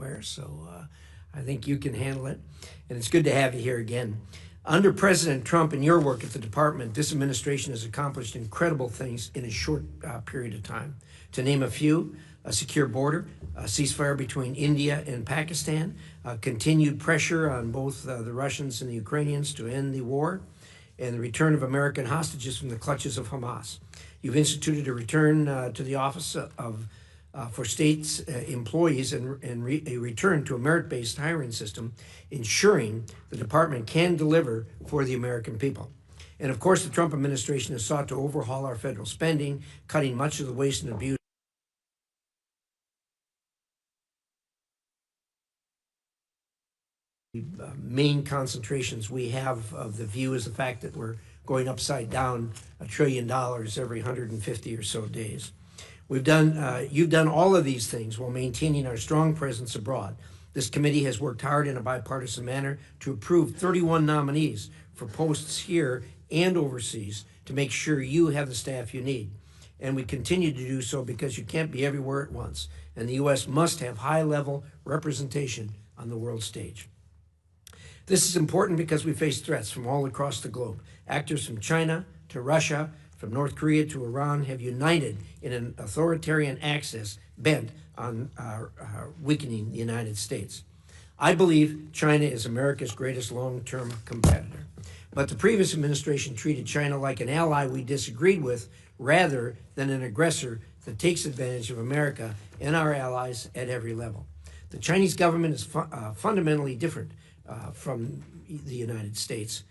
anywhere, so I think you can handle it. And it's good to have you here again. Under President Trump and your work at the department, this administration has accomplished incredible things in a short period of time. To name a few, a secure border, a ceasefire between India and Pakistan, continued pressure on both the Russians and the Ukrainians to end the war, and the return of American hostages from the clutches of Hamas. You've instituted a return to the Office for States employees and a return to a merit-based hiring system, ensuring the department can deliver for the American people. And of course, the Trump administration has sought to overhaul our federal spending, cutting much of the waste and abuse. Main concentrations we have of the view is the fact that we're going upside down $1 trillion every 150 or so days. You've done all of these things while maintaining our strong presence abroad. This committee has worked hard in a bipartisan manner to approve 31 nominees for posts here and overseas to make sure you have the staff you need. And we continue to do so because you can't be everywhere at once, and the U.S. must have high-level representation on the world stage. This is important because we face threats from all across the globe. Actors from China to Russia, from North Korea to Iran have united in an authoritarian axis bent on weakening the United States. I believe China is America's greatest long-term competitor. But the previous administration treated China like an ally we disagreed with rather than an aggressor that takes advantage of America and our allies at every level. The Chinese government is fundamentally different from the United States.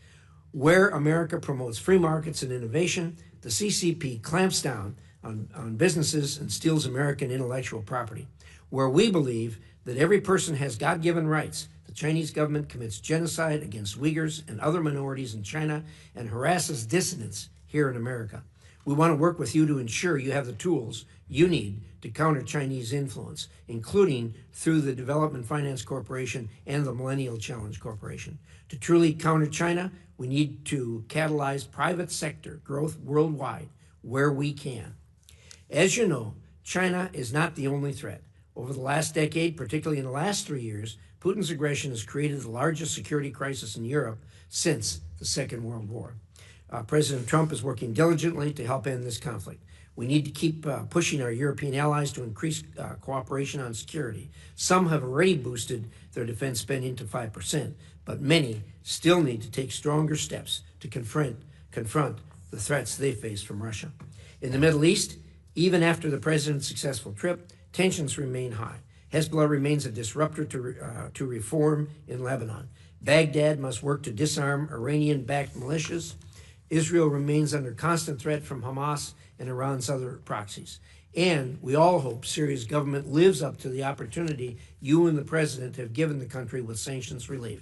Where America promotes free markets and innovation, the CCP clamps down on businesses and steals American intellectual property. Where we believe that every person has God-given rights, the Chinese government commits genocide against Uyghurs and other minorities in China and harasses dissidents here in America. We want to work with you to ensure you have the tools you need to counter Chinese influence, including through the Development Finance Corporation and the Millennial Challenge Corporation. To truly counter China, we need to catalyze private sector growth worldwide where we can. As you know, China is not the only threat. Over the last decade, particularly in the last 3 years, Putin's aggression has created the largest security crisis in Europe since the Second World War. President Trump is working diligently to help end this conflict. We need to keep pushing our European allies to increase cooperation on security. Some have already boosted their defense spending to 5%, but many still need to take stronger steps to confront the threats they face from Russia. In the Middle East, even after the president's successful trip, tensions remain high. Hezbollah remains a disruptor to reform in Lebanon. Baghdad must work to disarm Iranian-backed militias. Israel remains under constant threat from Hamas and Iran's other proxies. And we all hope Syria's government lives up to the opportunity you and the president have given the country with sanctions relief.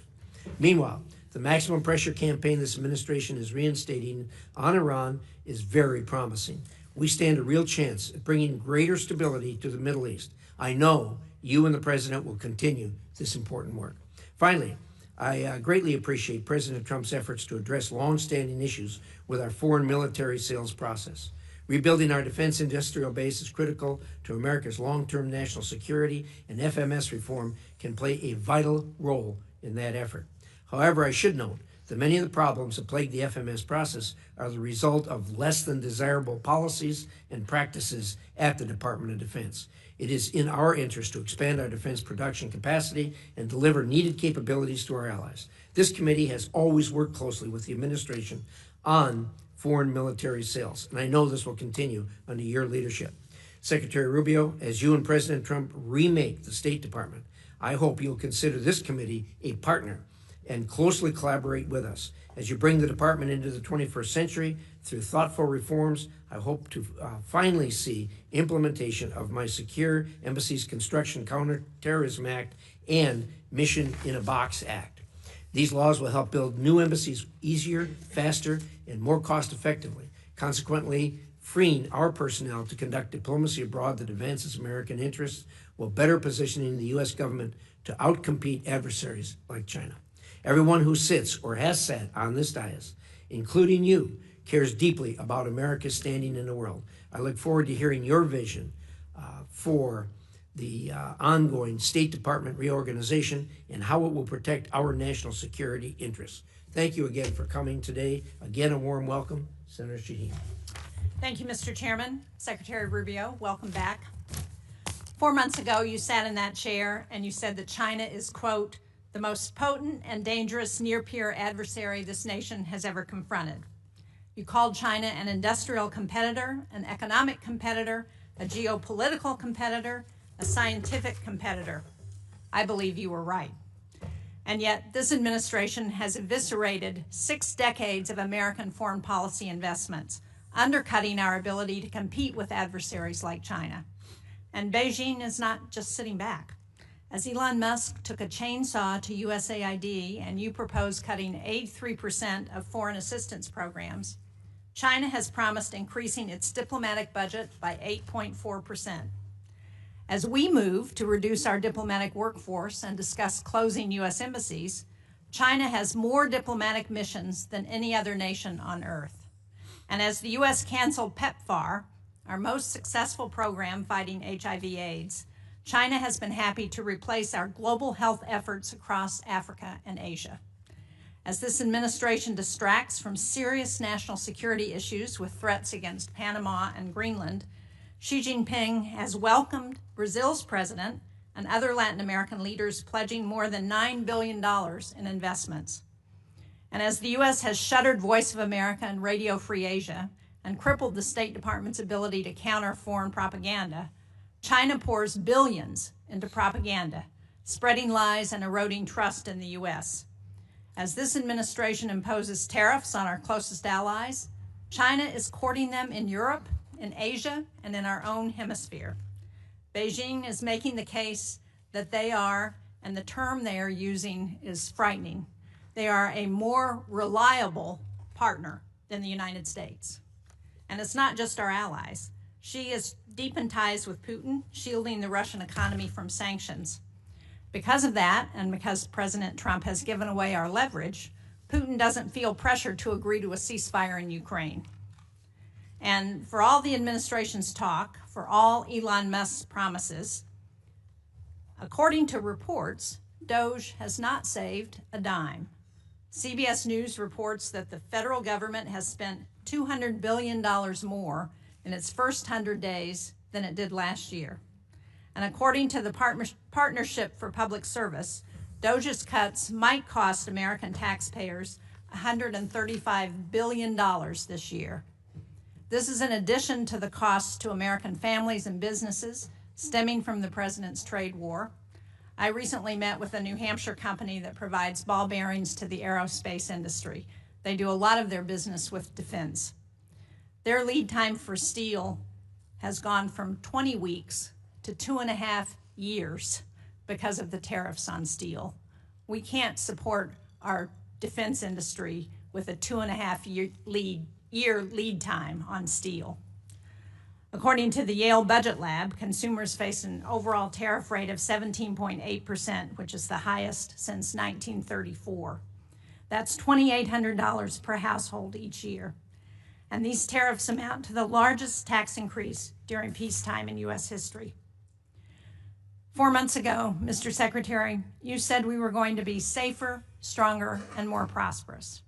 Meanwhile, the maximum pressure campaign this administration is reinstating on Iran is very promising. We stand a real chance at bringing greater stability to the Middle East. I know you and the president will continue this important work. Finally, I greatly appreciate President Trump's efforts to address long-standing issues with our foreign military sales process. Rebuilding our defense industrial base is critical to America's long-term national security, and FMS reform can play a vital role in that effort. However, I should note that many of the problems that plague the FMS process are the result of less than desirable policies and practices at the Department of Defense. It is in our interest to expand our defense production capacity and deliver needed capabilities to our allies. This committee has always worked closely with the administration on foreign military sales, and I know this will continue under your leadership. Secretary Rubio, as you and President Trump remake the State Department, I hope you'll consider this committee a partner and closely collaborate with us. As you bring the department into the 21st century through thoughtful reforms, I hope to finally see implementation of my Secure Embassies Construction Counterterrorism Act and Mission in a Box Act. These laws will help build new embassies easier, faster, and more cost-effectively, consequently freeing our personnel to conduct diplomacy abroad that advances American interests while better positioning the U.S. government to outcompete adversaries like China. Everyone who sits or has sat on this dais, including you, cares deeply about America's standing in the world. I look forward to hearing your vision for the ongoing State Department reorganization and how it will protect our national security interests. Thank you again for coming today. Again, a warm welcome, Senator Shaheen. Thank you, Mr. Chairman. Secretary Rubio, welcome back. 4 months ago, you sat in that chair and you said that China is, quote, the most potent and dangerous near-peer adversary this nation has ever confronted. You called China an industrial competitor, an economic competitor, a geopolitical competitor, a scientific competitor. I believe you were right. And yet, this administration has eviscerated 6 decades of American foreign policy investments, undercutting our ability to compete with adversaries like China. And Beijing is not just sitting back. As Elon Musk took a chainsaw to USAID and you proposed cutting 83% of foreign assistance programs, China has promised increasing its diplomatic budget by 8.4%. As we move to reduce our diplomatic workforce and discuss closing U.S. embassies, China has more diplomatic missions than any other nation on earth. And as the U.S. canceled PEPFAR, our most successful program fighting HIV/AIDS, China has been happy to replace our global health efforts across Africa and Asia. As this administration distracts from serious national security issues with threats against Panama and Greenland, Xi Jinping has welcomed Brazil's president and other Latin American leaders pledging more than $9 billion in investments. And as the U.S. has shuttered Voice of America and Radio Free Asia and crippled the State Department's ability to counter foreign propaganda, China pours billions into propaganda, spreading lies and eroding trust in the U.S. As this administration imposes tariffs on our closest allies, China is courting them in Europe, in Asia, and in our own hemisphere. Beijing is making the case that they are, and the term they are using is frightening, they are a more reliable partner than the United States. And it's not just our allies. Xi is deep in ties with Putin, shielding the Russian economy from sanctions. Because of that, and because President Trump has given away our leverage, Putin doesn't feel pressure to agree to a ceasefire in Ukraine. And for all the administration's talk, for all Elon Musk's promises, according to reports, DOGE has not saved a dime. CBS News reports that the federal government has spent $200 billion more in its first 100 days than it did last year. And according to the Partnership for Public Service, DOGE's cuts might cost American taxpayers $135 billion this year. This is in addition to the costs to American families and businesses stemming from the president's trade war. I recently met with a New Hampshire company that provides ball bearings to the aerospace industry. They do a lot of their business with defense. Their lead time for steel has gone from 20 weeks to 2.5 years because of the tariffs on steel. We can't support our defense industry with a 2.5-year lead time on steel. According to the Yale Budget Lab, consumers face an overall tariff rate of 17.8%, which is the highest since 1934. That's $2,800 per household each year. And these tariffs amount to the largest tax increase during peacetime in U.S. history. 4 months ago, Mr. Secretary, you said we were going to be safer, stronger, and more prosperous.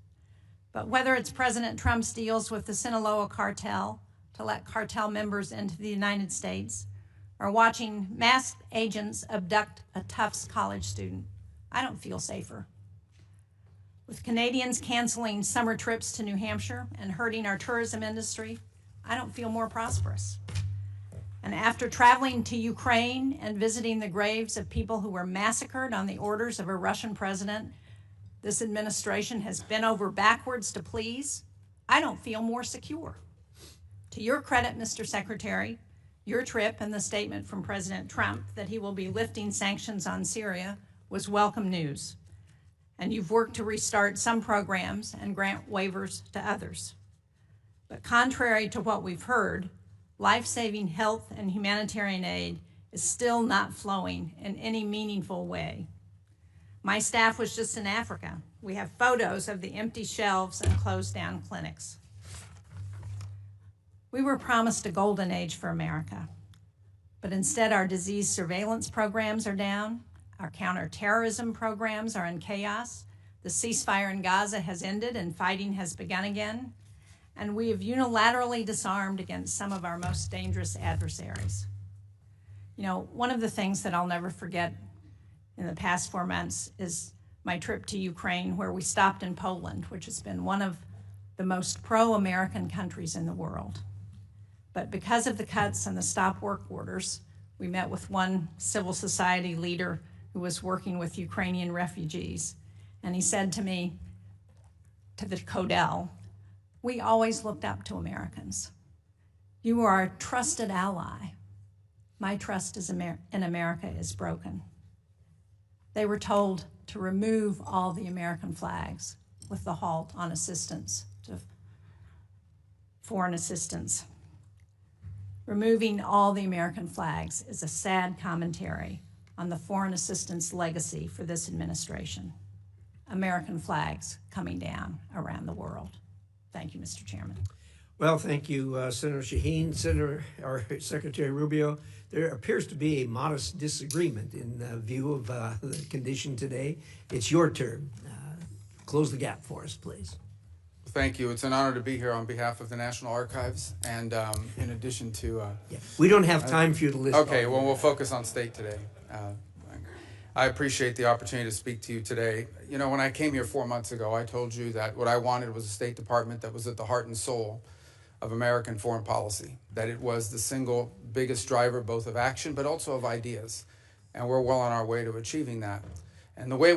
But whether it's President Trump's deals with the Sinaloa cartel to let cartel members into the United States, or watching masked agents abduct a Tufts college student, I don't feel safer. With Canadians canceling summer trips to New Hampshire and hurting our tourism industry, I don't feel more prosperous. And after traveling to Ukraine and visiting the graves of people who were massacred on the orders of a Russian president, this administration has bent over backwards to please, I don't feel more secure. To your credit, Mr. Secretary, your trip and the statement from President Trump that he will be lifting sanctions on Syria was welcome news. And you've worked to restart some programs and grant waivers to others. But contrary to what we've heard, life-saving health and humanitarian aid is still not flowing in any meaningful way. My staff was just in Africa. We have photos of the empty shelves and closed down clinics. We were promised a golden age for America. But instead, our disease surveillance programs are down, our counterterrorism programs are in chaos, the ceasefire in Gaza has ended and fighting has begun again, and we have unilaterally disarmed against some of our most dangerous adversaries. You know, one of the things that I'll never forget in the past 4 months is my trip to Ukraine, where we stopped in Poland, which has been one of the most pro-American countries in the world. But because of the cuts and the stop work orders, we met with one civil society leader who was working with Ukrainian refugees. And he said to me, to the Codel, "We always looked up to Americans. You are a trusted ally. My trust in America is broken." They were told to remove all the American flags with the halt on assistance to foreign assistance. Removing all the American flags is a sad commentary on the foreign assistance legacy for this administration. American flags coming down around the world. Thank you, Mr. Chairman. Well, thank you, Senator Shaheen. Secretary Rubio, there appears to be a modest disagreement in view of the condition today. It's your turn. Close the gap for us, please. Thank you. It's an honor to be here on behalf of the National Archives, and in addition to... We don't have time for you to list. Okay, well, we'll focus on state today. I appreciate the opportunity to speak to you today. You know, when I came here 4 months ago, I told you that what I wanted was a State Department that was at the heart and soul of American foreign policy, that it was the single biggest driver both of action but also of ideas, and we're well on our way to achieving that. And the way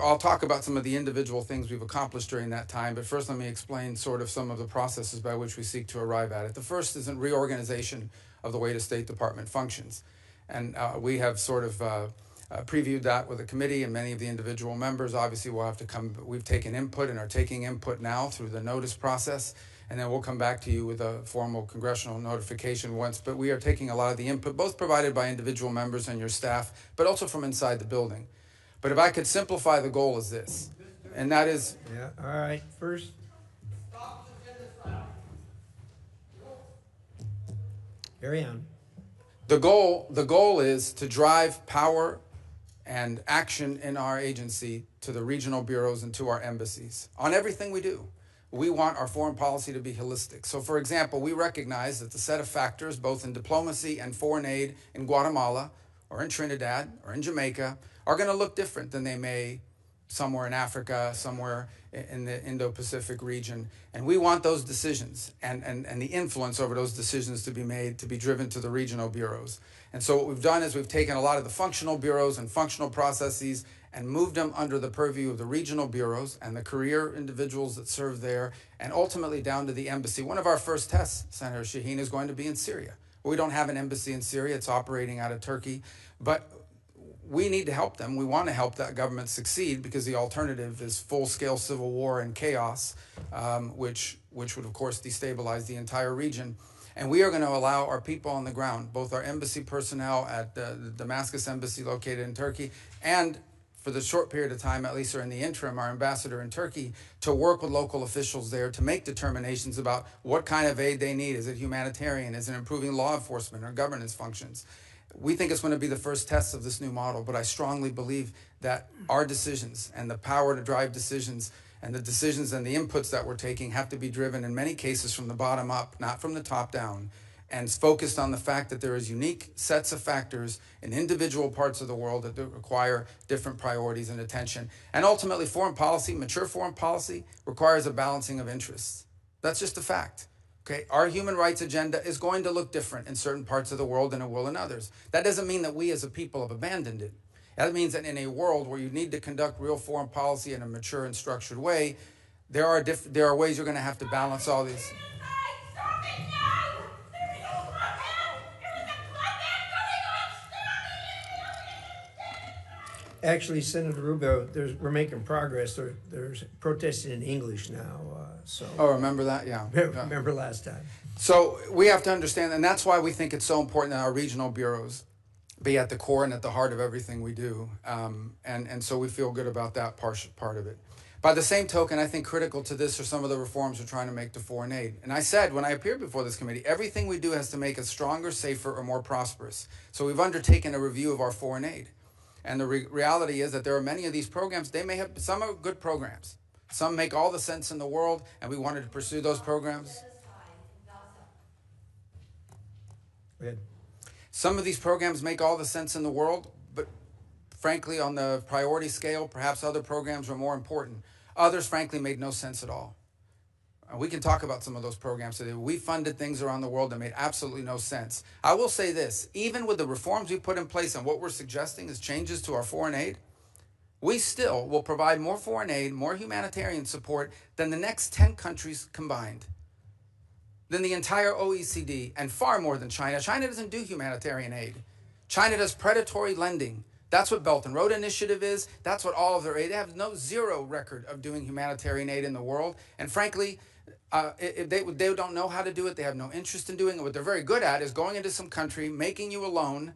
I'll talk about some of the individual things we've accomplished during that time, but first let me explain sort of some of the processes by which we seek to arrive at it. The first is a reorganization of the way the State Department functions. And we have sort of previewed that with the committee and many of the individual members. Obviously, we'll have to we've taken input and are taking input now through the notice process. And then we'll come back to you with a formal congressional notification once. But we are taking a lot of the input, both provided by individual members and your staff, but also from inside the building. But if I could simplify, the goal is this, and that is... Yeah, all right, first. Carry on. The goal is to drive power and action in our agency to the regional bureaus and to our embassies on everything we do. We want our foreign policy to be holistic. So, for example, we recognize that the set of factors, both in diplomacy and foreign aid in Guatemala or in Trinidad or in Jamaica, are going to look different than they may somewhere in Africa, somewhere in the Indo-Pacific region. And we want those decisions and the influence over those decisions to be made, to be driven to the regional bureaus. And so what we've done is we've taken a lot of the functional bureaus and functional processes and moved them under the purview of the regional bureaus and the career individuals that serve there, and ultimately down to the embassy. One of our first tests, Senator Shaheen, is going to be in Syria. We don't have an embassy in Syria. It's operating out of Turkey. But we need to help them. We want to help that government succeed, because the alternative is full-scale civil war and chaos, which would, of course, destabilize the entire region. And we are going to allow our people on the ground, both our embassy personnel at the Damascus embassy located in Turkey, and for the short period of time, at least, or in the interim, our ambassador in Turkey, to work with local officials there to make determinations about what kind of aid they need. Is it humanitarian? Is it improving law enforcement or governance functions? We think it's going to be the first test of this new model, but I strongly believe that our decisions and the power to drive decisions and the decisions and the inputs that we're taking have to be driven in many cases from the bottom up, not from the top down, and focused on the fact that there is unique sets of factors in individual parts of the world that require different priorities and attention. And ultimately, foreign policy, mature foreign policy, requires a balancing of interests. That's just a fact. Okay, our human rights agenda is going to look different in certain parts of the world than it will in others. That doesn't mean that we as a people have abandoned it. That means that in a world where you need to conduct real foreign policy in a mature and structured way, there are ways you're going to have to balance all these. Actually, Senator Rubio, we're making progress. There's protesting in English now. Oh, remember that? Yeah. Remember last time. So we have to understand, and that's why we think it's so important that our regional bureaus be at the core and at the heart of everything we do. And so we feel good about that part of it. By the same token, I think critical to this are some of the reforms we're trying to make to foreign aid. And I said when I appeared before this committee, everything we do has to make us stronger, safer, or more prosperous. So we've undertaken a review of our foreign aid. And the reality is that there are many of these programs, some are good programs. Some make all the sense in the world, and we wanted to pursue those programs. Go ahead. Some of these programs make all the sense in the world, but frankly, on the priority scale, perhaps other programs were more important. Others, frankly, made no sense at all. We can talk about some of those programs today. We funded things around the world that made absolutely no sense. I will say this, even with the reforms we put in place and what we're suggesting is changes to our foreign aid, we still will provide more foreign aid, more humanitarian support than the next 10 countries combined, than the entire OECD, and far more than China. China doesn't do humanitarian aid. China does predatory lending. That's what Belt and Road Initiative is. That's what all of their aid. They have zero record of doing humanitarian aid in the world. And frankly, they don't know how to do it. They have no interest in doing it. What they're very good at is going into some country, making you a loan,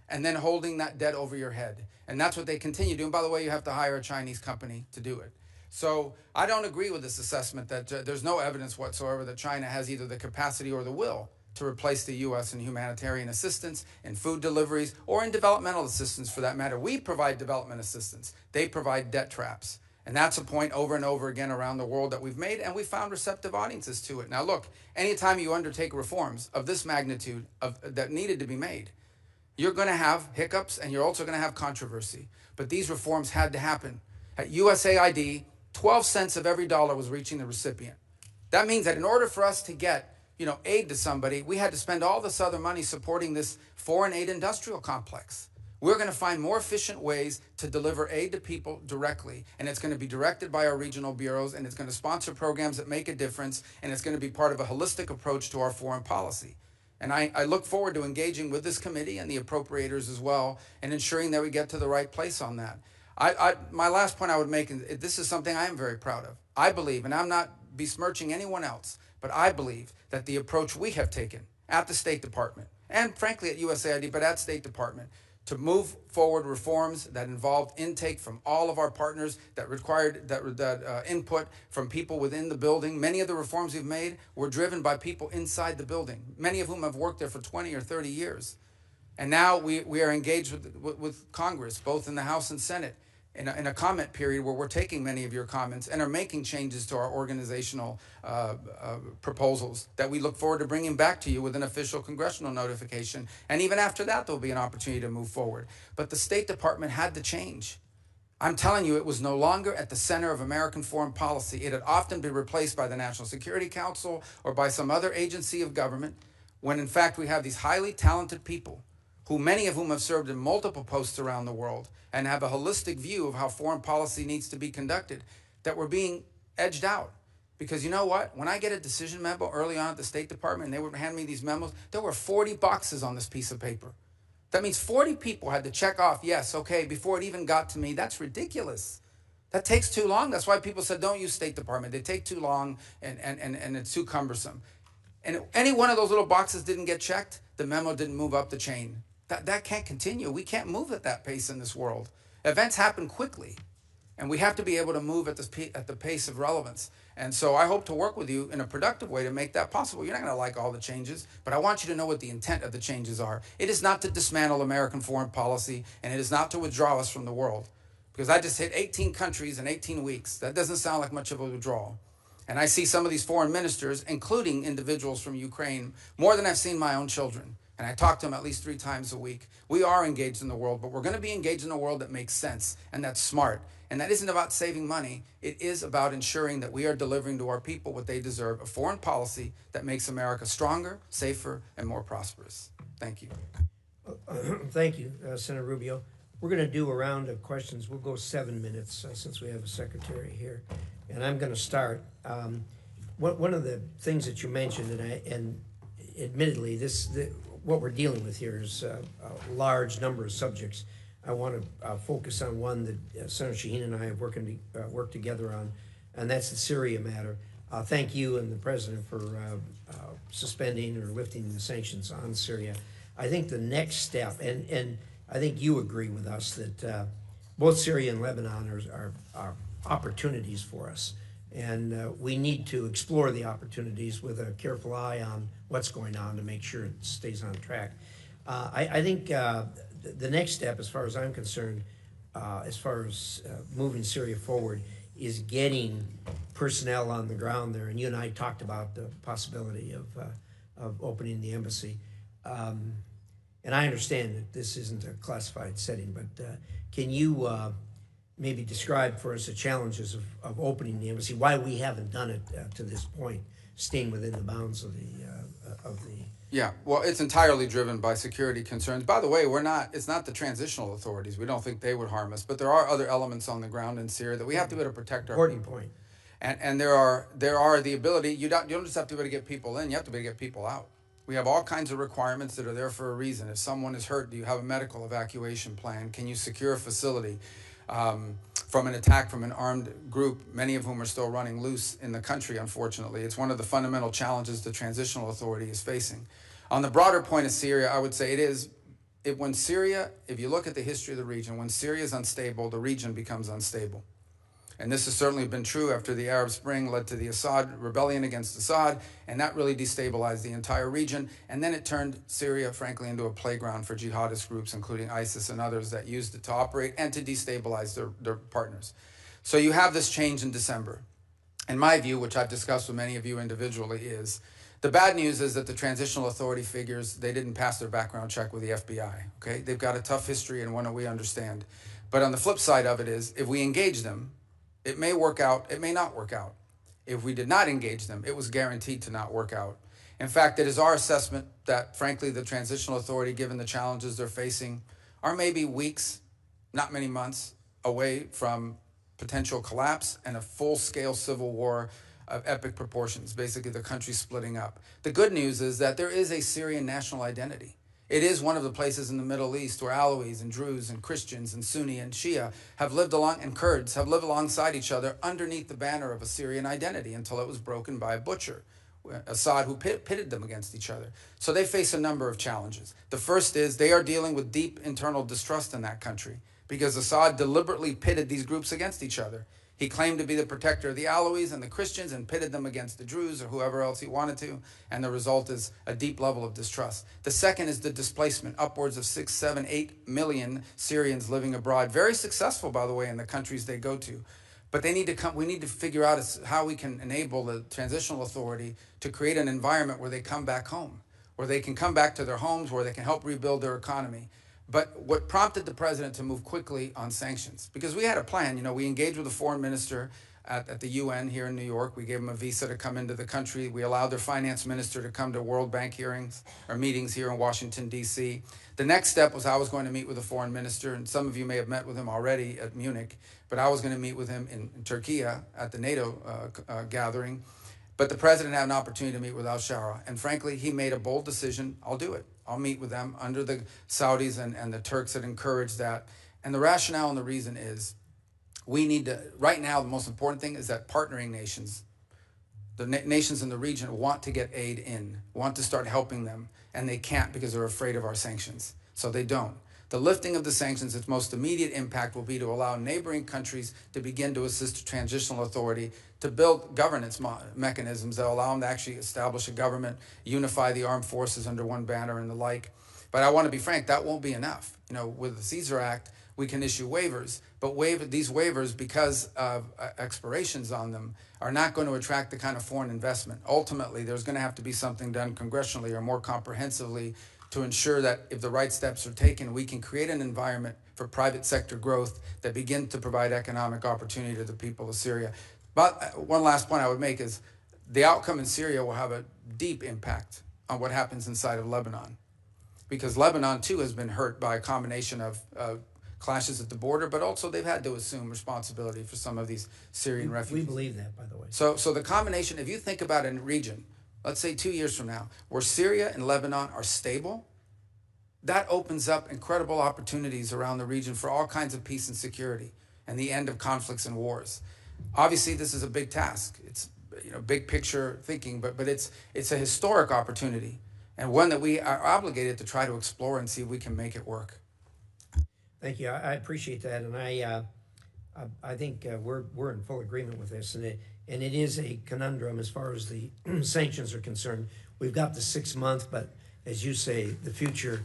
and then holding that debt over your head. And that's what they continue doing. By the way, you have to hire a Chinese company to do it. So I don't agree with this assessment that there's no evidence whatsoever that China has either the capacity or the will to replace the U.S. in humanitarian assistance, in food deliveries, or in developmental assistance for that matter. We provide development assistance. They provide debt traps. And that's a point over and over again around the world that we've made, and we found receptive audiences to it. Now look, anytime you undertake reforms of this magnitude that needed to be made, you're going to have hiccups and you're also going to have controversy. But these reforms had to happen. At USAID, 12 cents of every dollar was reaching the recipient. That means that in order for us to get aid to somebody, we had to spend all this other money supporting this foreign aid industrial complex. We're going to find more efficient ways to deliver aid to people directly, and it's going to be directed by our regional bureaus, and it's going to sponsor programs that make a difference, and it's going to be part of a holistic approach to our foreign policy. And I look forward to engaging with this committee and the appropriators as well, and ensuring that we get to the right place on that. My last point I would make is this is something I am very proud of. I believe, and I'm not besmirching anyone else, but I believe that the approach we have taken at the State Department, and frankly at USAID, but at State Department, to move forward reforms that involved intake from all of our partners, that required input from people within the building. Many of the reforms we've made were driven by people inside the building, many of whom have worked there for 20 or 30 years. And now we are engaged with Congress, both in the House and Senate, in a comment period where we're taking many of your comments and are making changes to our organizational proposals that we look forward to bringing back to you with an official congressional notification. And even after that, there'll be an opportunity to move forward. But the State Department had to change. I'm telling you, it was no longer at the center of American foreign policy. It had often been replaced by the National Security Council or by some other agency of government, when in fact we have these highly talented people, many of whom have served in multiple posts around the world and have a holistic view of how foreign policy needs to be conducted, that were being edged out. Because you know what? When I get a decision memo early on at the State Department and they would hand me these memos, there were 40 boxes on this piece of paper. That means 40 people had to check off, yes, okay, before it even got to me. That's ridiculous. That takes too long. That's why people said, don't use State Department. They take too long and it's too cumbersome. And if any one of those little boxes didn't get checked, the memo didn't move up the chain. That can't continue. We can't move at that pace in this world. Events happen quickly, and we have to be able to move at the pace of relevance. And so I hope to work with you in a productive way to make that possible. You're not going to like all the changes, but I want you to know what the intent of the changes are. It is not to dismantle American foreign policy, and it is not to withdraw us from the world. Because I just hit 18 countries in 18 weeks. That doesn't sound like much of a withdrawal. And I see some of these foreign ministers, including individuals from Ukraine, more than I've seen my own children. And I talk to them at least 3 times a week. We are engaged in the world, but we're going to be engaged in a world that makes sense and that's smart. And that isn't about saving money. It is about ensuring that we are delivering to our people what they deserve, a foreign policy that makes America stronger, safer, and more prosperous. Thank you. Thank you, Senator Rubio. We're going to do a round of questions. We'll go 7 minutes since we have a secretary here. And I'm going to start. One of the things that you mentioned, and admittedly, what we're dealing with here is a large number of subjects. I want to focus on one that Senator Shaheen and I have worked together on, and that's the Syria matter. Thank you and the President for suspending or lifting the sanctions on Syria. I think the next step, and I think you agree with us that both Syria and Lebanon are opportunities for us. And we need to explore the opportunities with a careful eye on what's going on to make sure it stays on track. I think the next step, as far as I'm concerned, as far as moving Syria forward, is getting personnel on the ground there. And you and I talked about the possibility of opening the embassy. And I understand that this isn't a classified setting, but can you maybe describe for us the challenges of opening the embassy, why we haven't done it to this point, staying within the bounds of the Yeah, well, it's entirely driven by security concerns. By the way, it's not the transitional authorities. We don't think they would harm us, but there are other elements on the ground in Syria that we have to be able to protect our important people. point. And there are the ability, you don't just have to be able to get people in, you have to be able to get people out. We have all kinds of requirements that are there for a reason. If someone is hurt, do you have a medical evacuation plan? Can you secure a facility from an attack from an armed group, many of whom are still running loose in the country, unfortunately? It's one of the fundamental challenges the transitional authority is facing. On the broader point of Syria, I would say when Syria, if you look at the history of the region, when Syria is unstable, the region becomes unstable. And this has certainly been true after the Arab Spring led to the Assad rebellion against Assad, and that really destabilized the entire region. And then it turned Syria, frankly, into a playground for jihadist groups, including ISIS and others that used it to operate and to destabilize their partners. So you have this change in December. And my view, which I've discussed with many of you individually, is the bad news is that the transitional authority figures, they didn't pass their background check with the FBI, okay? They've got a tough history and one that we understand. But on the flip side of it is, if we engage them, it may work out, it may not work out. If we did not engage them, it was guaranteed to not work out. In fact, it is our assessment that, frankly, the transitional authority, given the challenges they're facing, are maybe weeks, not many months, away from potential collapse and a full-scale civil war of epic proportions, basically the country splitting up. The good news is that there is a Syrian national identity. It is one of the places in the Middle East where Alawis and Druze and Christians and Sunni and Shia have lived and Kurds have lived alongside each other underneath the banner of a Syrian identity until it was broken by a butcher, Assad, who pitted them against each other. So they face a number of challenges. The first is they are dealing with deep internal distrust in that country because Assad deliberately pitted these groups against each other. He claimed to be the protector of the Alawis and the Christians and pitted them against the Druze or whoever else he wanted to, and the result is a deep level of distrust. The second is the displacement, upwards of 6, 7, 8 million Syrians living abroad. Very successful, by the way, in the countries they go to. But we need to figure out how we can enable the transitional authority to create an environment where they come back home, where they can come back to their homes, where they can help rebuild their economy. But what prompted the president to move quickly on sanctions? Because we had a plan. We engaged with the foreign minister at the UN here in New York. We gave him a visa to come into the country. We allowed their finance minister to come to World Bank meetings here in Washington, D.C. The next step was I was going to meet with the foreign minister, and some of you may have met with him already at Munich, but I was going to meet with him in Turkey at the NATO gathering. But the president had an opportunity to meet with al-Shara, and frankly, he made a bold decision. I'll do it. I'll meet with them under the Saudis and the Turks that encourage that. And the rationale and the reason is we need to, right now, the most important thing is that partnering nations, the nations in the region want to get aid in, want to start helping them, and they can't because they're afraid of our sanctions. So they don't. The lifting of the sanctions, its most immediate impact will be to allow neighboring countries to begin to assist the transitional authority to build governance mechanisms that allow them to actually establish a government, unify the armed forces under one banner and the like. But I want to be frank, that won't be enough. With the Caesar Act, we can issue waivers, but these waivers, because of expirations on them, are not going to attract the kind of foreign investment. Ultimately, there's going to have to be something done congressionally or more comprehensively to ensure that if the right steps are taken, we can create an environment for private sector growth that begin to provide economic opportunity to the people of Syria. But one last point I would make is the outcome in Syria will have a deep impact on what happens inside of Lebanon, because Lebanon too has been hurt by a combination of clashes at the border, but also they've had to assume responsibility for some of these Syrian refugees. We believe that, by the way. So the combination, if you think about a region, let's say 2 years from now, where Syria and Lebanon are stable, that opens up incredible opportunities around the region for all kinds of peace and security and the end of conflicts and wars. Obviously, this is a big task. It's big picture thinking, but it's a historic opportunity and one that we are obligated to try to explore and see if we can make it work. Thank you. I appreciate that, and I think we're in full agreement with this, and it is a conundrum as far as the sanctions are concerned. We've got the 6 month, but as you say, the future,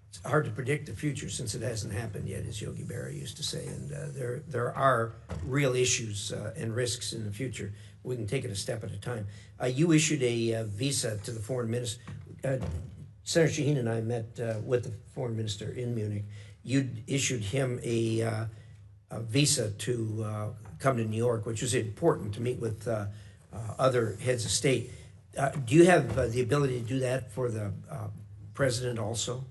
it's hard to predict the future since it hasn't happened yet, as Yogi Berra used to say. And there are real issues and risks in the future. We can take it a step at a time. You issued a visa to the foreign minister. Senator Shaheen and I met with the foreign minister in Munich. You issued him a visa to come to New York, which was important to meet with other heads of state. Do you have the ability to do that for the president also?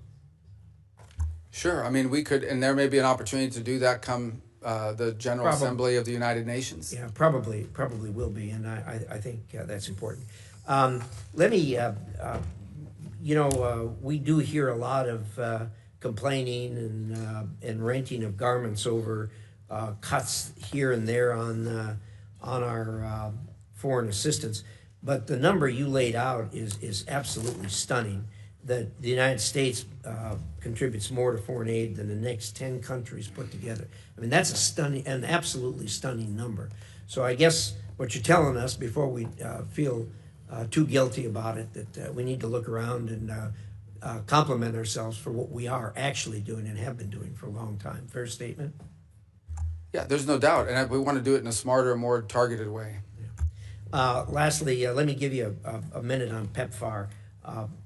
Sure. I mean, we could, and there may be an opportunity to do that come the General Assembly of the United Nations. Yeah, probably will be, and I think that's important. Let me, we do hear a lot of complaining and renting of garments over cuts here and there on our foreign assistance. But the number you laid out is absolutely stunning. That the United States contributes more to foreign aid than the next 10 countries put together. I mean, that's an absolutely stunning number. So I guess what you're telling us before we feel too guilty about it, that we need to look around and compliment ourselves for what we are actually doing and have been doing for a long time. Fair statement? Yeah, there's no doubt. And we want to do it in a smarter, more targeted way. Lastly, let me give you a minute on PEPFAR.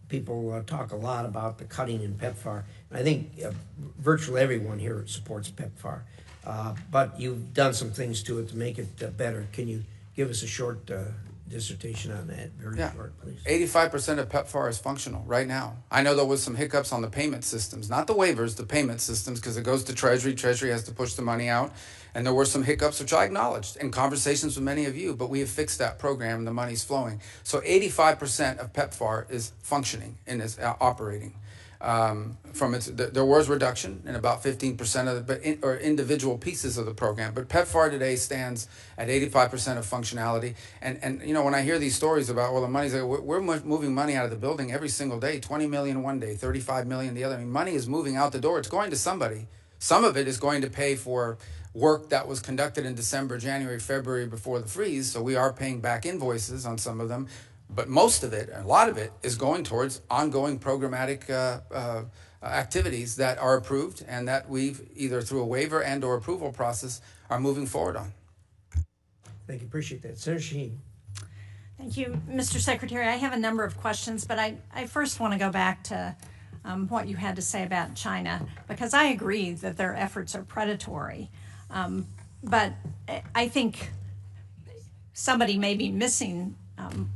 People talk a lot about the cutting in PEPFAR. And I think virtually everyone here supports PEPFAR. But you've done some things to it to make it better. Can you give us a short dissertation on that? Very short, please. 85% of PEPFAR is functional right now. I know there was some hiccups on the payment systems, not the waivers, the payment systems, because it goes to Treasury. Treasury has to push the money out. And there were some hiccups, which I acknowledged in conversations with many of you, but we have fixed that program and the money's flowing. So 85% of PEPFAR is functioning and is operating. There was reduction in about 15% of or individual pieces of the program, but PEPFAR today stands at 85% of functionality. And when I hear these stories about, well, the money's like, we're moving money out of the building every single day, 20 million one day, 35 million the other. I mean, money is moving out the door. It's going to somebody. Some of it is going to pay for work that was conducted in December, January, February before the freeze. So we are paying back invoices on some of them. But most of it, a lot of it, is going towards ongoing programmatic activities that are approved and that we've either through a waiver and or approval process are moving forward on. Thank you. Appreciate that. Senator Shaheen. Thank you, Mr. Secretary. I have a number of questions, but I first want to go back to what you had to say about China, because I agree that their efforts are predatory. But I think somebody may be missing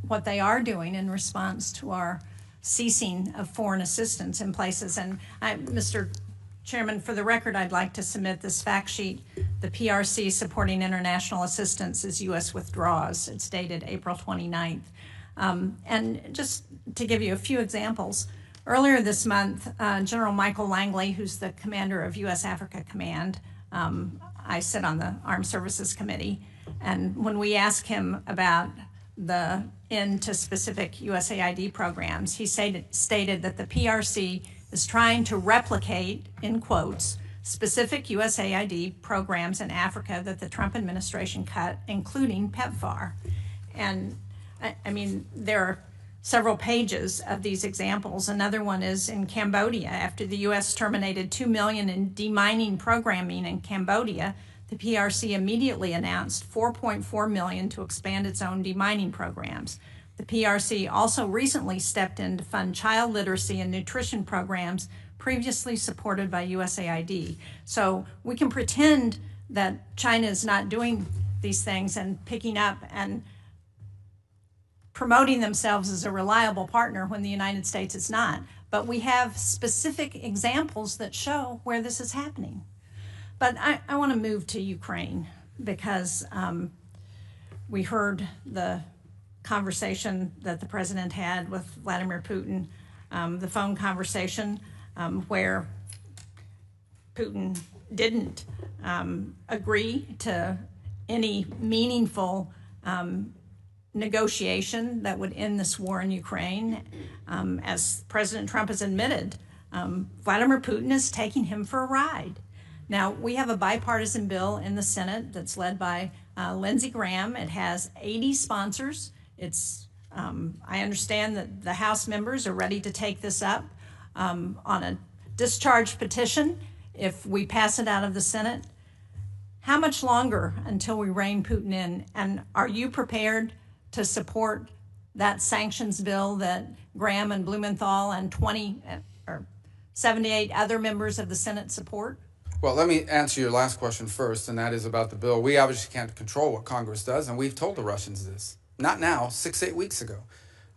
what they are doing in response to our ceasing of foreign assistance in places. And Mr. Chairman, for the record, I'd like to submit this fact sheet. The PRC supporting international assistance as U.S. withdraws. It's dated April 29th. And just to give you a few examples, earlier this month, General Michael Langley, who's the commander of U.S. Africa Command, I sit on the Armed Services Committee, and when we asked him about the end to specific USAID programs, he stated that the PRC is trying to replicate, in quotes, specific USAID programs in Africa that the Trump administration cut, including PEPFAR. And I mean, there are several pages of these examples. Another one is in Cambodia. After the U.S. terminated $2 million in demining programming in Cambodia, the PRC immediately announced $4.4 million to expand its own demining programs. The PRC also recently stepped in to fund child literacy and nutrition programs previously supported by USAID. So we can pretend that China is not doing these things and picking up and promoting themselves as a reliable partner when the United States is not. But we have specific examples that show where this is happening. But I want to move to Ukraine because we heard the conversation that the president had with Vladimir Putin, the phone conversation where Putin didn't agree to any meaningful negotiation that would end this war in Ukraine. As President Trump has admitted, Vladimir Putin is taking him for a ride. Now, we have a bipartisan bill in the Senate that's led by Lindsey Graham. It has 80 sponsors. I understand that the House members are ready to take this up on a discharge petition if we pass it out of the Senate. How much longer until we rein Putin in? And are you prepared to support that sanctions bill that Graham and Blumenthal and 78 other members of the Senate support? Well, let me answer your last question first, and that is about the bill. We obviously can't control what Congress does, and we've told the Russians this. Not now, 6-8 weeks ago.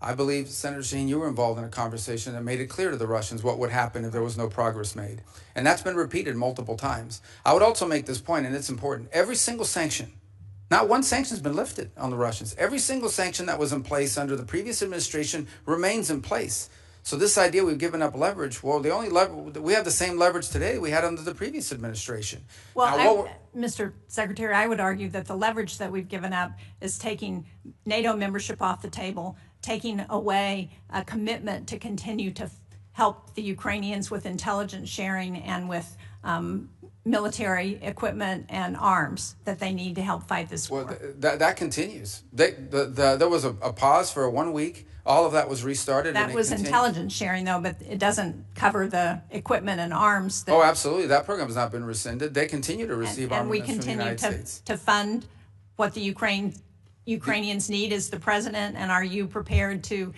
I believe, Senator Shaheen, you were involved in a conversation that made it clear to the Russians what would happen if there was no progress made. And that's been repeated multiple times. I would also make this point, and it's important. Every single sanction, not one sanction has been lifted on the Russians. Every single sanction that was in place under the previous administration remains in place. So this idea we've given up leverage, well, the only we have the same leverage today we had under the previous administration. Well, now, Mr. Secretary, I would argue that the leverage that we've given up is taking NATO membership off the table, taking away a commitment to continue to help the Ukrainians with intelligence sharing and with military equipment and arms that they need to help fight this war. Well, that continues. There was a pause for 1 week. All of that was restarted. That was intelligence sharing, though, but it doesn't cover the equipment and arms. Oh, absolutely. That program has not been rescinded. They continue to receive armaments from the United States. To fund what the Ukrainians need as the president, and are you prepared to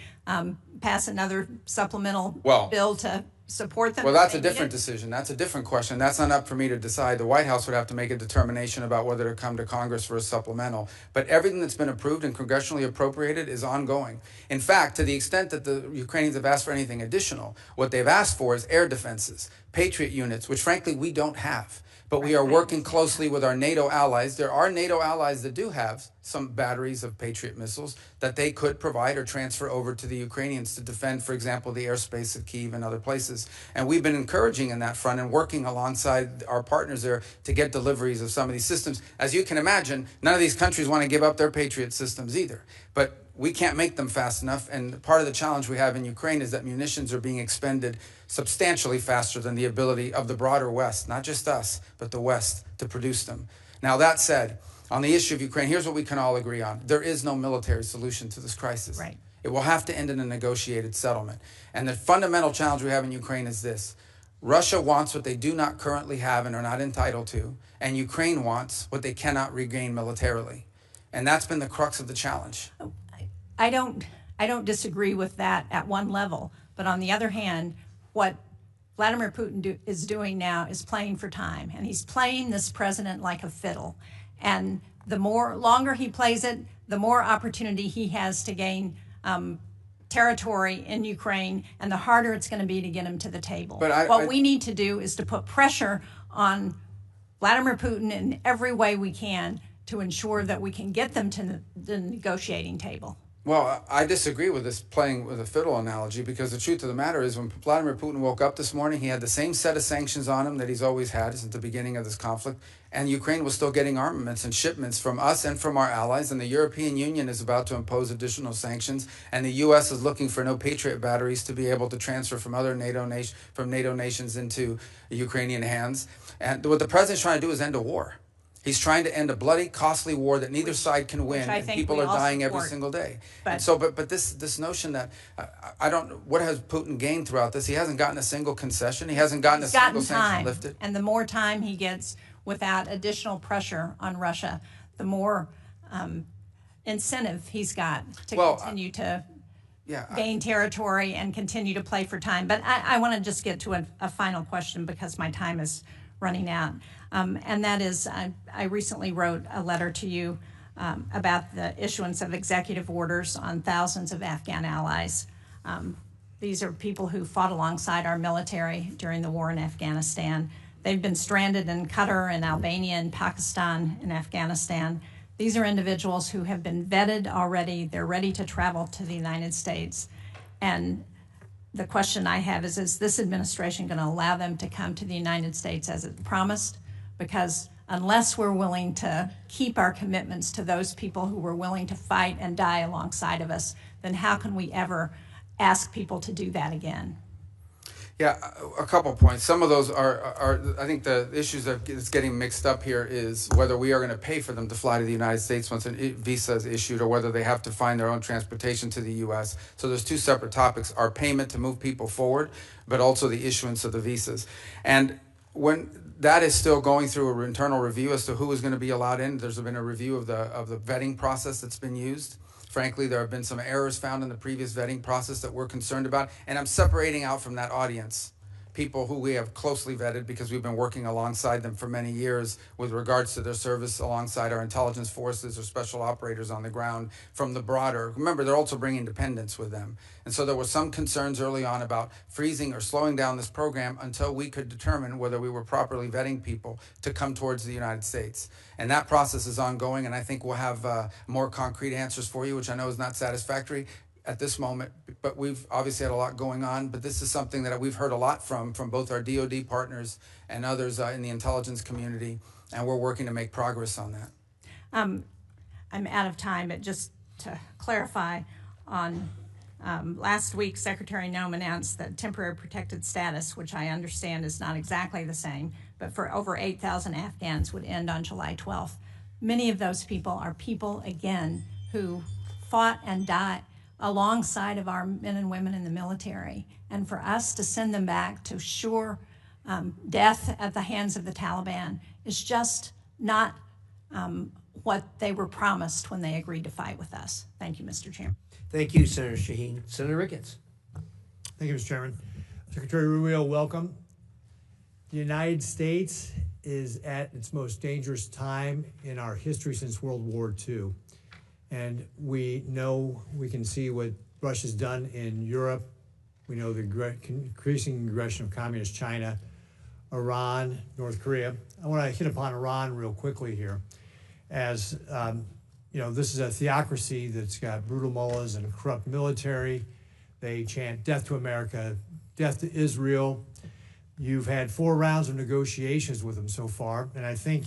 pass another supplemental bill to support them? Well, that's a different decision. That's a different question. That's not up for me to decide. The White House would have to make a determination about whether to come to Congress for a supplemental. But everything that's been approved and congressionally appropriated is ongoing. In fact, to the extent that the Ukrainians have asked for anything additional, what they've asked for is air defenses, Patriot units, which frankly we don't have. But we are working closely with our NATO allies. There are NATO allies that do have some batteries of Patriot missiles that they could provide or transfer over to the Ukrainians to defend, for example, the airspace of Kyiv and other places. And we've been encouraging in that front and working alongside our partners there to get deliveries of some of these systems. As you can imagine, none of these countries want to give up their Patriot systems either. But we can't make them fast enough, and part of the challenge we have in Ukraine is that munitions are being expended substantially faster than the ability of the broader West, not just us, but the West, to produce them. Now, that said, on the issue of Ukraine, here's what we can all agree on. There is no military solution to this crisis. Right. It will have to end in a negotiated settlement. And the fundamental challenge we have in Ukraine is this. Russia wants what they do not currently have and are not entitled to, and Ukraine wants what they cannot regain militarily. And that's been the crux of the challenge. I don't disagree with that at one level, but on the other hand, what Vladimir Putin is doing now is playing for time, and he's playing this president like a fiddle. And the longer he plays it, the more opportunity he has to gain territory in Ukraine, and the harder it's going to be to get him to the table. But what we need to do is to put pressure on Vladimir Putin in every way we can to ensure that we can get them to the negotiating table. Well, I disagree with this playing with a fiddle analogy, because the truth of the matter is when Vladimir Putin woke up this morning, he had the same set of sanctions on him that he's always had since the beginning of this conflict, and Ukraine was still getting armaments and shipments from us and from our allies, and the European Union is about to impose additional sanctions, and the U.S. is looking for no Patriot batteries to be able to transfer from other NATO nations into Ukrainian hands. And what the president's trying to do is end a war. He's trying to end a bloody, costly war that neither side can win, and people are dying every single day. But this notion that what has Putin gained throughout this? He hasn't gotten a single concession. He hasn't gotten a single sanction lifted. And the more time he gets without additional pressure on Russia, the more incentive he's got to continue to gain territory and continue to play for time. But I want to just get to a final question because my time is running out. And that is, I recently wrote a letter to you about the issuance of executive orders on thousands of Afghan allies. These are people who fought alongside our military during the war in Afghanistan. They've been stranded in Qatar and Albania and Pakistan and Afghanistan. These are individuals who have been vetted already. They're ready to travel to the United States. And the question I have is this administration going to allow them to come to the United States as it promised? Because unless we're willing to keep our commitments to those people who were willing to fight and die alongside of us, then how can we ever ask people to do that again? Yeah, a couple points. Some of those are I think the issues that's getting mixed up here is whether we are going to pay for them to fly to the United States once a visa is issued, or whether they have to find their own transportation to the U.S. So there's two separate topics: our payment to move people forward, but also the issuance of the visas. And when that is still going through an internal review as to who is going to be allowed in, there's been a review of the vetting process that's been used. Frankly, there have been some errors found in the previous vetting process that we're concerned about. And I'm separating out from that audience people who we have closely vetted because we've been working alongside them for many years with regards to their service alongside our intelligence forces or special operators on the ground from the broader. Remember, they're also bringing dependents with them. And so there were some concerns early on about freezing or slowing down this program until we could determine whether we were properly vetting people to come towards the United States. And that process is ongoing, and I think we'll have more concrete answers for you, which I know is not satisfactory at this moment, but we've obviously had a lot going on. But this is something that we've heard a lot from both our DoD partners and others in the intelligence community, and we're working to make progress on that. I'm out of time, but just to clarify, on last week, Secretary Noem announced that temporary protected status, which I understand is not exactly the same, but for over 8,000 Afghans would end on July 12th. Many of those people are people, again, who fought and died alongside of our men and women in the military. And for us to send them back to sure death at the hands of the Taliban is just not what they were promised when they agreed to fight with us. Thank you, Mr. Chairman. Thank you, Senator Shaheen. Senator Ricketts. Thank you, Mr. Chairman. Secretary Rubio, welcome. The United States is at its most dangerous time in our history since World War II. And we know, we can see what Russia's done in Europe. We know the increasing aggression of communist China, Iran, North Korea. I want to hit upon Iran real quickly here. As you know, this is a theocracy that's got brutal mullahs and a corrupt military. They chant death to America, death to Israel. You've had 4 rounds of negotiations with them so far, and I think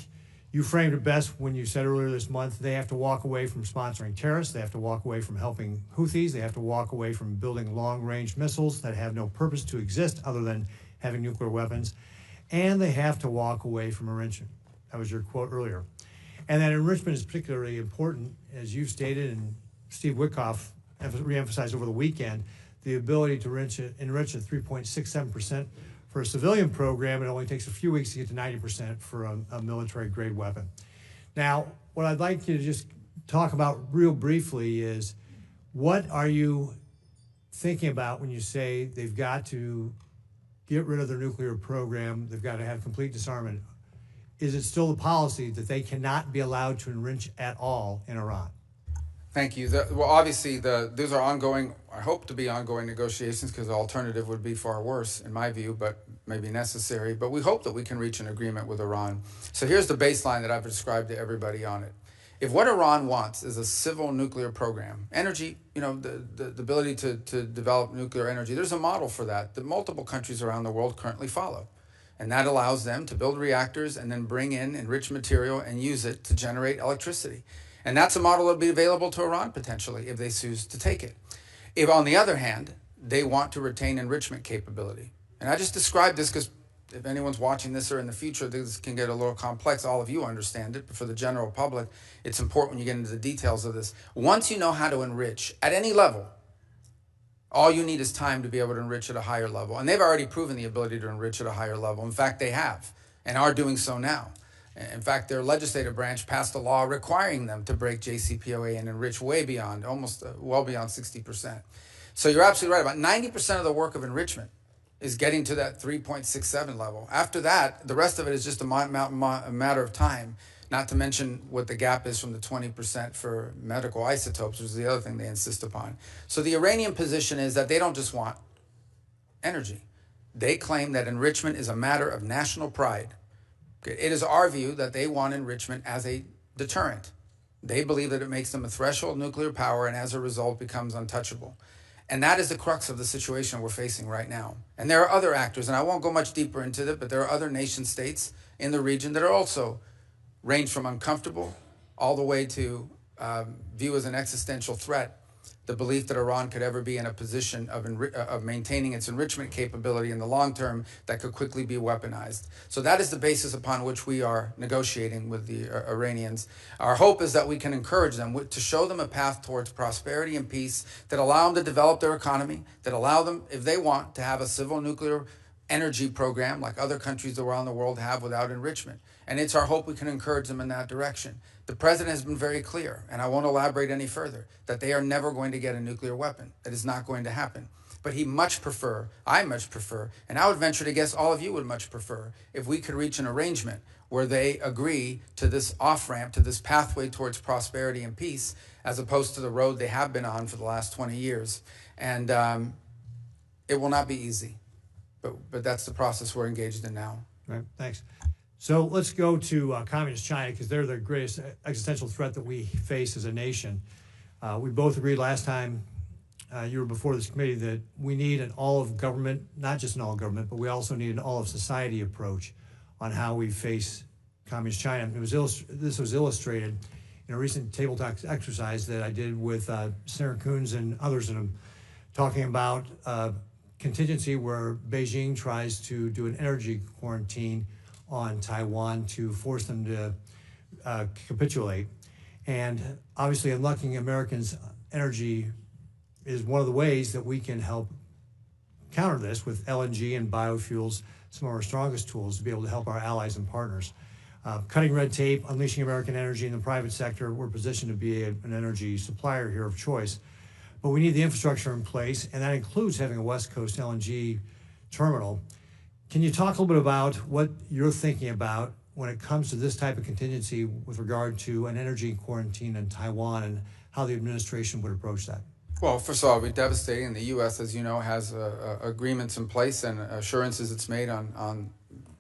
you framed it best when you said earlier this month they have to walk away from sponsoring terrorists, they have to walk away from helping Houthis, they have to walk away from building long-range missiles that have no purpose to exist other than having nuclear weapons, and they have to walk away from enrichment. That was your quote earlier. And that enrichment is particularly important, as you've stated, and Steve Witkoff reemphasized over the weekend, the ability to enrich at 3.67% for a civilian program. It only takes a few weeks to get to 90% for a military-grade weapon. Now, what I'd like you to just talk about real briefly is, what are you thinking about when you say they've got to get rid of their nuclear program, they've got to have complete disarmament? Is it still the policy that they cannot be allowed to enrich at all in Iran? Thank you. Well, obviously, these are ongoing, I hope to be ongoing negotiations, because the alternative would be far worse, in my view, but maybe necessary. But we hope that we can reach an agreement with Iran. So here's the baseline that I've described to everybody on it. If what Iran wants is a civil nuclear program, energy, you know, the ability to develop nuclear energy, there's a model for that multiple countries around the world currently follow. And that allows them to build reactors and then bring in enriched material and use it to generate electricity. And that's a model that will be available to Iran potentially if they choose to take it. If, on the other hand, they want to retain enrichment capability. And I just described this because if anyone's watching this or in the future, this can get a little complex. All of you understand it, but for the general public, it's important when you get into the details of this. Once you know how to enrich at any level, all you need is time to be able to enrich at a higher level. And they've already proven the ability to enrich at a higher level. In fact, they have and are doing so now. In fact, their legislative branch passed a law requiring them to break JCPOA and enrich way beyond, almost well beyond 60%. So you're absolutely right. About 90% of the work of enrichment is getting to that 3.67 level. After that, the rest of it is just a matter of time, not to mention what the gap is from the 20% for medical isotopes, which is the other thing they insist upon. So the Iranian position is that they don't just want energy. They claim that enrichment is a matter of national pride. It is our view that they want enrichment as a deterrent. They believe that it makes them a threshold nuclear power and as a result becomes untouchable. And that is the crux of the situation we're facing right now. And there are other actors, and I won't go much deeper into it, but there are other nation states in the region that are also range from uncomfortable all the way to view as an existential threat the belief that Iran could ever be in a position of maintaining its enrichment capability in the long term that could quickly be weaponized. So that is the basis upon which we are negotiating with the Iranians. Our hope is that we can encourage them to show them a path towards prosperity and peace that allow them to develop their economy, that allow them, if they want, to have a civil nuclear energy program like other countries around the world have without enrichment. And it's our hope we can encourage them in that direction. The president has been very clear, and I won't elaborate any further, that they are never going to get a nuclear weapon. That is not going to happen. But I much prefer, and I would venture to guess all of you would much prefer, if we could reach an arrangement where they agree to this off-ramp, to this pathway towards prosperity and peace, as opposed to the road they have been on for the last 20 years. And it will not be easy, but that's the process we're engaged in now. Right, thanks. So let's go to communist China, because they're the greatest existential threat that we face as a nation. We both agreed last time you were before this committee that we need an all-of-government, not just an all-government, but we also need an all-of-society approach on how we face communist China. This was illustrated in a recent tabletop exercise that I did with Sarah Coons and others in them, talking about contingency where Beijing tries to do an energy quarantine on Taiwan to force them to capitulate. And obviously unlocking Americans' energy is one of the ways that we can help counter this with LNG and biofuels, some of our strongest tools to be able to help our allies and partners. Cutting red tape, unleashing American energy in the private sector, we're positioned to be an energy supplier here of choice. But we need the infrastructure in place, and that includes having a West Coast LNG terminal. Can you talk a little bit about what you're thinking about when it comes to this type of contingency with regard to an energy quarantine in Taiwan and how the administration would approach that? Well, first of all, it would be devastating. The U.S., as you know, has agreements in place and assurances it's made on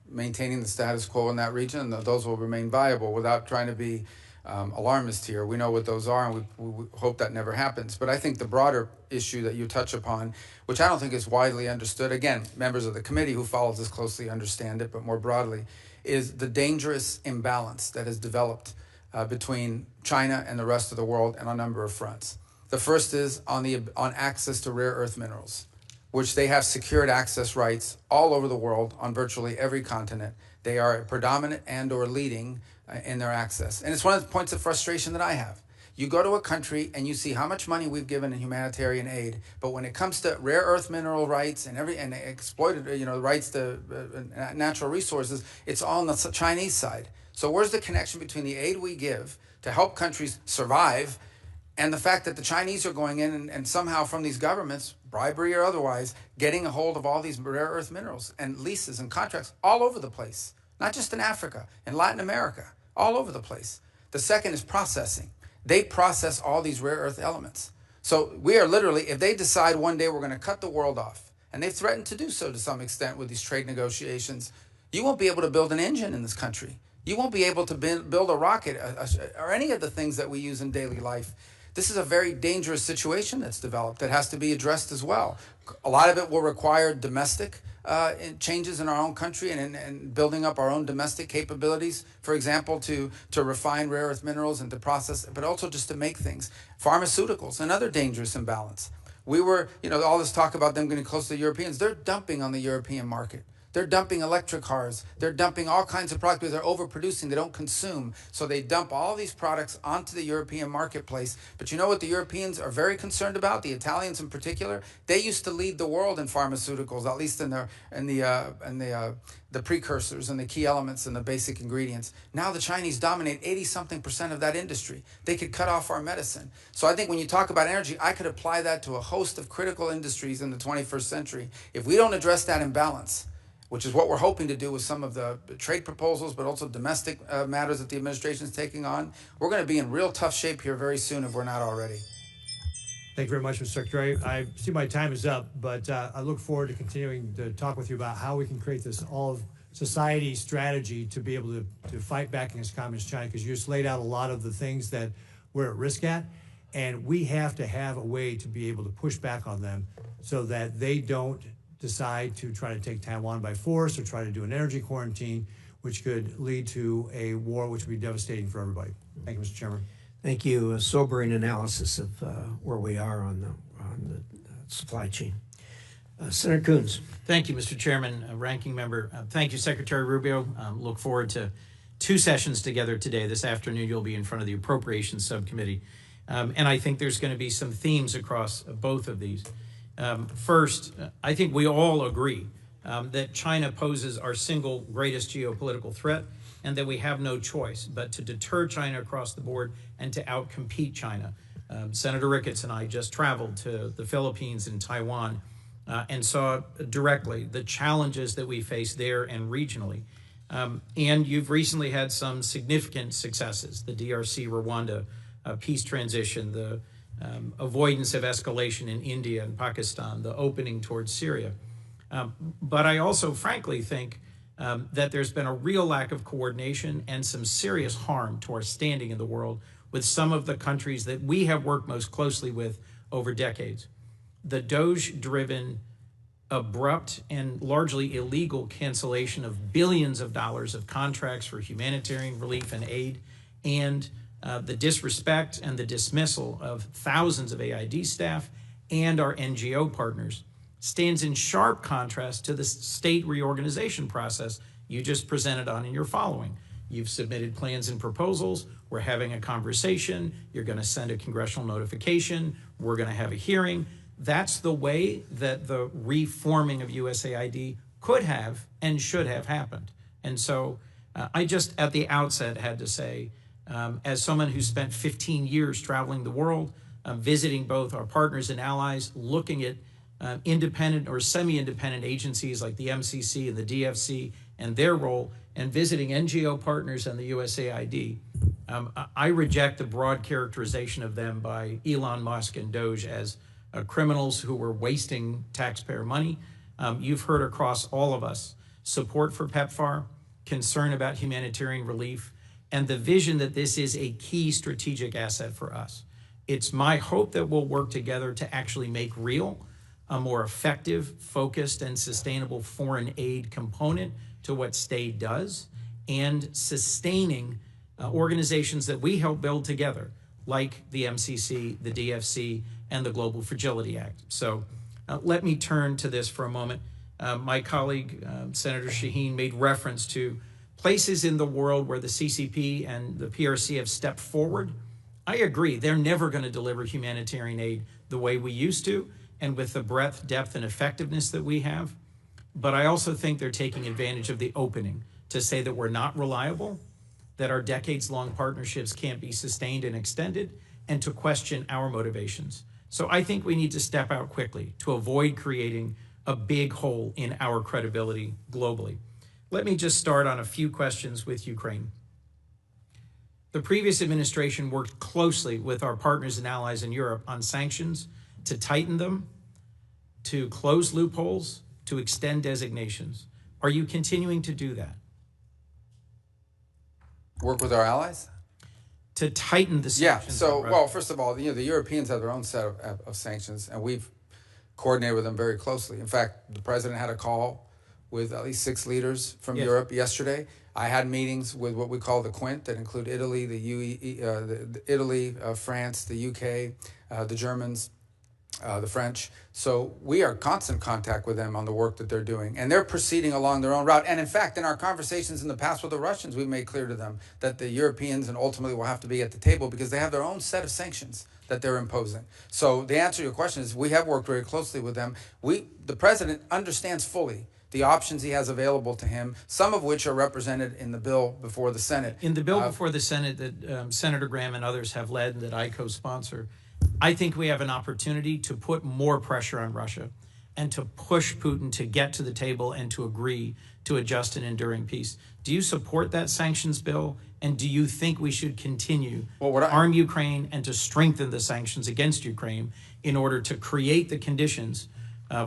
maintaining the status quo in that region, and those will remain viable without trying to be alarmist here. We know what those are, and we hope that never happens. But I think the broader issue that you touch upon, which I don't think is widely understood, again, members of the committee who follows this closely understand it, but more broadly, is the dangerous imbalance that has developed between China and the rest of the world on a number of fronts. The first is on access to rare earth minerals, which they have secured access rights all over the world on virtually every continent. They are predominant and or leading in their access. And it's one of the points of frustration that I have. You go to a country and you see how much money we've given in humanitarian aid, but when it comes to rare earth mineral rights and exploited, rights to natural resources, it's all on the Chinese side. So where's the connection between the aid we give to help countries survive and the fact that the Chinese are going in and somehow from these governments, bribery or otherwise, getting a hold of all these rare earth minerals and leases and contracts all over the place, not just in Africa, in Latin America, all over the place. The second is processing. They process all these rare earth elements. So we are literally, if they decide one day we're going to cut the world off, and they've threatened to do so to some extent with these trade negotiations, you won't be able to build an engine in this country. You won't be able to build a rocket or any of the things that we use in daily life. This is a very dangerous situation that's developed that has to be addressed as well. A lot of it will require domestic changes in our own country and building up our own domestic capabilities, for example, to refine rare earth minerals and to process, but also just to make things. Pharmaceuticals, another dangerous imbalance. We were, all this talk about them getting close to the Europeans, they're dumping on the European market. They're dumping electric cars. They're dumping all kinds of products because they're overproducing. They don't consume. So they dump all these products onto the European marketplace. But you know what the Europeans are very concerned about? The Italians in particular. They used to lead the world in pharmaceuticals, at least in the precursors and the key elements and the basic ingredients. Now the Chinese dominate 80-something% of that industry. They could cut off our medicine. So I think when you talk about energy, I could apply that to a host of critical industries in the 21st century. If we don't address that imbalance, which is what we're hoping to do with some of the trade proposals, but also domestic matters that the administration is taking on, we're going to be in real tough shape here very soon if we're not already. Thank you very much, Mr. Secretary. I see my time is up, but I look forward to continuing to talk with you about how we can create this all-of-society strategy to be able to fight back against communist China, because you just laid out a lot of the things that we're at risk at, and we have to have a way to be able to push back on them so that they don't decide to try to take Taiwan by force or try to do an energy quarantine, which could lead to a war which would be devastating for everybody. Thank you, Mr. Chairman. Thank you. A sobering analysis of where we are on the supply chain. Senator Coons. Thank you, Mr. Chairman, Ranking Member. Thank you, Secretary Rubio. Look forward to 2 sessions together today. This afternoon, you'll be in front of the Appropriations Subcommittee. And I think there's going to be some themes across both of these. First, I think we all agree that China poses our single greatest geopolitical threat, and that we have no choice but to deter China across the board and to outcompete China. Senator Ricketts and I just traveled to the Philippines and Taiwan and saw directly the challenges that we face there and regionally. And you've recently had some significant successes: the DRC, Rwanda, peace transition, the avoidance of escalation in India and Pakistan, the opening towards Syria. But I also frankly think that there's been a real lack of coordination and some serious harm to our standing in the world with some of the countries that we have worked most closely with over decades. The DOGE-driven, abrupt, and largely illegal cancellation of billions of dollars of contracts for humanitarian relief and aid, and the disrespect and the dismissal of thousands of AID staff and our NGO partners stands in sharp contrast to the state reorganization process you just presented on in your following. You've submitted plans and proposals. We're having a conversation. You're going to send a congressional notification. We're going to have a hearing. That's the way that the reforming of USAID could have and should have happened. And so I just at the outset had to say, as someone who spent 15 years traveling the world, visiting both our partners and allies, looking at independent or semi-independent agencies like the MCC and the DFC and their role, and visiting NGO partners and the USAID, I reject the broad characterization of them by Elon Musk and DOGE as criminals who were wasting taxpayer money. You've heard across all of us support for PEPFAR, concern about humanitarian relief, and the vision that this is a key strategic asset for us. It's my hope that we'll work together to actually make real a more effective, focused, and sustainable foreign aid component to what STAID does, and sustaining organizations that we help build together, like the MCC, the DFC, and the Global Fragility Act. So let me turn to this for a moment. My colleague, Senator Shaheen, made reference to places in the world where the CCP and the PRC have stepped forward. I agree, they're never going to deliver humanitarian aid the way we used to, and with the breadth, depth, and effectiveness that we have. But I also think they're taking advantage of the opening to say that we're not reliable, that our decades-long partnerships can't be sustained and extended, and to question our motivations. So I think we need to step out quickly to avoid creating a big hole in our credibility globally. Let me just start on a few questions with Ukraine. The previous administration worked closely with our partners and allies in Europe on sanctions to tighten them, to close loopholes, to extend designations. Are you continuing to do that? Work with our allies? To tighten the Yeah, sanctions? so, well, first of all, the Europeans have their own set of sanctions, and we've coordinated with them very closely. In fact, the president had a call with at least 6 leaders from Europe yesterday. I had meetings with what we call the Quint, that include Italy, France, the UK, the Germans, the French. So we are in constant contact with them on the work that they're doing. And they're proceeding along their own route. And in fact, in our conversations in the past with the Russians, we've made clear to them that the Europeans and ultimately will have to be at the table because they have their own set of sanctions that they're imposing. So the answer to your question is we have worked very closely with them. The president understands fully the options he has available to him, some of which are represented in the bill before the Senate. In the bill before the Senate that Senator Graham and others have led and that I co-sponsor, I think we have an opportunity to put more pressure on Russia and to push Putin to get to the table and to agree to a just and enduring peace. Do you support that sanctions bill? And do you think we should continue to arm Ukraine and to strengthen the sanctions against Ukraine in order to create the conditions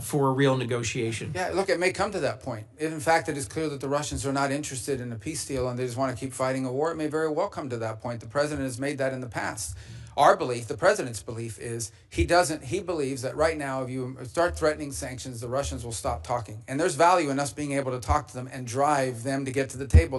for a real negotiation? Yeah, look, it may come to that point. If in fact it is clear that the Russians are not interested in a peace deal and they just want to keep fighting a war, it may very well come to that point. The president has made that in the past. Our belief, the president's belief, is he believes that right now, if you start threatening sanctions, the Russians will stop talking. And there's value in us being able to talk to them and drive them to get to the table.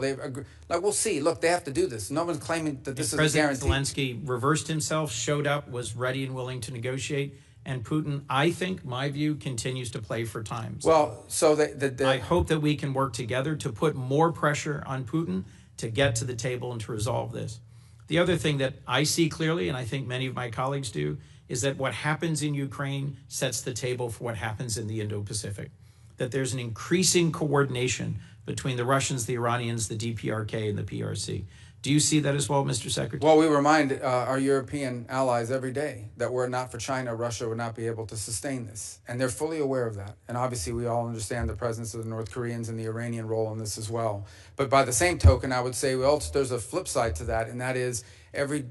We'll see. Look, they have to do this. No one's claiming that this is a guarantee. President Zelensky reversed himself, showed up, was ready and willing to negotiate. And Putin, I think, my view, continues to play for time. Well, so I hope that we can work together to put more pressure on Putin to get to the table and to resolve this. The other thing that I see clearly, and I think many of my colleagues do, is that what happens in Ukraine sets the table for what happens in the Indo-Pacific. That there's an increasing coordination between the Russians, the Iranians, the DPRK, and the PRC. Do you see that as well, Mr. Secretary? Well, we remind our European allies every day that were it not for China, Russia would not be able to sustain this. And they're fully aware of that. And obviously, we all understand the presence of the North Koreans and the Iranian role in this as well. But by the same token, I would say there's a flip side to that, and that is every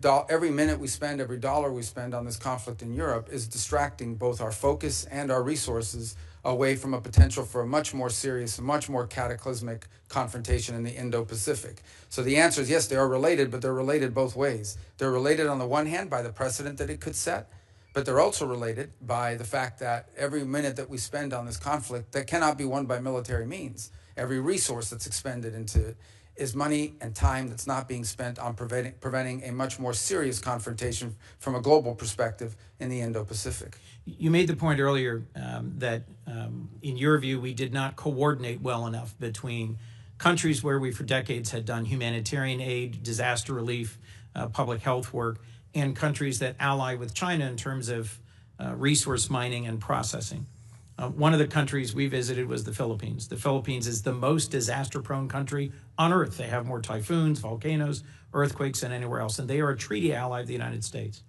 minute we spend, every dollar we spend on this conflict in Europe is distracting both our focus and our resources away from a potential for a much more serious, much more cataclysmic confrontation in the Indo-Pacific. So the answer is yes, they are related, but they're related both ways. They're related on the one hand by the precedent that it could set, but they're also related by the fact that every minute that we spend on this conflict that cannot be won by military means, every resource that's expended into it is money and time that's not being spent on preventing a much more serious confrontation from a global perspective in the Indo-Pacific. You made the point earlier that, in your view, we did not coordinate well enough between countries where we for decades had done humanitarian aid, disaster relief, public health work, and countries that ally with China in terms of resource mining and processing. One of the countries we visited was the Philippines. The Philippines is the most disaster-prone country on Earth. They have more typhoons, volcanoes, earthquakes than anywhere else, and they are a treaty ally of the United States.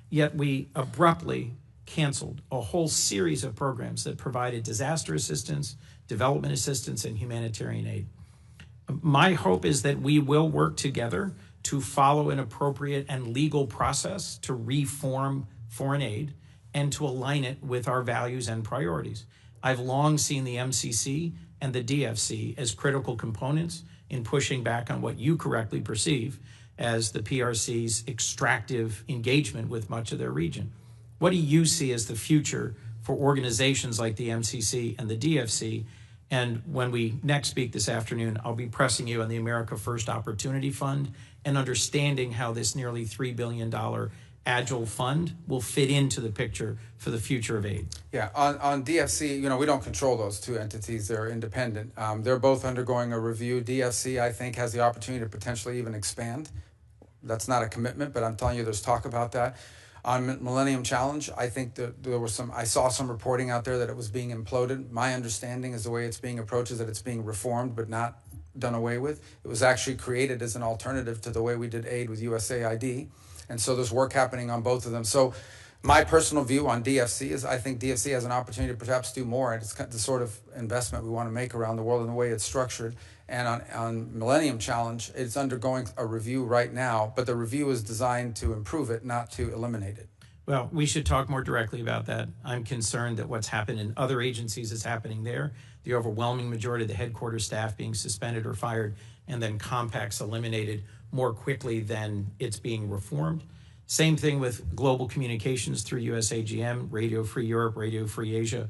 Yet we abruptly canceled a whole series of programs that provided disaster assistance, development assistance, and humanitarian aid. My hope is that we will work together to follow an appropriate and legal process to reform foreign aid and to align it with our values and priorities. I've long seen the MCC and the DFC as critical components in pushing back on what you correctly perceive as the PRC's extractive engagement with much of their region. What do you see as the future for organizations like the MCC and the DFC? And when we next speak this afternoon, I'll be pressing you on the America First Opportunity Fund and understanding how this nearly $3 billion Agile fund will fit into the picture for the future of aid. Yeah, on DFC, we don't control those two entities. They're independent. They're both undergoing a review. DFC, I think, has the opportunity to potentially even expand. That's not a commitment, but I'm telling you there's talk about that. On Millennium Challenge, I think that I saw some reporting out there that it was being imploded. My understanding is the way it's being approached is that it's being reformed but not done away with. It was actually created as an alternative to the way we did aid with USAID. And so there's work happening on both of them. So my personal view on DFC is I think DFC has an opportunity to perhaps do more. And it's the sort of investment we want to make around the world in the way it's structured. And on Millennium Challenge, it's undergoing a review right now, but the review is designed to improve it, not to eliminate it. Well, we should talk more directly about that. I'm concerned that what's happened in other agencies is happening there. The overwhelming majority of the headquarters staff being suspended or fired, and then compacts eliminated more quickly than it's being reformed. Same thing with global communications through USAGM, Radio Free Europe, Radio Free Asia.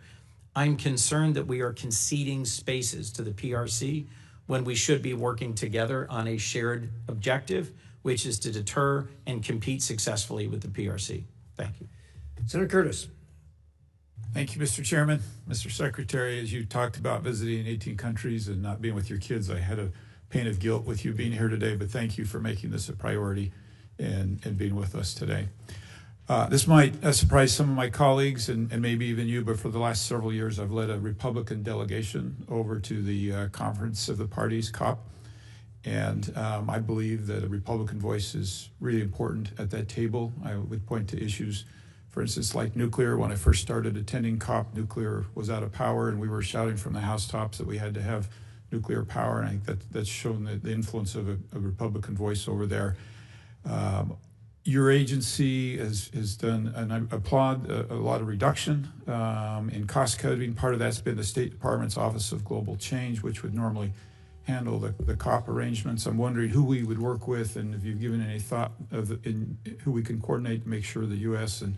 I'm concerned that we are conceding spaces to the PRC when we should be working together on a shared objective, which is to deter and compete successfully with the PRC. Thank you. Senator Curtis. Thank you, Mr. Chairman. Mr. Secretary, as you talked about visiting 18 countries and not being with your kids, I had a pain of guilt with you being here today, but thank you for making this a priority and being with us today. This might surprise some of my colleagues and maybe even you, but for the last several years, I've led a Republican delegation over to the Conference of the Parties, COP, and I believe that a Republican voice is really important at that table. I would point to issues, for instance, like nuclear. When I first started attending COP, nuclear was out of power, and we were shouting from the housetops that we had to have nuclear power, and I think that's shown the influence of a Republican voice over there. Your agency has done, and I applaud, a lot of reduction in cost cutting. Part of that's been the State Department's Office of Global Change, which would normally handle the COP arrangements. I'm wondering who we would work with, and if you've given any thought of who we can coordinate to make sure the U.S. and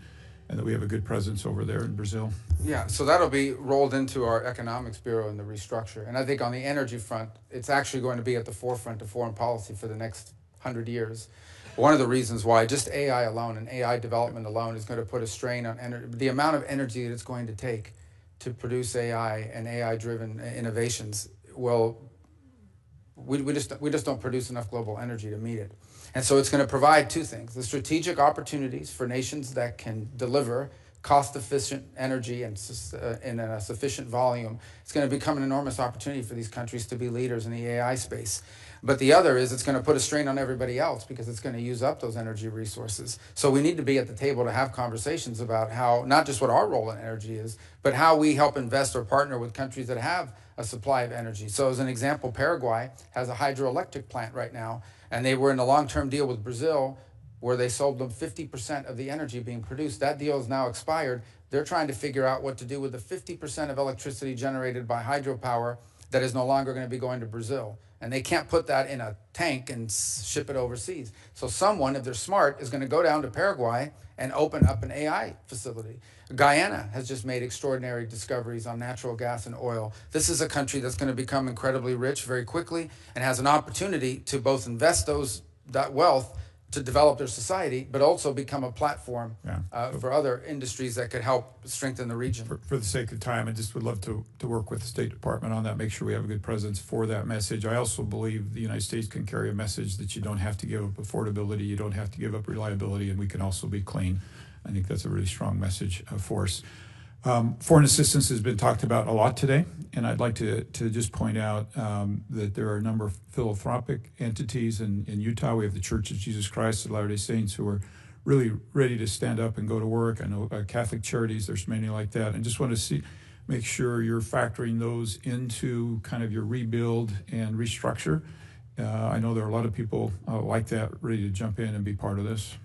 that we have a good presence over there in Brazil. Yeah, so that'll be rolled into our Economics Bureau in the restructure. And I think on the energy front, it's actually going to be at the forefront of foreign policy for the next 100 years. One of the reasons why just AI alone and AI development alone is going to put a strain on the amount of energy that it's going to take to produce AI and AI-driven innovations. Well, we just don't produce enough global energy to meet it. And so it's going to provide two things: the strategic opportunities for nations that can deliver cost-efficient energy and in a sufficient volume. It's going to become an enormous opportunity for these countries to be leaders in the AI space. But the other is it's going to put a strain on everybody else because it's going to use up those energy resources. So we need to be at the table to have conversations about how, not just what our role in energy is, but how we help invest or partner with countries that have a supply of energy. So as an example, Paraguay has a hydroelectric plant right now, and they were in a long-term deal with Brazil where they sold them 50% of the energy being produced. That deal is now expired. They're trying to figure out what to do with the 50% of electricity generated by hydropower that is no longer going to be going to Brazil. And they can't put that in a tank and ship it overseas. So someone, if they're smart, is going to go down to Paraguay and open up an AI facility. Guyana has just made extraordinary discoveries on natural gas and oil. This is a country that's going to become incredibly rich very quickly and has an opportunity to both invest that wealth to develop their society, but also become a platform for other industries that could help strengthen the region. For the sake of time, I just would love to work with the State Department on that, make sure we have a good presence for that message. I also believe the United States can carry a message that you don't have to give up affordability, you don't have to give up reliability, and we can also be clean. I think that's a really strong message for us. Foreign assistance has been talked about a lot today, and I'd like to just point out that there are a number of philanthropic entities in Utah. We have the Church of Jesus Christ of Latter-day Saints who are really ready to stand up and go to work. I know Catholic Charities, there's many like that. And just want to make sure you're factoring those into kind of your rebuild and restructure. I know there are a lot of people like that ready to jump in and be part of this.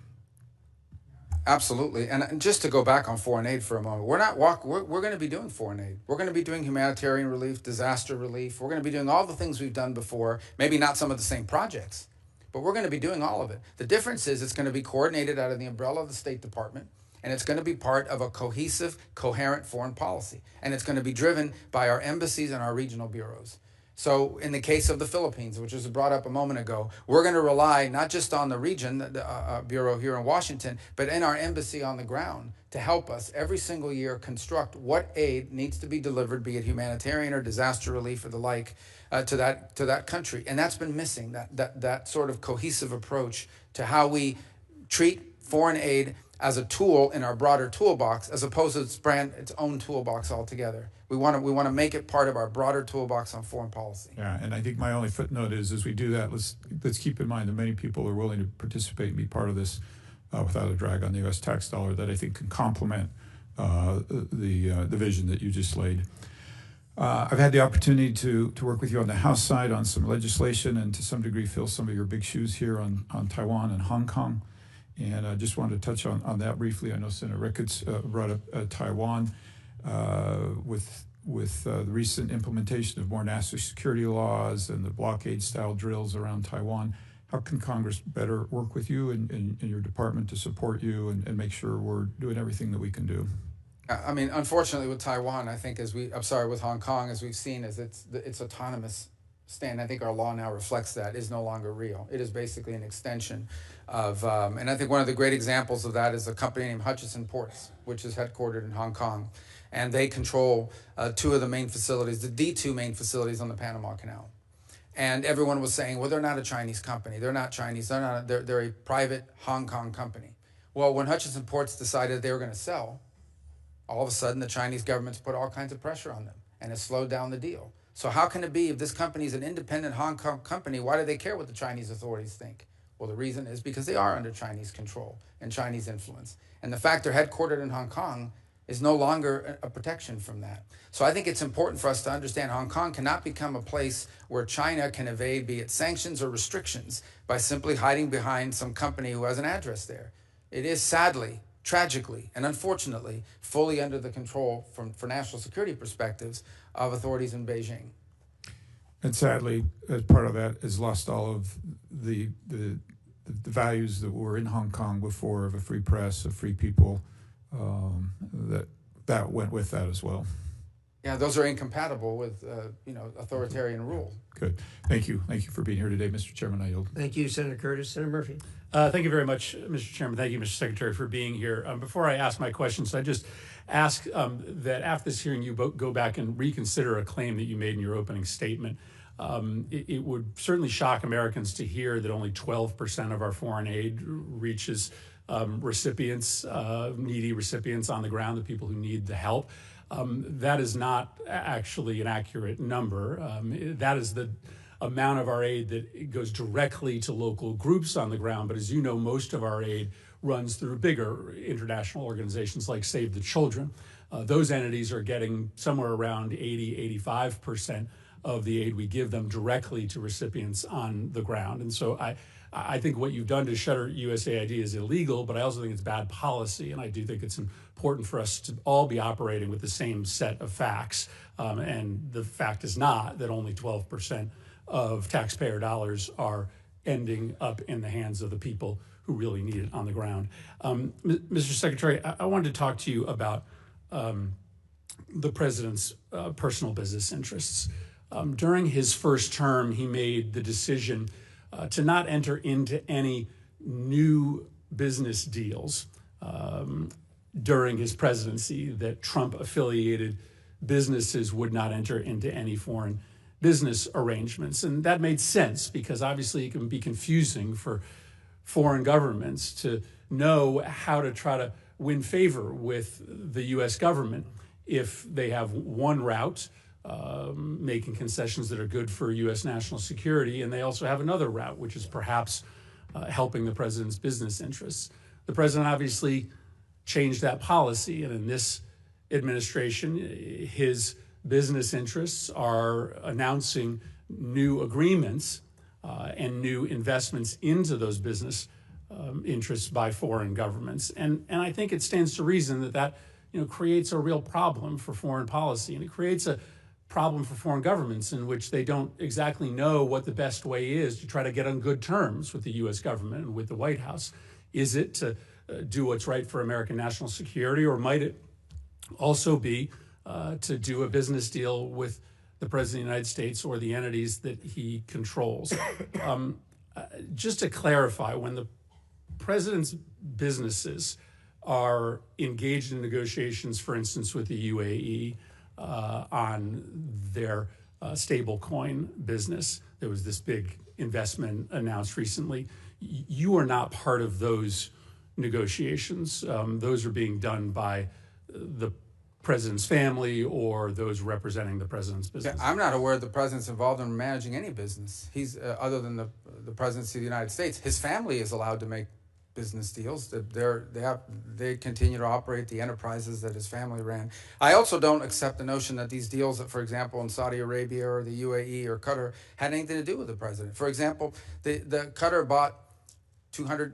Absolutely. And just to go back on foreign aid for a moment, we're going to be doing foreign aid. We're going to be doing humanitarian relief, disaster relief. We're going to be doing all the things we've done before, maybe not some of the same projects, but we're going to be doing all of it. The difference is it's going to be coordinated out of the umbrella of the State Department, and it's going to be part of a cohesive, coherent foreign policy. And it's going to be driven by our embassies and our regional bureaus. So in the case of the Philippines, which was brought up a moment ago, we're going to rely not just on the region, the bureau here in Washington, but in our embassy on the ground to help us every single year construct what aid needs to be delivered, be it humanitarian or disaster relief or the like, to that country. And that's been missing, that sort of cohesive approach to how we treat foreign aid as a tool in our broader toolbox, as opposed to its own toolbox altogether. We want to make it part of our broader toolbox on foreign policy. Yeah, and I think my only footnote is, as we do that, let's keep in mind that many people are willing to participate and be part of this without a drag on the U.S. tax dollar that I think can complement the vision that you just laid. I've had the opportunity to work with you on the House side on some legislation and to some degree fill some of your big shoes here on Taiwan and Hong Kong. And I just wanted to touch on that briefly. I know Senator Ricketts brought up Taiwan with the recent implementation of more national security laws and the blockade-style drills around Taiwan. How can Congress better work with you and your department to support you and make sure we're doing everything that we can do? I mean, unfortunately, with Taiwan, I think with Hong Kong, as we've seen, is its autonomous stand. I think our law now reflects that is no longer real. It is basically an extension of, and I think one of the great examples of that is a company named Hutchison Ports, which is headquartered in Hong Kong, and they control two of the main facilities, the two main facilities on the Panama Canal. And everyone was saying, well, they're not a Chinese company. They're not Chinese. They're a private Hong Kong company. Well, when Hutchison Ports decided they were going to sell, all of a sudden the Chinese government's put all kinds of pressure on them, and it slowed down the deal. So how can it be if this company is an independent Hong Kong company, why do they care what the Chinese authorities think? Well, the reason is because they are under Chinese control and Chinese influence. And the fact they're headquartered in Hong Kong is no longer a protection from that. So I think it's important for us to understand Hong Kong cannot become a place where China can evade, be it sanctions or restrictions, by simply hiding behind some company who has an address there. It is sadly, tragically, and unfortunately, fully under the control, for national security perspectives, of authorities in Beijing. and sadly, as part of that, has lost all of the values that were in Hong Kong before, of a free press, of free people. That went with that as well. Yeah, those are incompatible with authoritarian rule. Good. Thank you. Thank you for being here today, Mr. Chairman. I yield. Thank you, Senator Curtis. Senator Murphy. Thank you very much, Mr. Chairman. Thank you, Mr. Secretary, for being here. Before I ask my questions, I just ask that after this hearing, you go back and reconsider a claim that you made in your opening statement. It would certainly shock Americans to hear that only 12% of our foreign aid reaches recipients, needy recipients on the ground, the people who need the help. That is not actually an accurate number. That is the amount of our aid that goes directly to local groups on the ground. But as you know, most of our aid runs through bigger international organizations like Save the Children. Those entities are getting somewhere around 80–85% of the aid we give them directly to recipients on the ground. And so I think what you've done to shutter USAID is illegal, but I also think it's bad policy. And I do think it's important for us to all be operating with the same set of facts. And the fact is not that only 12% of taxpayer dollars are ending up in the hands of the people who really need it on the ground. Mr. Secretary, I wanted to talk to you about the president's personal business interests. During his first term, he made the decision to not enter into any new business deals during his presidency, that Trump-affiliated businesses would not enter into any foreign business arrangements. And that made sense because obviously it can be confusing for foreign governments to know how to try to win favor with the U.S. government if they have one route, making concessions that are good for U.S. national security, and they also have another route, which is perhaps helping the president's business interests. The president obviously changed that policy, and in this administration, his business interests are announcing new agreements and new investments into those business interests by foreign governments. And I think it stands to reason that creates a real problem for foreign policy, and it creates a problem for foreign governments in which they don't exactly know what the best way is to try to get on good terms with the U.S. government and with the White House. Is it to do what's right for American national security, or might it also be to do a business deal with the President of the United States or the entities that he controls? Just to clarify, when the President's businesses are engaged in negotiations, for instance, with the UAE on their stablecoin business, there was this big investment announced recently. You are not part of those negotiations. Those are being done by the president's family or those representing the president's business. Yeah, I'm not aware the president's involved in managing any business. He's other than the presidency of the United States. His family is allowed to make business deals. They continue to operate the enterprises that his family ran. I also don't accept the notion that these deals, that, for example, in Saudi Arabia or the UAE or Qatar, had anything to do with the president. For example, the Qatar bought $200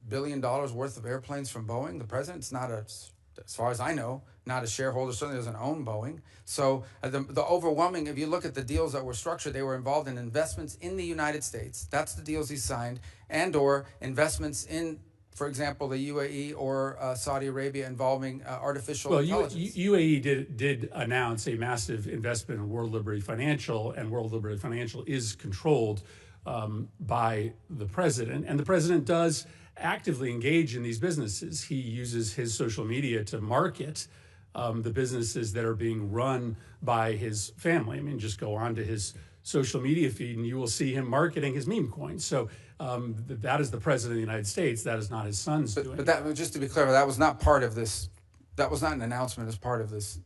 billion worth of airplanes from Boeing. The president's not as far as I know, not a shareholder, certainly doesn't own Boeing. So the overwhelming, if you look at the deals that were structured, they were involved in investments in the United States. That's the deals he signed, and or investments in, for example, the UAE or Saudi Arabia involving artificial intelligence. UAE did announce a massive investment in World Liberty Financial, and World Liberty Financial is controlled by the president. And the president does actively engage in these businesses. He uses his social media to market the businesses that are being run by his family. I mean, just go on to his social media feed and you will see him marketing his meme coins. So that is the president of the United States. That is not his son's doing. But that, just to be clear, that was not part of this. That was not an announcement as part of this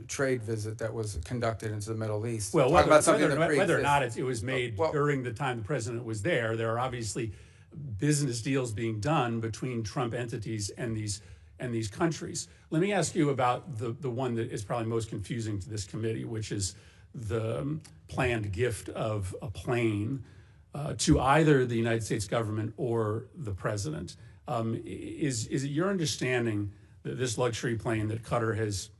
trade visit that was conducted into the Middle East. Well, whether or not it was made during the time the president was there are obviously business deals being done between Trump entities and these countries. Let me ask you about the one that is probably most confusing to this committee, which is the planned gift of a plane to either the United States government or the president. Is it your understanding that this luxury plane that Qatar has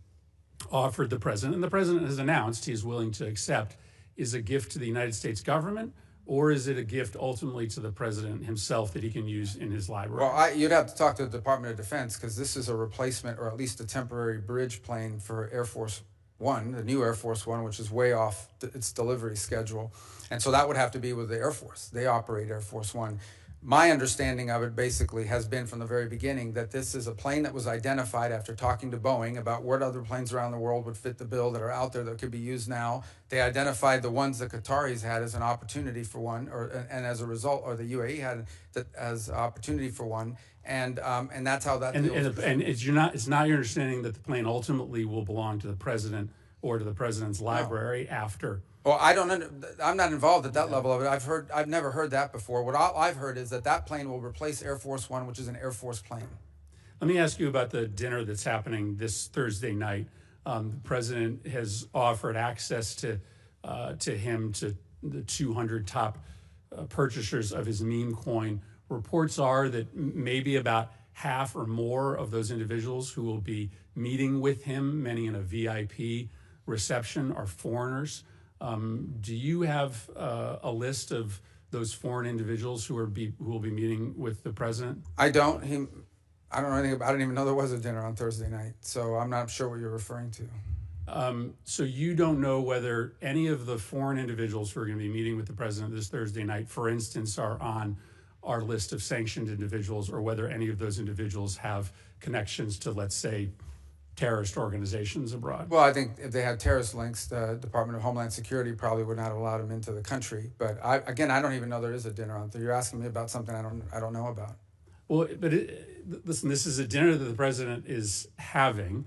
offered the president, and the president has announced he is willing to accept is a gift to the United States government, or is it a gift ultimately to the president himself that he can use in his library? Well, you'd have to talk to the Department of Defense, because this is a replacement, or at least a temporary bridge plane for Air Force One, the new Air Force One, which is way off its delivery schedule. And so that would have to be with the Air Force. They operate Air Force One. My understanding of it basically has been from the very beginning that this is a plane that was identified after talking to Boeing about what other planes around the world would fit the bill that are out there that could be used now. They identified the ones that Qataris had as an opportunity for one, and as a result, or the UAE had that as opportunity for one, and that's how that. And it's not your understanding that the plane ultimately will belong to the president or to the president's library after. Well, I'm not involved at that level of it. I've never heard that before. What I've heard is that plane will replace Air Force One, which is an Air Force plane. Let me ask you about the dinner that's happening this Thursday night. The president has offered access to him to the 200 top purchasers of his meme coin. Reports are that maybe about half or more of those individuals who will be meeting with him, many in a VIP reception, are foreigners. Do you have a list of those foreign individuals who will be meeting with the president? I don't. I don't know anything about. I didn't even know there was a dinner on Thursday night, so I'm not sure what you're referring to. So you don't know whether any of the foreign individuals who are going to be meeting with the president this Thursday night, for instance, are on our list of sanctioned individuals, or whether any of those individuals have connections to, let's say, terrorist organizations abroad? Well, I think if they had terrorist links, the Department of Homeland Security probably would not have allowed them into the country. But I don't even know there is a dinner on Thursday. You're asking me about something I don't know about. Well, but listen, this is a dinner that the president is having.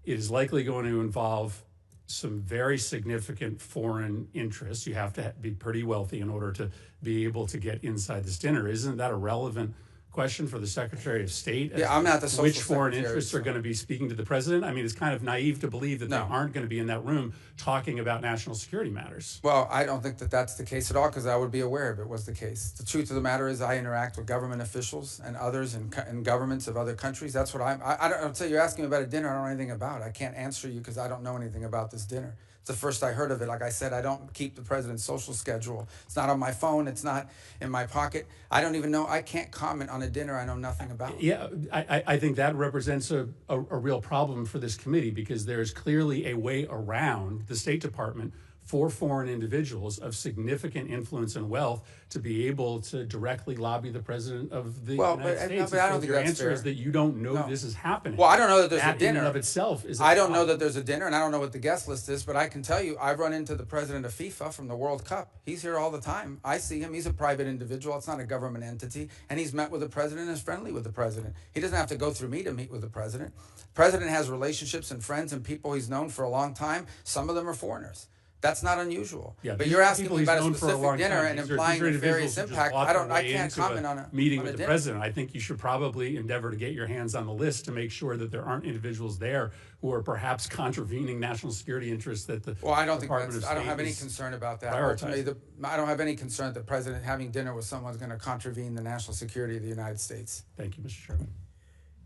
It is likely going to involve some very significant foreign interests. You have to be pretty wealthy in order to be able to get inside this dinner. Isn't that a relevant question for the Secretary of State? Yeah, I'm not the social Which foreign secretary, interests are going to be speaking to the president? I mean, it's kind of naive to believe that they aren't going to be in that room talking about national security matters. Well, I don't think that that's the case at all, because I would be aware if it was the case. The truth of the matter is I interact with government officials and others in governments of other countries. That's what I'll tell you, you're asking me about a dinner I don't know anything about. I can't answer you because I don't know anything about this dinner. It's the first I heard of it. Like I said, I don't keep the president's social schedule. It's not on my phone. It's not in my pocket. I don't even know. I can't comment on a dinner I know nothing about. Yeah, I think that represents a real problem for this committee, because there is clearly a way around the State Department for foreign individuals of significant influence and wealth to be able to directly lobby the president of the United States. But I don't think your that's answer fair. is that you don't know this is happening. Well, I don't know that there's a That dinner. in and of itself is. I don't know that there's a dinner, and I don't know what the guest list is, but I can tell you I've run into the president of FIFA from the World Cup. He's here all the time. I see him. He's a private individual. It's not a government entity. And he's met with the president and is friendly with the president. He doesn't have to go through me to meet with the president. The president has relationships and friends and people he's known for a long time. Some of them are foreigners. That's not unusual. Yeah, but you're asking me about a known for specific long dinner time. and These are implying nefarious individuals who just impact. bought their I way can't into comment on a meeting on with a the dinner. president. I think you should probably endeavor to get your hands on the list to make sure that there aren't individuals there who are perhaps contravening national security interests that the Well, I don't think Department that's, of I don't State have any is concern about that. prioritizing. Ultimately, I don't have any concern that the president having dinner with someone is going to contravene the national security of the United States. Thank you, Mr. Chairman.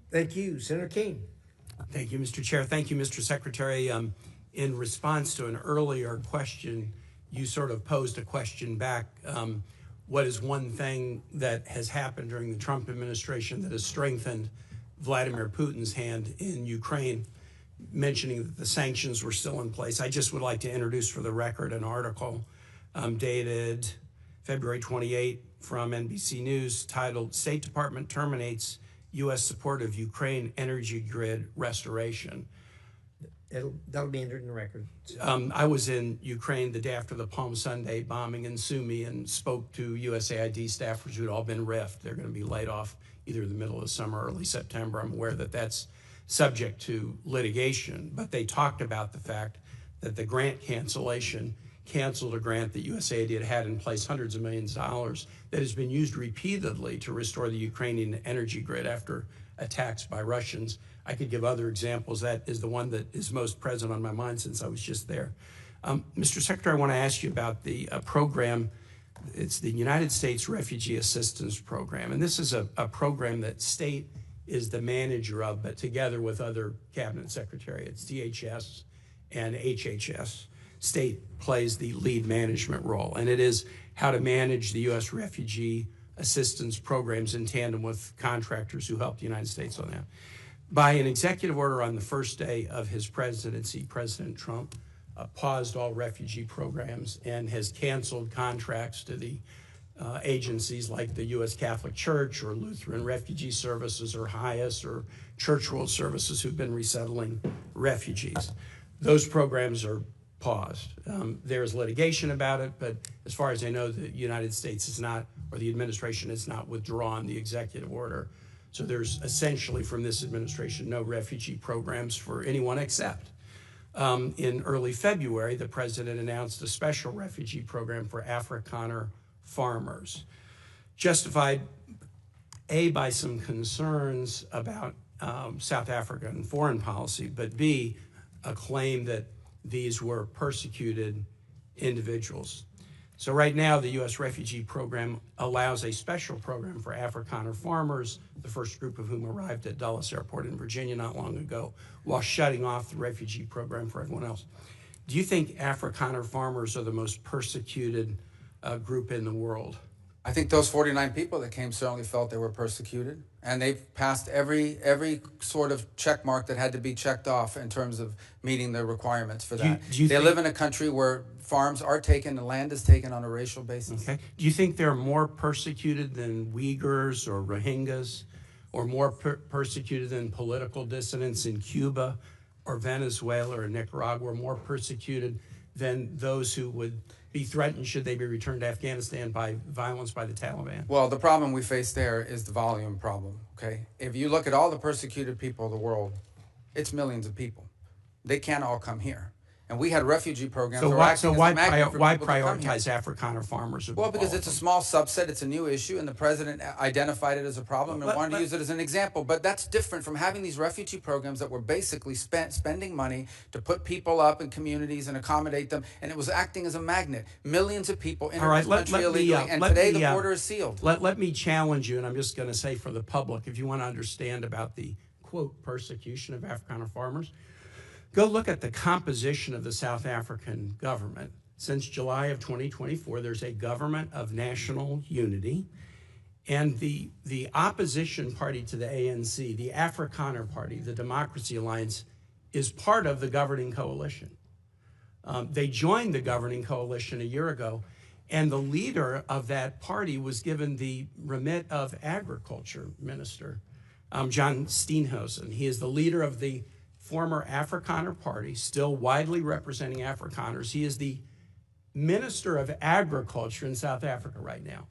Thank you, Senator King. Thank you, Mr. Chair. Thank you, Mr. Secretary. In response to an earlier question, you sort of posed a question back. What is one thing that has happened during the Trump administration that has strengthened Vladimir Putin's hand in Ukraine, mentioning that the sanctions were still in place? I just would like to introduce for the record an article dated February 28 from NBC News titled "State Department Terminates U.S. Support of Ukraine Energy Grid Restoration." That'll be entered in the record. I was in Ukraine the day after the Palm Sunday bombing in Sumy and spoke to USAID staffers who'd all been riffed. They're going to be laid off either in the middle of summer or early September. I'm aware that that's subject to litigation, but they talked about the fact that the grant cancellation canceled a grant that USAID had in place, hundreds of millions of dollars, that has been used repeatedly to restore the Ukrainian energy grid after attacks by Russians. I could give other examples. That is the one that is most present on my mind since I was just there. Mr. Secretary, I want to ask you about the program. It's the United States Refugee Assistance Program. And this is a program that state is the manager of, but together with other cabinet secretariats, DHS and HHS. state plays the lead management role, and it is how to manage the U.S. refugee assistance programs in tandem with contractors who help the United States on that. By an executive order on the first day of his presidency, President Trump paused all refugee programs and has canceled contracts to the agencies like the U.S. Catholic Church or Lutheran Refugee Services or HIAS or Church World Services who've been resettling refugees. Those programs are paused. There's litigation about it, but as far as I know, the United States is not, or the administration has not withdrawn the executive order. So there's essentially from this administration no refugee programs for anyone except. In early February, the president announced a special refugee program for Afrikaner farmers, justified by some concerns about South African foreign policy, but B, a claim that these were persecuted individuals. So right now, the U.S. refugee program allows a special program for Afrikaner farmers, the first group of whom arrived at Dulles Airport in Virginia not long ago, while shutting off the refugee program for everyone else. Do you think Afrikaner farmers are the most persecuted group in the world? I think those 49 people that came certainly felt they were persecuted, and they've passed every sort of check mark that had to be checked off in terms of meeting the requirements for that. They live in a country where farms are taken and land is taken on a racial basis. Okay. Do you think they're more persecuted than Uyghurs or Rohingyas, or more persecuted than political dissidents in Cuba or Venezuela or Nicaragua, or more persecuted than those who would be threatened should they be returned to Afghanistan by violence by the Taliban? Well, the problem we face there is the volume problem, okay? If you look at all the persecuted people of the world, it's millions of people. They can't all come here. And we had refugee programs. So why prioritize Afrikaner farmers? Well, because it's a small subset, it's a new issue, and the president identified it as a problem and wanted to use it as an example. But that's different from having these refugee programs that were basically spending money to put people up in communities and accommodate them, and it was acting as a magnet. Millions of people enter this country illegally, and today the border is sealed. Let me challenge you, and I'm just going to say for the public, if you want to understand about the, quote, persecution of Afrikaner farmers, go look at the composition of the South African government. Since July of 2024, there's a government of national unity, and the opposition party to the ANC, the Afrikaner Party, the Democracy Alliance, is part of the governing coalition. They joined the governing coalition a year ago, and the leader of that party was given the remit of Agriculture Minister, John Steenhuisen. He is the leader of the former Afrikaner Party, still widely representing Afrikaners. He is the Minister of Agriculture in South Africa right now.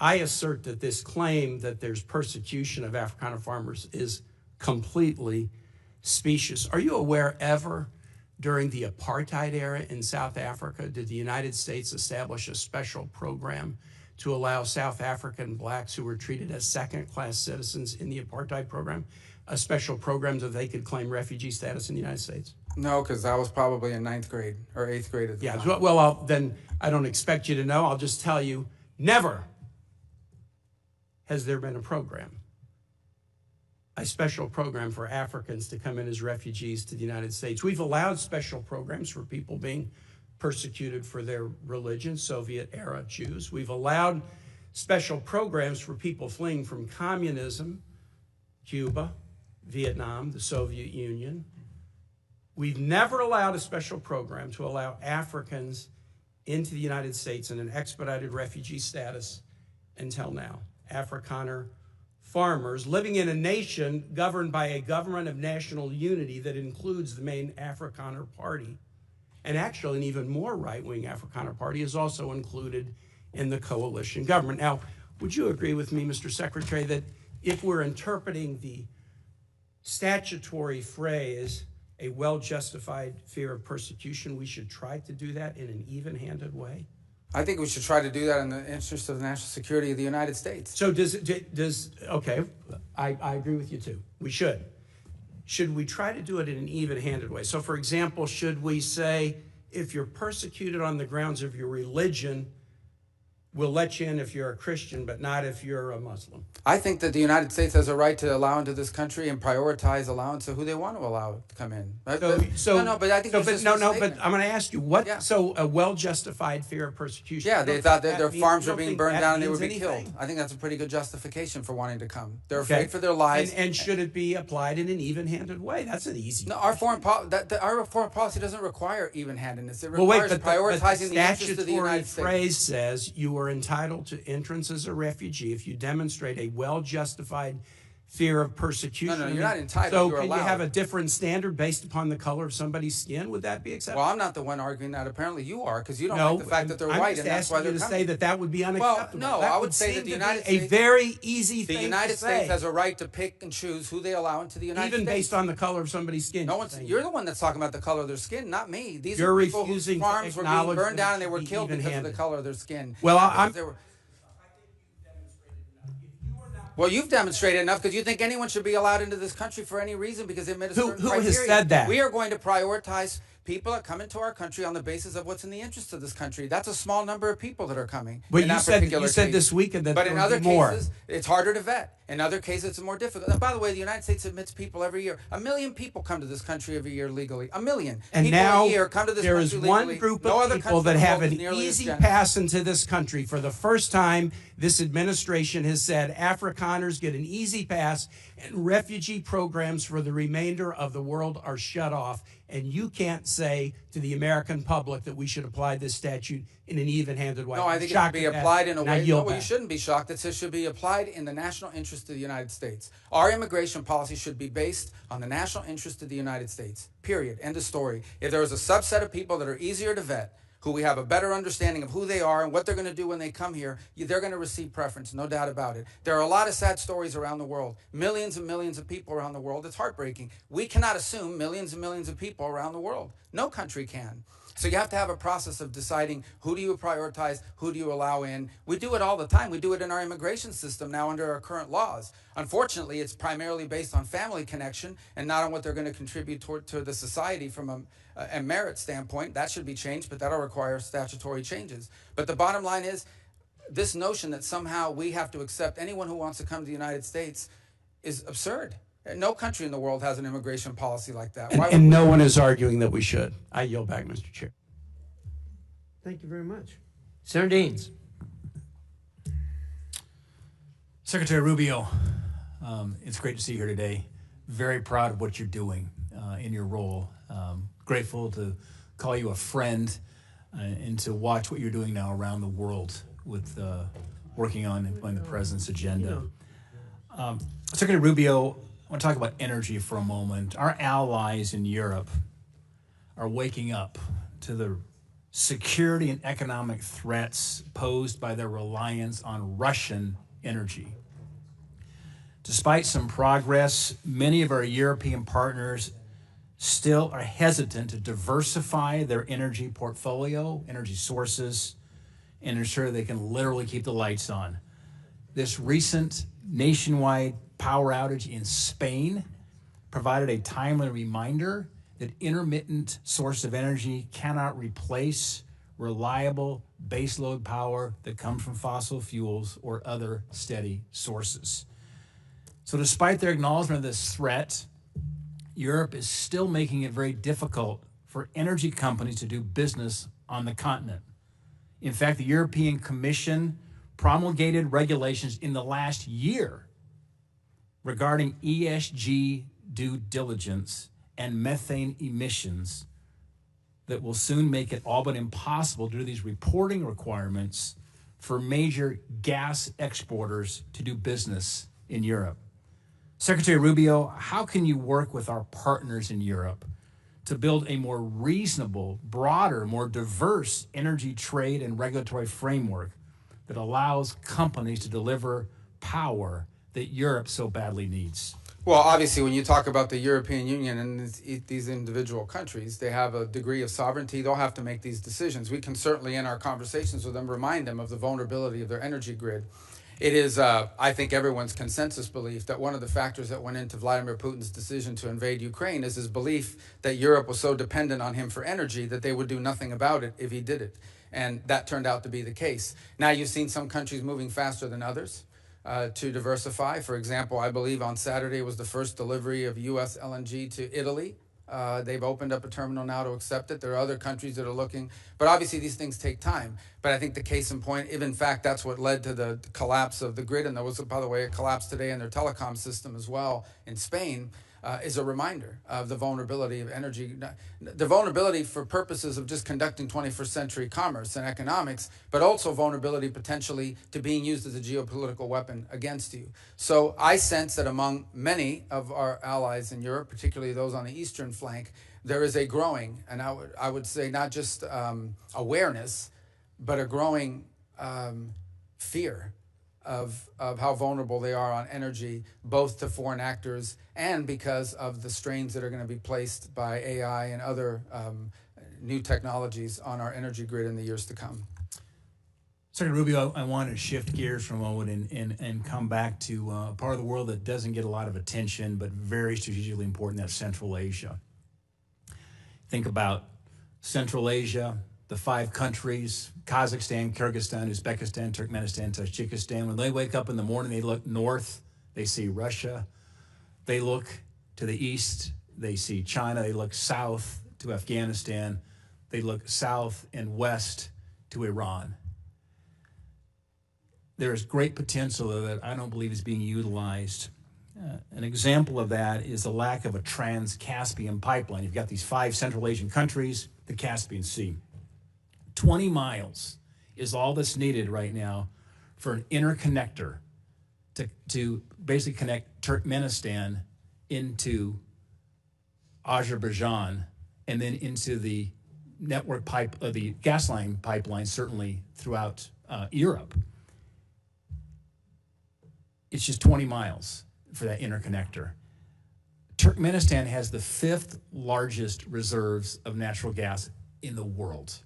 I assert that this claim that there's persecution of Afrikaner farmers is completely specious. Are you aware ever during the apartheid era in South Africa did the United States establish a special program to allow South African blacks who were treated as second-class citizens in the apartheid program, a special program that they could claim refugee status in the United States? No, because I was probably in 9th grade or 8th grade at the time. Well, then I don't expect you to know. I'll just tell you, never has there been a special program for Africans to come in as refugees to the United States. We've allowed special programs for people being persecuted for their religion, Soviet-era Jews. We've allowed special programs for people fleeing from communism, Cuba, Vietnam, the Soviet Union. We've never allowed a special program to allow Africans into the United States in an expedited refugee status until now. Afrikaner farmers living in a nation governed by a government of national unity that includes the main Afrikaner Party. And actually, an even more right-wing Afrikaner Party is also included in the coalition government. Now, would you agree with me, Mr. Secretary, that if we're interpreting the statutory phrase, a well-justified fear of persecution, we should try to do that in an even-handed way? I think we should try to do that in the interest of the national security of the United States. So okay, I agree with you too. We should. Should we try to do it in an even-handed way? So for example, should we say, if you're persecuted on the grounds of your religion, we'll let you in if you're a Christian, but not if you're a Muslim. I think that the United States has a right to allow into this country and prioritize allowance of who they want to allow to come in. But I think I'm going to ask you what. Yeah. So a well-justified fear of persecution. Yeah, they thought that their farms were don't being think burned that down and they means would be anything? killed. I think that's a pretty good justification for wanting to come. They're Okay. afraid for their lives. And should it be applied in an even-handed way? That's an easy. No, our foreign policy doesn't require even-handedness. It Well, wait, requires but prioritizing the the interests of the statutory United States. phrase says you are entitled to entrance as a refugee if you demonstrate a well-justified fear of persecution. No, you're not entitled, So you're can you allowed. have a different standard based upon the color of somebody's skin? Would that be acceptable? Well, I'm not the one arguing that. Apparently, you are, because you don't No, like the fact that they're I'm white, just and that's why asking they're you to coming. say that that would be unacceptable. no, That I would say that seem the to United be a States- very easy The thing United to States say, has a right to pick and choose who they allow into the United even States. based on the color of somebody's skin. No one's. You're the one that's talking about the color of their skin, not me. These You're are people whose refusing to farms were being acknowledge burned that down it and they should were be killed because of the even-handed. color of their skin. Well, Not because I'm- they were- Well, you've demonstrated enough because you think anyone should be allowed into this country for any reason because they met a certain who has criteria. said that? We are going to prioritize people that come into our country on the basis of what's in the interest of this country. That's a small number of people that are coming. But in you that said particular you said case. this weekend that But there in would other be more. cases, it's harder to vet. In other cases, it's more difficult. And by the way, the United States admits people every year. 1 million people come to this country every year legally. 1 million And people now a year come to this there country is one legally. group No of other people country that in the have world an is nearly as easy generous. pass into this country. For the first time, this administration has said Afrikaners get an easy pass and refugee programs for the remainder of the world are shut off. And you can't say to the American public that we should apply this statute in an even-handed way. No, I I'm think it should shocked be at that, applied in a and I way. yield No, you back. shouldn't be shocked. It should be applied in the national interest of the United States. Our immigration policy should be based on the national interest of the United States. Period. End of story. If there is a subset of people that are easier to vet, who we have a better understanding of who they are and what they're going to do when they come here, they're going to receive preference, no doubt about it. There are a lot of sad stories around the world. Millions and millions of people around the world. It's heartbreaking. We cannot assume millions and millions of people around the world. No country can. So you have to have a process of deciding who do you prioritize, who do you allow in. We do it all the time. We do it in our immigration system now under our current laws. Unfortunately, it's primarily based on family connection and not on what they're going to contribute to the society from a merit standpoint. That should be changed, but that'll require statutory changes. But the bottom line is this notion that somehow we have to accept anyone who wants to come to the United States is absurd. No country in the world has an immigration policy like that. Why would And we? no one is arguing that we should. I yield back, Mr. Chair. Thank you very much. Senator Daines. Secretary Rubio, it's great to see you here today. Very proud of what you're doing in your role. Grateful to call you a friend and to watch what you're doing now around the world with working on the president's agenda. Secretary Rubio, I want to talk about energy for a moment. Our allies in Europe are waking up to the security and economic threats posed by their reliance on Russian energy. Despite some progress, many of our European partners still are hesitant to diversify their energy portfolio, energy sources, and ensure they can literally keep the lights on. This recent nationwide power outage in Spain provided a timely reminder that intermittent sources of energy cannot replace reliable baseload power that comes from fossil fuels or other steady sources. So despite their acknowledgement of this threat, Europe is still making it very difficult for energy companies to do business on the continent. In fact, the European Commission promulgated regulations in the last year regarding ESG due diligence and methane emissions that will soon make it all but impossible due to these reporting requirements for major gas exporters to do business in Europe. Secretary Rubio, how can you work with our partners in Europe to build a more reasonable, broader, more diverse energy trade and regulatory framework that allows companies to deliver power that Europe so badly needs? Well, obviously, when you talk about the European Union and these individual countries, they have a degree of sovereignty. They'll have to make these decisions. We can certainly, in our conversations with them, remind them of the vulnerability of their energy grid. It is, I think, everyone's consensus belief that one of the factors that went into Vladimir Putin's decision to invade Ukraine is his belief that Europe was so dependent on him for energy that they would do nothing about it if he did it. And that turned out to be the case. Now you've seen some countries moving faster than others to diversify. For example, I believe on Saturday was the first delivery of U.S. LNG to Italy. They've opened up a terminal now to accept it. There are other countries that are looking, but obviously these things take time. But I think the case in point, if in fact that's what led to the collapse of the grid, and there was, by the way, a collapse today in their telecom system as well in Spain, is a reminder of the vulnerability of energy, the vulnerability for purposes of just conducting 21st century commerce and economics, but also vulnerability potentially to being used as a geopolitical weapon against you. So I sense that among many of our allies in Europe, particularly those on the eastern flank, there is a growing, and I would say not just awareness, but a growing fear of how vulnerable they are on energy, both to foreign actors and because of the strains that are going to be placed by AI and other new technologies on our energy grid in the years to come. Secretary Rubio, I want to shift gears for a moment and come back to a part of the world that doesn't get a lot of attention, but very strategically important, that's Central Asia. Think about Central Asia, the 5 countries, Kazakhstan, Kyrgyzstan, Uzbekistan, Turkmenistan, Tajikistan. When they wake up in the morning, they look north, they see Russia. They look to the east, they see China. They look south to Afghanistan. They look south and west to Iran. There is great potential that I don't believe is being utilized. An example of that is the lack of a trans-Caspian pipeline. You've got these 5 Central Asian countries, the Caspian Sea. 20 miles is all that's needed right now for an interconnector to basically connect Turkmenistan into Azerbaijan and then into the network the gas line pipeline, certainly throughout Europe. It's just 20 miles for that interconnector. Turkmenistan has the 5th largest reserves of natural gas in the world.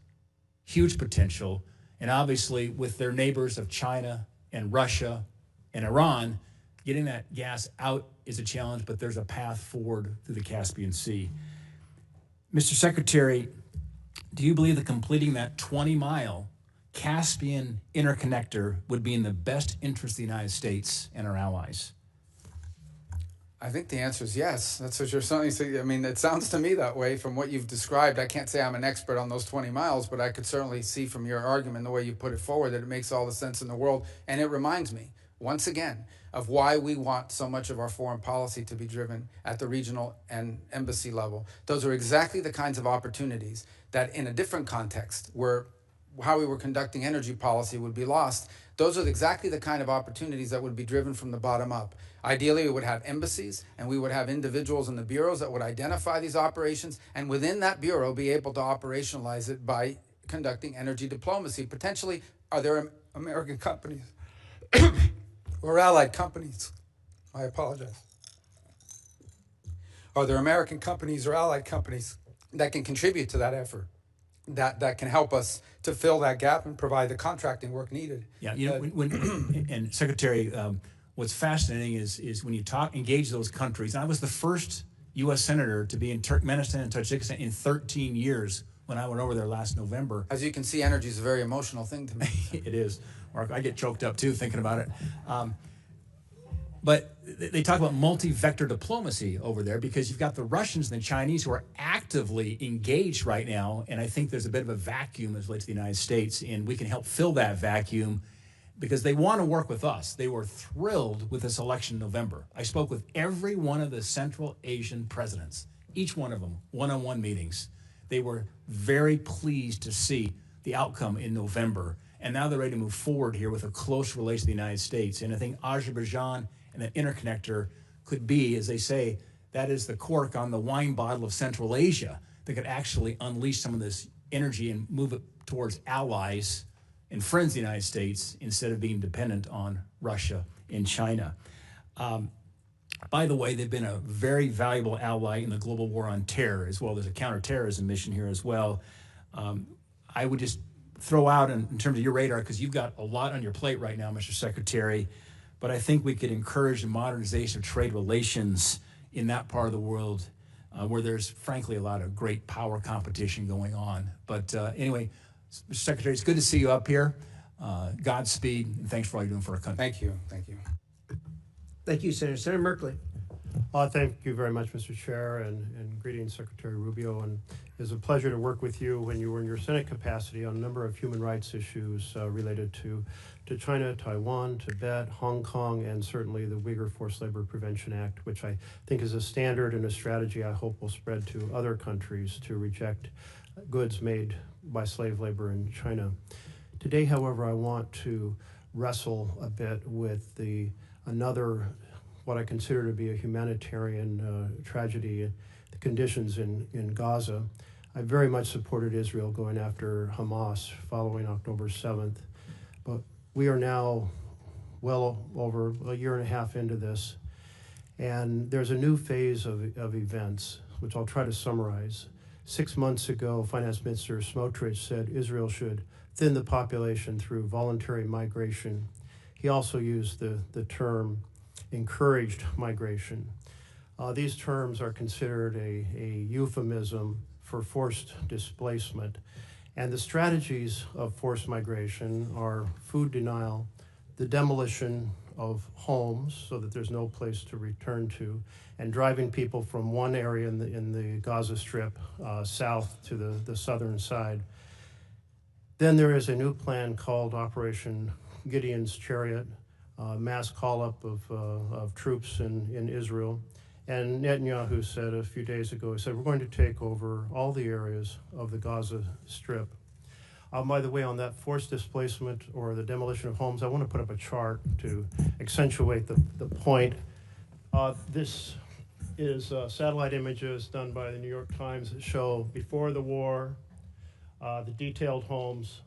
Huge potential, and obviously with their neighbors of China and Russia and Iran, getting that gas out is a challenge, but there's a path forward through the Caspian Sea. Mr. Secretary, do you believe that completing that 20-mile Caspian interconnector would be in the best interest of the United States and our allies? I think the answer is yes. That's what you're saying. I mean, it sounds to me that way from what you've described. I can't say I'm an expert on those 20 miles, but I could certainly see from your argument, the way you put it forward, that it makes all the sense in the world. And it reminds me, once again, of why we want so much of our foreign policy to be driven at the regional and embassy level. Those are exactly the kinds of opportunities that in a different context, where how we were conducting energy policy would be lost. Those are exactly the kind of opportunities that would be driven from the bottom up. Ideally, we would have embassies and we would have individuals in the bureaus that would identify these operations, and within that bureau be able to operationalize it by conducting energy diplomacy. Potentially, are there American companies or allied companies? I apologize. Are there American companies or allied companies that can contribute to that effort, that can help us to fill that gap and provide the contracting work needed? Yeah, you know, and Secretary, what's fascinating is when you engage those countries, and I was the first U.S. Senator to be in Turkmenistan and Tajikistan in 13 years when I went over there last November. As you can see, energy is a very emotional thing to me. It is, Mark. I get choked up too thinking about it. But they talk about multi-vector diplomacy over there because you've got the Russians and the Chinese who are actively engaged right now, and I think there's a bit of a vacuum as relates to the United States, and we can help fill that vacuum because they want to work with us. They were thrilled with this election in November. I spoke with every one of the Central Asian presidents, each one of them, one-on-one meetings. They were very pleased to see the outcome in November, and now they're ready to move forward here with a close relation to the United States. And I think Azerbaijan and that interconnector could be, as they say, that is the cork on the wine bottle of Central Asia that could actually unleash some of this energy and move it towards allies and friends of the United States instead of being dependent on Russia and China. By the way, they've been a very valuable ally in the global war on terror as well. There's a counterterrorism mission here as well. I would just throw out in terms of your radar, because you've got a lot on your plate right now, Mr. Secretary, but I think we could encourage the modernization of trade relations in that part of the world where there's frankly a lot of great power competition going on. But anyway, Mr. Secretary, it's good to see you up here. Godspeed, and thanks for all you're doing for our country. Thank you. Thank you. Thank you, Senator. Senator Merkley. Thank you very much, Mr. Chair, and greetings, Secretary Rubio. And it was a pleasure to work with you when you were in your Senate capacity on a number of human rights issues related to China, Taiwan, Tibet, Hong Kong, and certainly the Uyghur Forced Labor Prevention Act, which I think is a standard and a strategy I hope will spread to other countries to reject goods made by slave labor in China. Today, however, I want to wrestle a bit with another what I consider to be a humanitarian tragedy, the conditions in Gaza. I very much supported Israel going after Hamas following October 7th, but we are now well over a year and a half into this, and there's a new phase of events, which I'll try to summarize. 6 months ago, Finance Minister Smotrich said Israel should thin the population through voluntary migration. He also used the term encouraged migration. These terms are considered a euphemism for forced displacement. And the strategies of forced migration are food denial, the demolition of homes so that there's no place to return to, and driving people from one area in the Gaza Strip south to the southern side. Then there is a new plan called Operation Gideon's Chariot, mass call-up of troops in Israel. And Netanyahu said a few days ago, he said, we're going to take over all the areas of the Gaza Strip. By the way, on that forced displacement or the demolition of homes, I want to put up a chart to accentuate the point. This is satellite images done by the New York Times that show before the war, the detailed homes,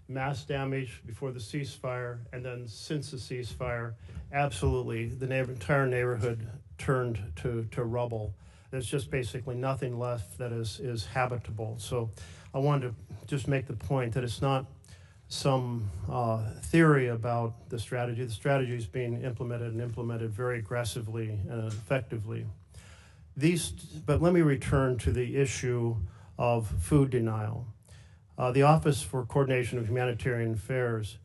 mass damage before the ceasefire, and then since the ceasefire, absolutely, the entire neighborhood turned to rubble. There's just basically nothing left that is habitable. So I wanted to just make the point that it's not some theory about the strategy. The strategy is being implemented and implemented very aggressively and effectively. But let me return to the issue of food denial. The Office for Coordination of Humanitarian Affairs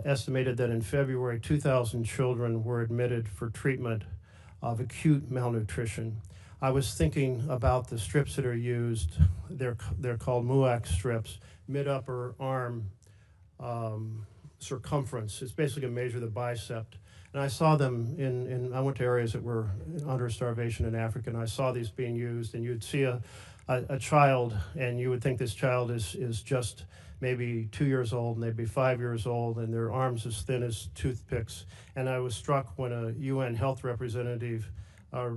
estimated that in February, 2,000 children were admitted for treatment of acute malnutrition. I was thinking about the strips that are used. They're called MUAC strips, mid-upper arm circumference. It's basically a measure of the bicep. And I saw them I went to areas that were under starvation in Africa, and I saw these being used, and you'd see a child, and you would think this child is just maybe 2 years old, and they'd be 5 years old, and their arms as thin as toothpicks. And I was struck when a UN health representative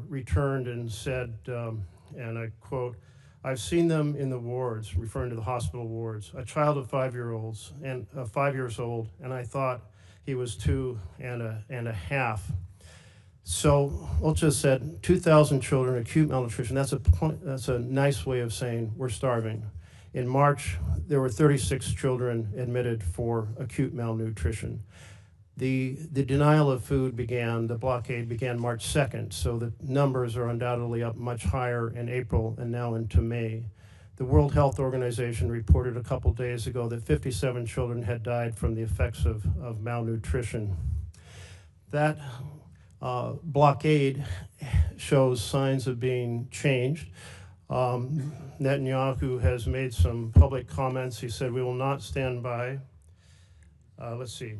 returned and said, and I quote, "I've seen them in the wards," referring to the hospital wards, "a child of 5 years old, and I thought he was 2 and a half. So Ulcha said 2,000 children, acute malnutrition. That's a nice way of saying we're starving. In March, there were 36 children admitted for acute malnutrition. The denial of food the blockade began March 2nd, so the numbers are undoubtedly up much higher in April and now into May. The World Health Organization reported a couple days ago that 57 children had died from the effects of malnutrition. That blockade shows signs of being changed. Netanyahu has made some public comments. He said, "We will not stand by." Let's see.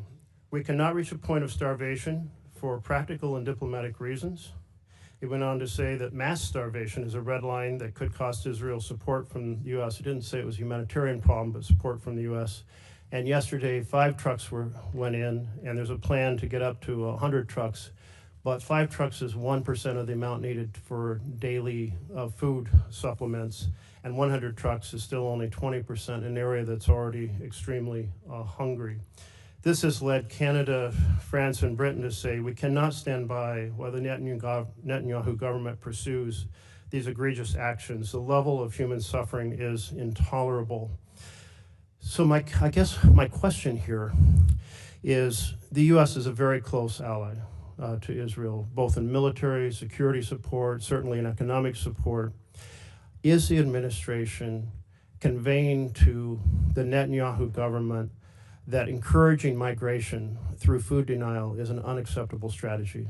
"We cannot reach a point of starvation for practical and diplomatic reasons." He went on to say that mass starvation is a red line that could cost Israel support from the U.S. He didn't say it was a humanitarian problem, but support from the U.S. And yesterday, 5 trucks went in, and there's a plan to get up to 100 trucks. But 5 trucks is 1% of the amount needed for daily food supplements, and 100 trucks is still only 20% in an area that's already extremely hungry. This has led Canada, France, and Britain to say we cannot stand by while the Netanyahu government pursues these egregious actions. The level of human suffering is intolerable. So I guess my question here is the U.S. is a very close ally to Israel, both in military, security support, certainly in economic support. Is the administration conveying to the Netanyahu government that encouraging migration through food denial is an unacceptable strategy?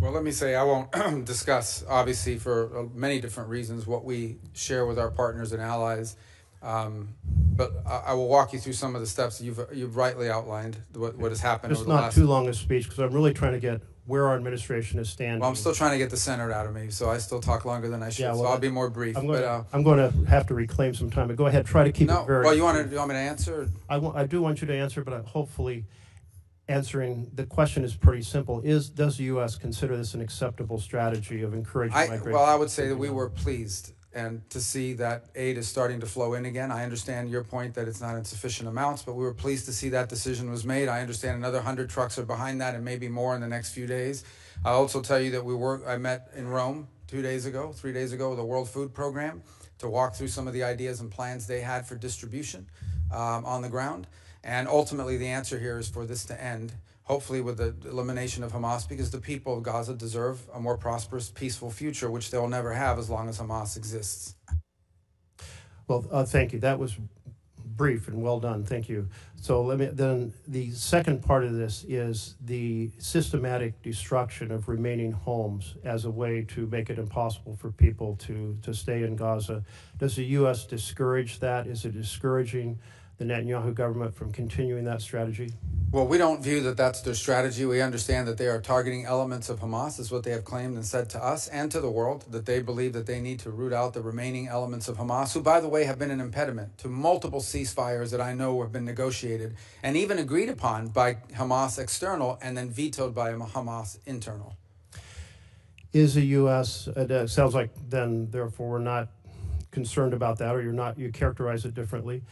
Well, let me say I won't discuss, obviously, for many different reasons, what we share with our partners and allies. But I will walk you through some of the steps you've rightly outlined, what has happened Just over the last. not too long a speech, because I'm really trying to get where our administration is standing. Well, I'm still trying to get the Senate out of me, so I still talk longer than I should. Yeah, well, so I'll be more brief. I'm going to have to reclaim some time. But go ahead, try to keep no. it very. Well, you want me to answer? I do want you to answer, but hopefully, answering the question is pretty simple. Does the U.S. consider this an acceptable strategy of encouraging migration? Well, I would say that we were pleased and to see that aid is starting to flow in again. I understand your point that it's not in sufficient amounts, but we were pleased to see that decision was made. I understand another 100 trucks are behind that and maybe more in the next few days. I'll also tell you that I met in Rome 3 days ago, with the World Food Program to walk through some of the ideas and plans they had for distribution on the ground. And ultimately, the answer here is for this to end, hopefully with the elimination of Hamas, because the people of Gaza deserve a more prosperous, peaceful future, which they'll never have as long as Hamas exists. Well, thank you. That was brief and well done. Thank you. So then the second part of this is the systematic destruction of remaining homes as a way to make it impossible for people to stay in Gaza. Does the U.S. discourage that? Is it discouraging the Netanyahu government from continuing that strategy? Well, we don't view that that's their strategy. We understand that they are targeting elements of Hamas, is what they have claimed and said to us and to the world, that they believe that they need to root out the remaining elements of Hamas, who, by the way, have been an impediment to multiple ceasefires that I know have been negotiated and even agreed upon by Hamas external and then vetoed by Hamas internal. Is the U.S., it sounds like then, therefore, we're not concerned about that, or you characterize it differently.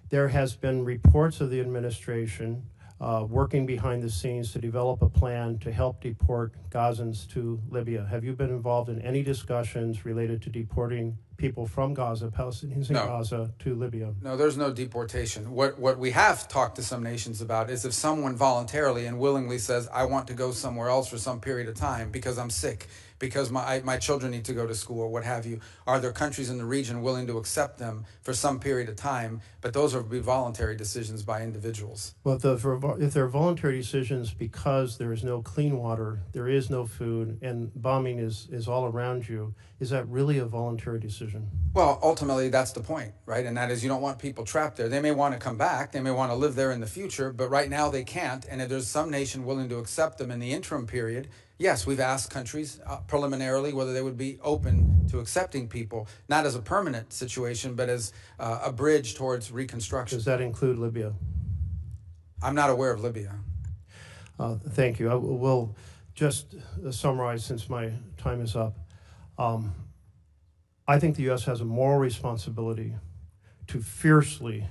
There has been reports of the administration working behind the scenes to develop a plan to help deport Gazans to Libya. Have you been involved in any discussions related to deporting people from Gaza, Palestinians in Gaza, to Libya? No, there's no deportation. What we have talked to some nations about is if someone voluntarily and willingly says, I want to go somewhere else for some period of time because I'm sick, because my children need to go to school or what have you, are there countries in the region willing to accept them for some period of time? But those would be voluntary decisions by individuals. Well, if there are voluntary decisions because there is no clean water, there is no food, and bombing is all around you, is that really a voluntary decision? Well, ultimately, that's the point, right? And that is you don't want people trapped there. They may want to come back. They may want to live there in the future, but right now they can't. And if there's some nation willing to accept them in the interim period, yes, we've asked countries preliminarily whether they would be open to accepting people, not as a permanent situation, but as a bridge towards reconstruction. Does that include Libya? I'm not aware of Libya. Thank you. I will just summarize since my time is up. I think the U.S. has a moral responsibility to fiercely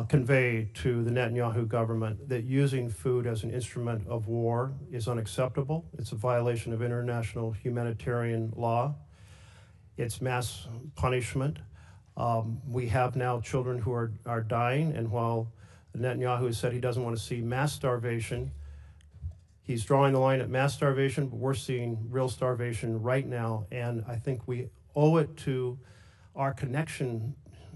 convey to the Netanyahu government that using food as an instrument of war is unacceptable. It's a violation of international humanitarian law. It's mass punishment. We have now children who are dying, and while Netanyahu has said he doesn't want to see mass starvation, he's drawing the line at mass starvation, but we're seeing real starvation right now, and I think we owe it to our connection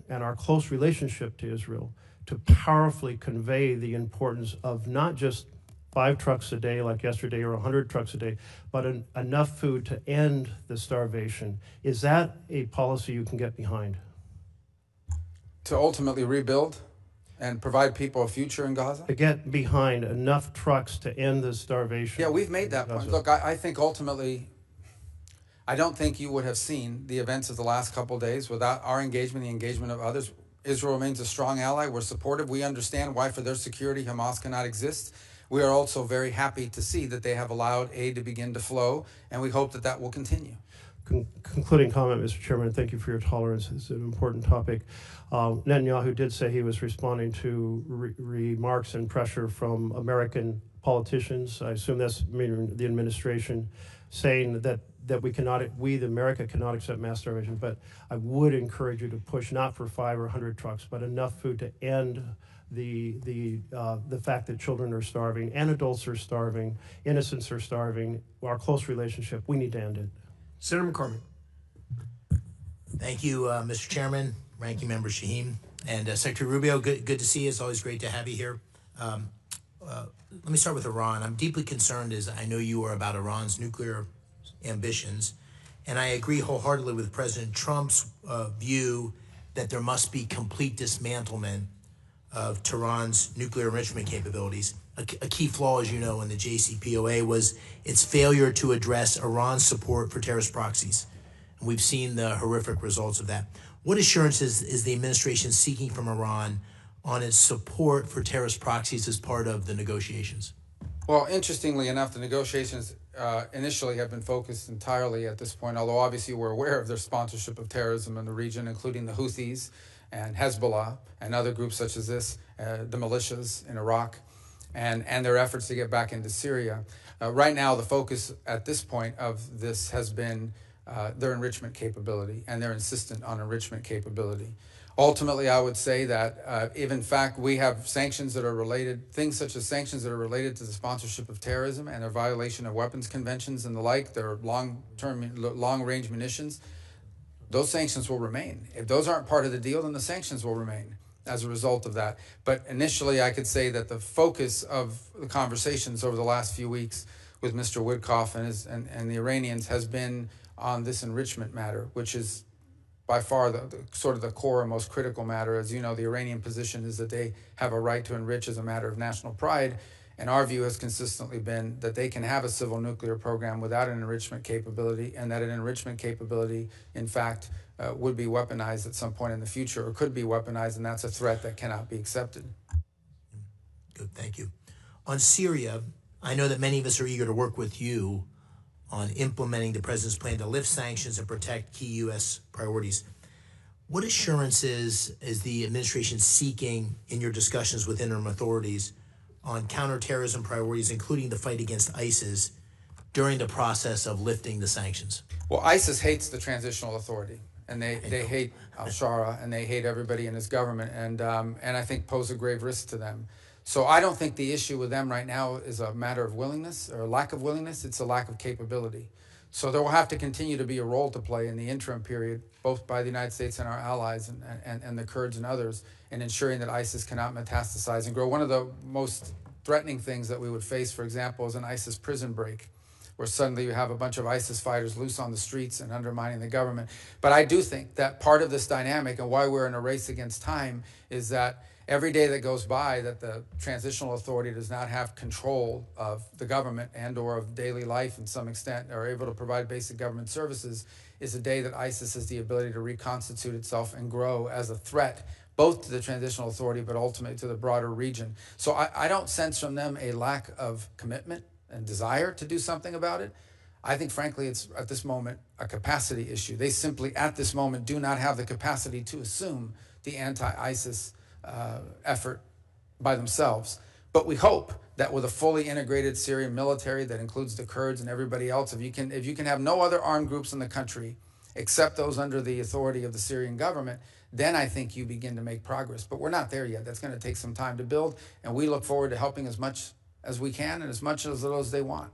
and our close relationship to Israel to powerfully convey the importance of not just 5 trucks a day like yesterday or 100 trucks a day, but enough food to end the starvation. Is that a policy you can get behind? To ultimately rebuild and provide people a future in Gaza? To get behind enough trucks to end the starvation. Yeah, we've made that point. Look, I think ultimately, I don't think you would have seen the events of the last couple of days without our engagement, the engagement of others. Israel remains a strong ally. We're supportive. We understand why for their security Hamas cannot exist. We are also very happy to see that they have allowed aid to begin to flow, and we hope that that will continue. Concluding comment, Mr. Chairman, thank you for your tolerance. It's an important topic. Netanyahu did say he was responding to remarks and pressure from American politicians. I assume that's meaning the administration, saying that America cannot accept mass starvation. But I would encourage you to push not for 5 or 100 trucks, but enough food to end the fact that children are starving and adults are starving, innocents are starving. Our close relationship, we need to end it. Senator McCormick. Thank you, Mr. Chairman. Ranking Member Shaheen, and Secretary Rubio, good to see you. It's always great to have you here. Let me start with Iran. I'm deeply concerned, as I know you are, about Iran's nuclear ambitions, and I agree wholeheartedly with President Trump's view that there must be complete dismantlement of Tehran's nuclear enrichment capabilities. A key flaw, as you know, in the JCPOA was its failure to address Iran's support for terrorist proxies. And we've seen the horrific results of that. What assurances is the administration seeking from Iran on its support for terrorist proxies as part of the negotiations? Well, interestingly enough, the negotiations initially have been focused entirely at this point, although obviously we're aware of their sponsorship of terrorism in the region, including the Houthis and Hezbollah and other groups such as this, the militias in Iraq, and their efforts to get back into Syria. Right now, the focus at this point of this has been their enrichment capability, and they're insistent on enrichment capability. Ultimately, I would say that if in fact we have sanctions that are related, things such as sanctions that are related to the sponsorship of terrorism and their violation of weapons conventions and the like, their long-range munitions, those sanctions will remain. If those aren't part of the deal, then the sanctions will remain as a result of that. But initially, I could say that the focus of the conversations over the last few weeks with Mr. Witkoff and the Iranians has been on this enrichment matter, which is by far the sort of the core and most critical matter. As you know, the Iranian position is that they have a right to enrich as a matter of national pride, and our view has consistently been that they can have a civil nuclear program without an enrichment capability, and that an enrichment capability, in fact, would be weaponized at some point in the future, or could be weaponized, and that's a threat that cannot be accepted. Good, thank you. On Syria, I know that many of us are eager to work with you on implementing the president's plan to lift sanctions and protect key U.S. priorities. What assurances is the administration seeking in your discussions with interim authorities on counterterrorism priorities, including the fight against ISIS, during the process of lifting the sanctions? Well, ISIS hates the transitional authority, and they hate al-Shara, and they hate everybody in his government, and I think pose a grave risk to them. So I don't think the issue with them right now is a matter of willingness or a lack of willingness. It's a lack of capability. So there will have to continue to be a role to play in the interim period, both by the United States and our allies and the Kurds and others, in ensuring that ISIS cannot metastasize and grow. One of the most threatening things that we would face, for example, is an ISIS prison break, where suddenly you have a bunch of ISIS fighters loose on the streets and undermining the government. But I do think that part of this dynamic and why we're in a race against time is that every day that goes by that the transitional authority does not have control of the government and or of daily life in some extent, or able to provide basic government services, is a day that ISIS has the ability to reconstitute itself and grow as a threat, both to the transitional authority but ultimately to the broader region. So I don't sense from them a lack of commitment and desire to do something about it. I think, frankly, it's at this moment a capacity issue. They simply, at this moment, do not have the capacity to assume the anti-ISIS effort by themselves. But we hope that with a fully integrated Syrian military that includes the Kurds and everybody else, if you can have no other armed groups in the country except those under the authority of the Syrian government, then I think you begin to make progress. But we're not there yet. That's going to take some time to build, and we look forward to helping as much as we can and as much as little as they want.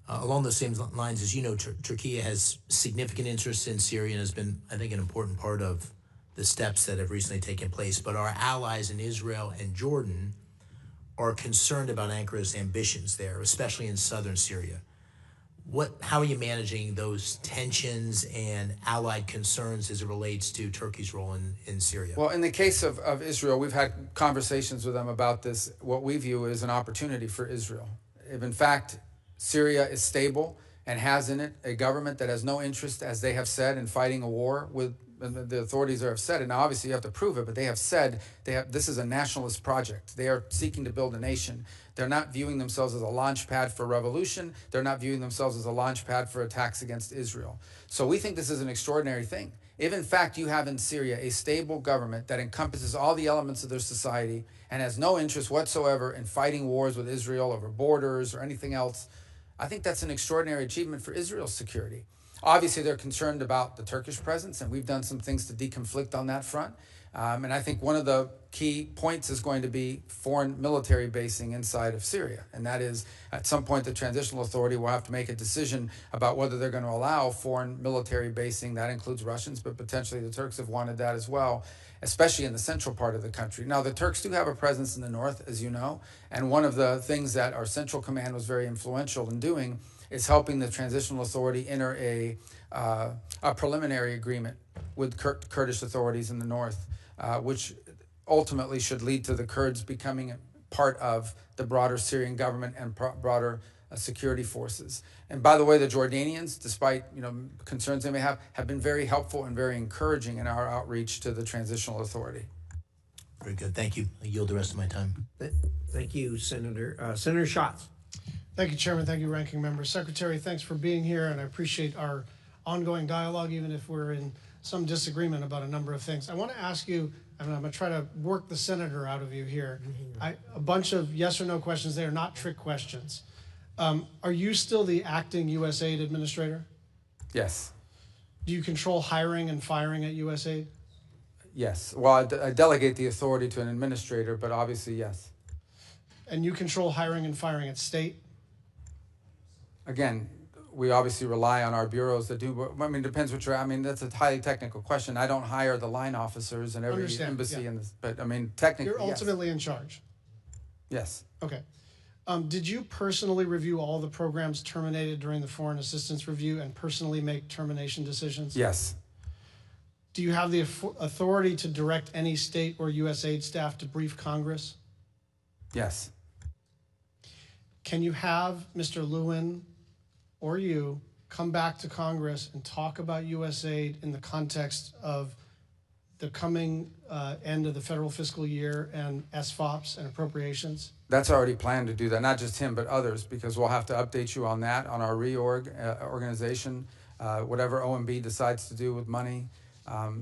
Along the same lines, as you know, Turkey has significant interest in Syria and has been, I think, an important part of the steps that have recently taken place. But our allies in Israel and Jordan are concerned about Ankara's ambitions there, especially in southern Syria. How are you managing those tensions and allied concerns as it relates to Turkey's role in Syria? Well, in the case of Israel, we've had conversations with them about this, what we view as an opportunity for Israel. If in fact Syria is stable and has in it a government that has no interest, as they have said, in fighting a war with the authorities there have said it. Now, obviously, you have to prove it, but they have said this is a nationalist project. They are seeking to build a nation. They're not viewing themselves as a launch pad for revolution. They're not viewing themselves as a launch pad for attacks against Israel. So we think this is an extraordinary thing. If, in fact, you have in Syria a stable government that encompasses all the elements of their society and has no interest whatsoever in fighting wars with Israel over borders or anything else, I think that's an extraordinary achievement for Israel's security. Obviously, they're concerned about the Turkish presence, and we've done some things to deconflict on that front. And I think one of the key points is going to be foreign military basing inside of Syria. And that is, at some point, the Transitional Authority will have to make a decision about whether they're going to allow foreign military basing. That includes Russians, but potentially the Turks have wanted that as well, especially in the central part of the country. Now, the Turks do have a presence in the north, as you know, and one of the things that our Central Command was very influential in doing is helping the Transitional Authority enter a preliminary agreement with Kurdish authorities in the north, which ultimately should lead to the Kurds becoming part of the broader Syrian government and broader security forces. And by the way, the Jordanians, despite concerns they may have been very helpful and very encouraging in our outreach to the Transitional Authority. Very good. Thank you. I yield the rest of my time. Thank you, Senator. Senator Schatz. Thank you, Chairman. Thank you, Ranking Member. Secretary, thanks for being here, and I appreciate our ongoing dialogue, even if we're in some disagreement about a number of things. I want to ask you, and I'm going to try to work the senator out of you here. A bunch of yes or no questions. They are not trick questions. Are you still the acting USAID administrator? Yes. Do you control hiring and firing at USAID? Yes. Well, I delegate the authority to an administrator, but obviously, yes. And you control hiring and firing at state? Again, we obviously rely on our bureaus that do. I mean, depends what you're. I mean, that's a highly technical question. I don't hire the line officers in every embassy, yeah. But I mean, technically, you're ultimately in charge. Yes. Okay. Did you personally review all the programs terminated during the foreign assistance review and personally make termination decisions? Yes. Do you have the authority to direct any state or USAID staff to brief Congress? Yes. Can you have Mr. Lewin or you come back to Congress and talk about USAID in the context of the coming end of the federal fiscal year and SFOPs and appropriations? That's already planned to do that, not just him, but others, because we'll have to update you on that, on our organization, whatever OMB decides to do with money.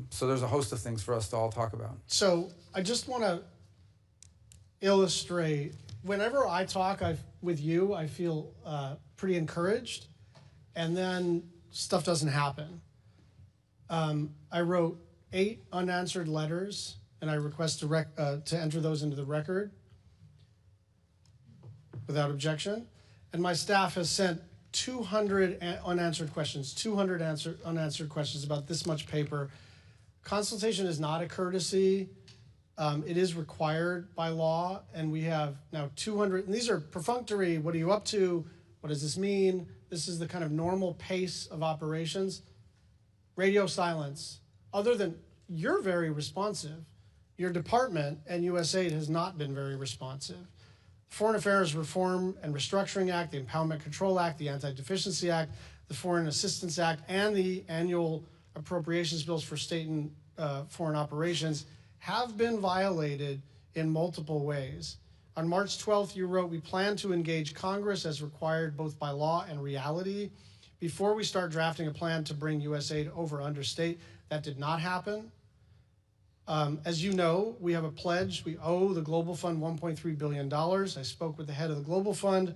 So there's a host of things for us to all talk about. So I just want to illustrate, whenever I talk with you, I feel pretty encouraged, and then stuff doesn't happen. I wrote 8 unanswered letters, and I request to enter those into the record without objection. And my staff has sent 200 unanswered questions, 200 unanswered questions about this much paper. Consultation is not a courtesy. It is required by law, and we have now 200, and these are perfunctory. What are you up to? What does this mean? This is the kind of normal pace of operations. Radio silence. Other than you're very responsive, your department and USAID has not been very responsive. Foreign Affairs Reform and Restructuring Act, the Empowerment Control Act, the Anti-Deficiency Act, the Foreign Assistance Act, and the annual appropriations bills for state and foreign operations have been violated in multiple ways. On March 12th, you wrote, "We plan to engage Congress as required both by law and reality before we start drafting a plan to bring USAID over under state." That did not happen. As you know, we have a pledge. We owe the Global Fund $1.3 billion. I spoke with the head of the Global Fund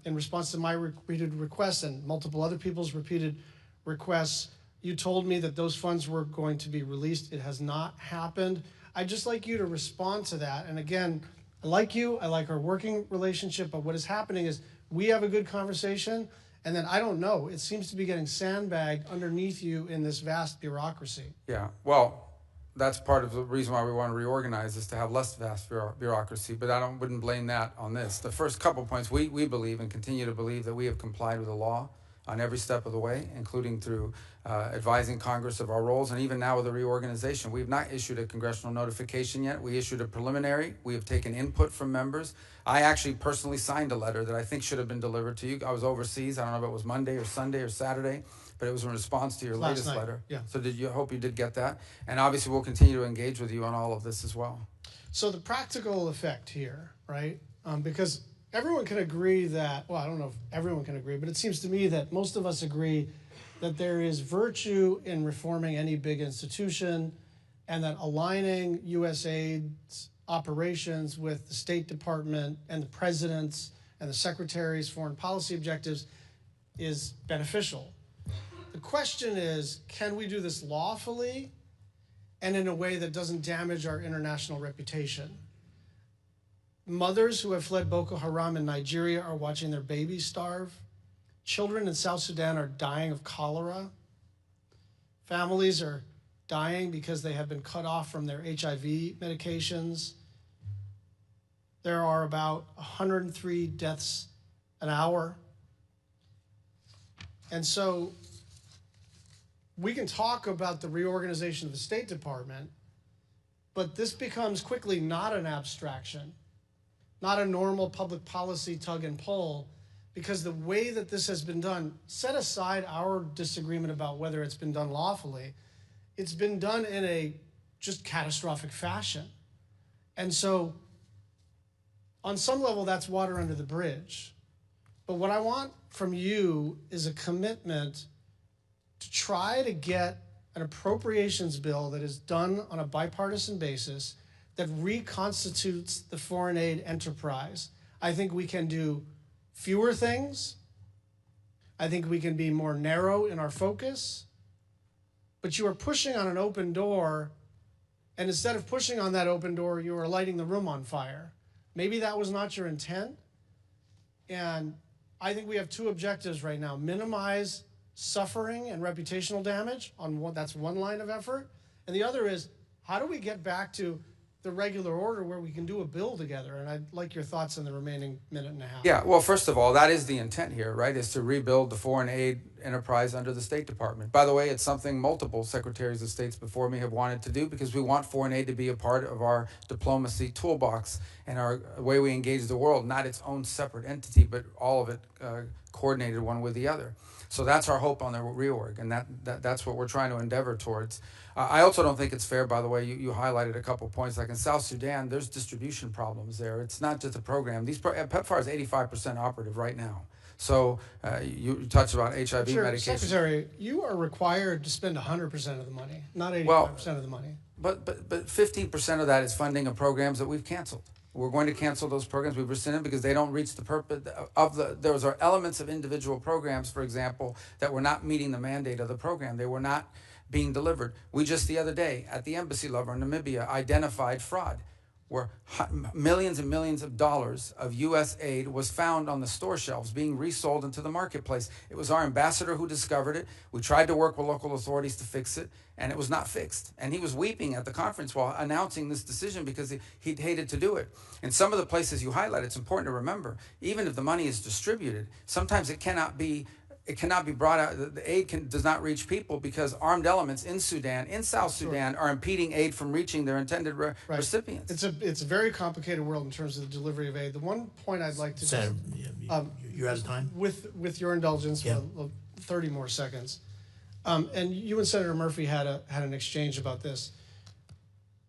in response to my repeated requests and multiple other people's repeated requests. You told me that those funds were going to be released. It has not happened. I'd just like you to respond to that. And again, I like you. I like our working relationship. But what is happening is we have a good conversation, and then I don't know. It seems to be getting sandbagged underneath you in this vast bureaucracy. Yeah, well, that's part of the reason why we want to reorganize, is to have less vast bureaucracy, but I wouldn't blame that on this. The first couple points, we believe and continue to believe that we have complied with the law on every step of the way, including through advising Congress of our roles, and even now with the reorganization. We've not issued a congressional notification yet. We issued a preliminary. We have taken input from members. I actually personally signed a letter that I think should have been delivered to you. I was overseas. I don't know if it was Monday or Sunday or Saturday, but it was in response to your latest letter. Yeah. So hope you did get that. And obviously we'll continue to engage with you on all of this as well. So the practical effect here, right? Because everyone can agree that, well, I don't know if everyone can agree, but it seems to me that most of us agree that there is virtue in reforming any big institution, and that aligning USAID's operations with the State Department and the President's and the Secretary's foreign policy objectives is beneficial. The question is, can we do this lawfully and in a way that doesn't damage our international reputation? Mothers who have fled Boko Haram in Nigeria are watching their babies starve. Children in South Sudan are dying of cholera. Families are dying because they have been cut off from their HIV medications. There are about 103 deaths an hour. And so we can talk about the reorganization of the State Department, but this becomes quickly not an abstraction, not a normal public policy tug and pull, because the way that this has been done, set aside our disagreement about whether it's been done lawfully, it's been done in a just catastrophic fashion. And so on some level, that's water under the bridge. But what I want from you is a commitment to try to get an appropriations bill that is done on a bipartisan basis that reconstitutes the foreign aid enterprise. I think we can do fewer things. I think we can be more narrow in our focus. But you are pushing on an open door, and instead of pushing on that open door, you are lighting the room on fire. Maybe that was not your intent. And I think we have two objectives right now: minimize suffering and reputational damage that's one line of effort. And the other is, how do we get back to the regular order where we can do a bill together? And I'd like your thoughts in the remaining minute and a half. Yeah, well, first of all, that is the intent here, right, is to rebuild the foreign aid enterprise under the State Department. By the way, it's something multiple secretaries of states before me have wanted to do, because we want foreign aid to be a part of our diplomacy toolbox and our way we engage the world, not its own separate entity, but all of it coordinated one with the other. So that's our hope on the reorg, and that's what we're trying to endeavor towards. I also don't think it's fair, by the way, you highlighted a couple points, like in South Sudan, there's distribution problems there. It's not just a program. PEPFAR is 85% operative right now. So you touched about HIV medication. Secretary, you are required to spend 100% of the money, not 85% of the money. But 15% of that is funding of programs that we've canceled. We're going to cancel those programs. We've rescinded because they don't reach the purpose of those are elements of individual programs, for example, that were not meeting the mandate of the program. They were not being delivered. We just the other day at the embassy level in Namibia identified fraud, where millions and millions of dollars of U.S. aid was found on the store shelves being resold into the marketplace. It was our ambassador who discovered it. We tried to work with local authorities to fix it, and it was not fixed. And he was weeping at the conference while announcing this decision because he hated to do it. In some of the places you highlight, it's important to remember, even if the money is distributed, sometimes it cannot be brought out. The aid does not reach people because armed elements in Sudan, in South Sudan, are impeding aid from reaching their intended recipients. It's a very complicated world in terms of the delivery of aid. The one point I'd like to Senator, you're out of time. With your indulgence, for 30 more seconds, and you and Senator Murphy had an exchange about this.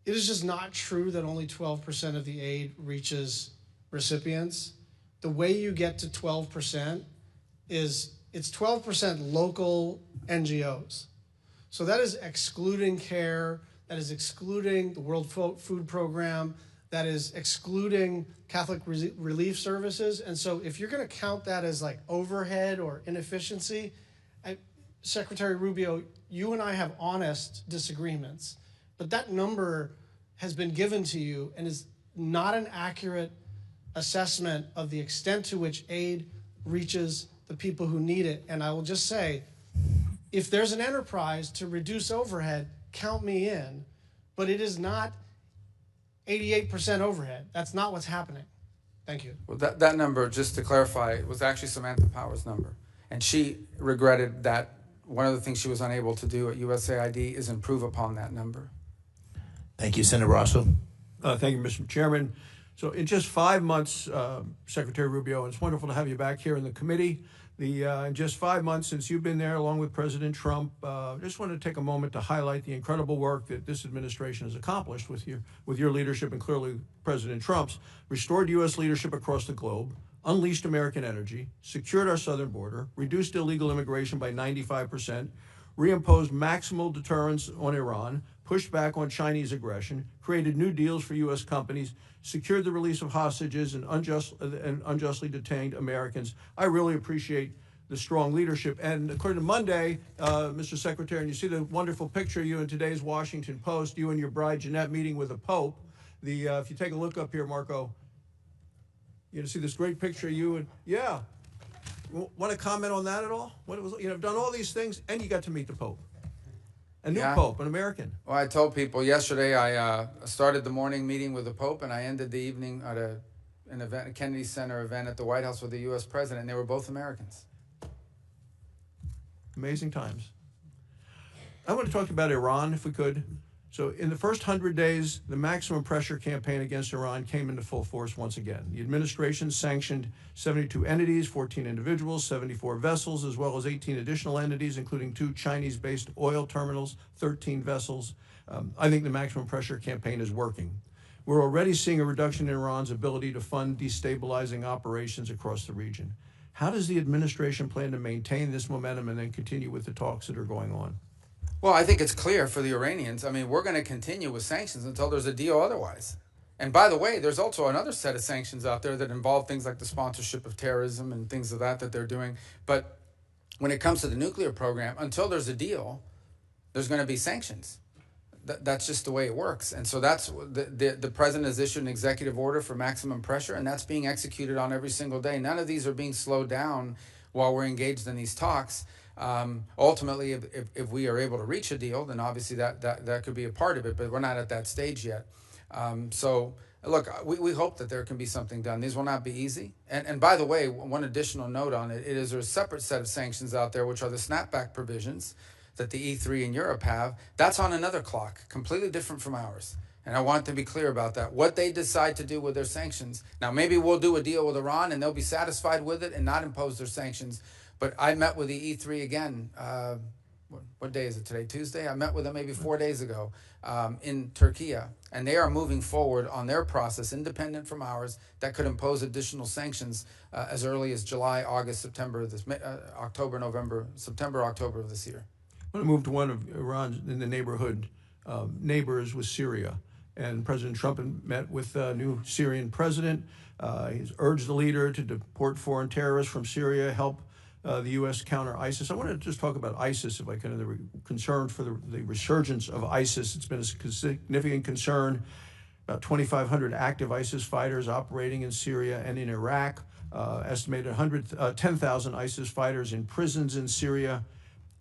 It is just not true that only 12% of the aid reaches recipients. The way you get to 12% is it's 12% local NGOs. So that is excluding CARE, that is excluding the World Food Program, that is excluding Catholic Relief Services. And so if you're going to count that as like overhead or inefficiency, Secretary Rubio, you and I have honest disagreements, but that number has been given to you and is not an accurate assessment of the extent to which aid reaches the people who need it. And I will just say, if there's an enterprise to reduce overhead, count me in, but it is not 88% overhead. That's not what's happening. Thank you. Well, that number, just to clarify, was actually Samantha Power's number. And she regretted that one of the things she was unable to do at USAID is improve upon that number. Thank you, Senator Rosso. Thank you, Mr. Chairman. So in just 5 months, Secretary Rubio, it's wonderful to have you back here in the committee. In just 5 months since you've been there, along with President Trump, just wanted to take a moment to highlight the incredible work that this administration has accomplished with your leadership, and clearly President Trump's, restored U.S. leadership across the globe, unleashed American energy, secured our southern border, reduced illegal immigration by 95%, reimposed maximal deterrence on Iran, pushed back on Chinese aggression, created new deals for U.S. companies, secured the release of hostages and unjustly detained Americans. I really appreciate the strong leadership. And according to Monday, Mr. Secretary, and you see the wonderful picture of you in today's Washington Post, you and your bride Jeanette meeting with the Pope. If you take a look up here, Marco, you see this great picture of you and Want to comment on that at all? What it was, I've done all these things, and you got to meet the Pope, a new Pope, an American. Well, I told people yesterday I started the morning meeting with the Pope, and I ended the evening at an event, a Kennedy Center event at the White House with the U.S. President. And they were both Americans. Amazing times. I want to talk about Iran, if we could. So in the first 100 days, the maximum pressure campaign against Iran came into full force once again. The administration sanctioned 72 entities, 14 individuals, 74 vessels, as well as 18 additional entities, including 2 Chinese-based oil terminals, 13 vessels. I think the maximum pressure campaign is working. We're already seeing a reduction in Iran's ability to fund destabilizing operations across the region. How does the administration plan to maintain this momentum and then continue with the talks that are going on? Well, I think it's clear for the Iranians. I mean, we're going to continue with sanctions until there's a deal otherwise. And by the way, there's also another set of sanctions out there that involve things like the sponsorship of terrorism and things of that they're doing. But when it comes to the nuclear program, until there's a deal, there's going to be sanctions. That's just the way it works. And so that's the president has issued an executive order for maximum pressure, and that's being executed on every single day. None of these are being slowed down while we're engaged in these talks. Ultimately, if we are able to reach a deal, then obviously that could be a part of it, but we're not at that stage yet. So look, we hope that there can be something done. These will not be easy. And by the way, one additional note on it is there's a separate set of sanctions out there, which are the snapback provisions that the E3 in Europe have. That's on another clock, completely different from ours. And I want to be clear about that. What they decide to do with their sanctions. Now, maybe we'll do a deal with Iran and they'll be satisfied with it and not impose their sanctions. But I met with the E3 again, what day is it today? Tuesday? I met with them maybe 4 days ago in Turkey. And they are moving forward on their process, independent from ours, that could impose additional sanctions as early as July, August, September, October, November, September, October of this year. I want to move to one of Iran's in the neighborhood neighbors with Syria. And President Trump met with the new Syrian president. He's urged the leader to deport foreign terrorists from Syria, help the U.S. counter ISIS. I want to just talk about ISIS, if I can, the concern for the resurgence of ISIS. It's been a significant concern. About 2,500 active ISIS fighters operating in Syria and in Iraq. Estimated 10,000 ISIS fighters in prisons in Syria.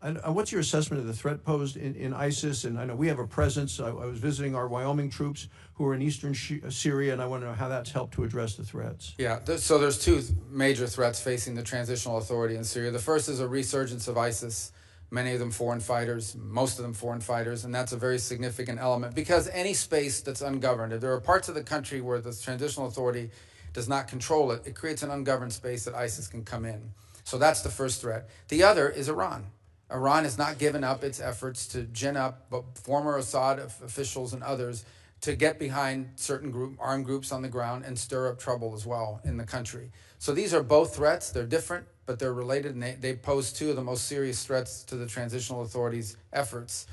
And what's your assessment of the threat posed in ISIS? And I know we have a presence. I was visiting our Wyoming troops who are in eastern Syria, and I want to know how that's helped to address the threats. Yeah, so there's 2 major threats facing the Transitional Authority in Syria. The first is a resurgence of ISIS, many of them foreign fighters, most of them foreign fighters, and that's a very significant element because any space that's ungoverned, if there are parts of the country where the Transitional Authority does not control it, it creates an ungoverned space that ISIS can come in. So that's the first threat. The other is Iran. Iran has not given up its efforts to gin up former Assad officials and others to get behind certain armed groups on the ground and stir up trouble as well in the country. So these are both threats. They're different, but they're related, and they pose 2 of the most serious threats to the Transitional Authority's efforts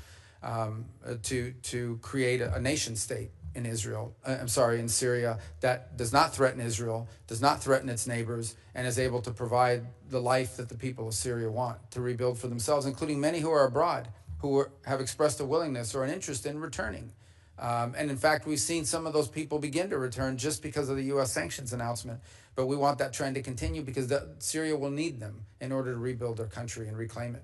to create a nation state in in Syria that does not threaten Israel, does not threaten its neighbors, and is able to provide the life that the people of Syria want to rebuild for themselves, including many who are abroad, who have expressed a willingness or an interest in returning. And in fact, we've seen some of those people begin to return just because of the U.S. sanctions announcement. But we want that trend to continue because Syria will need them in order to rebuild their country and reclaim it.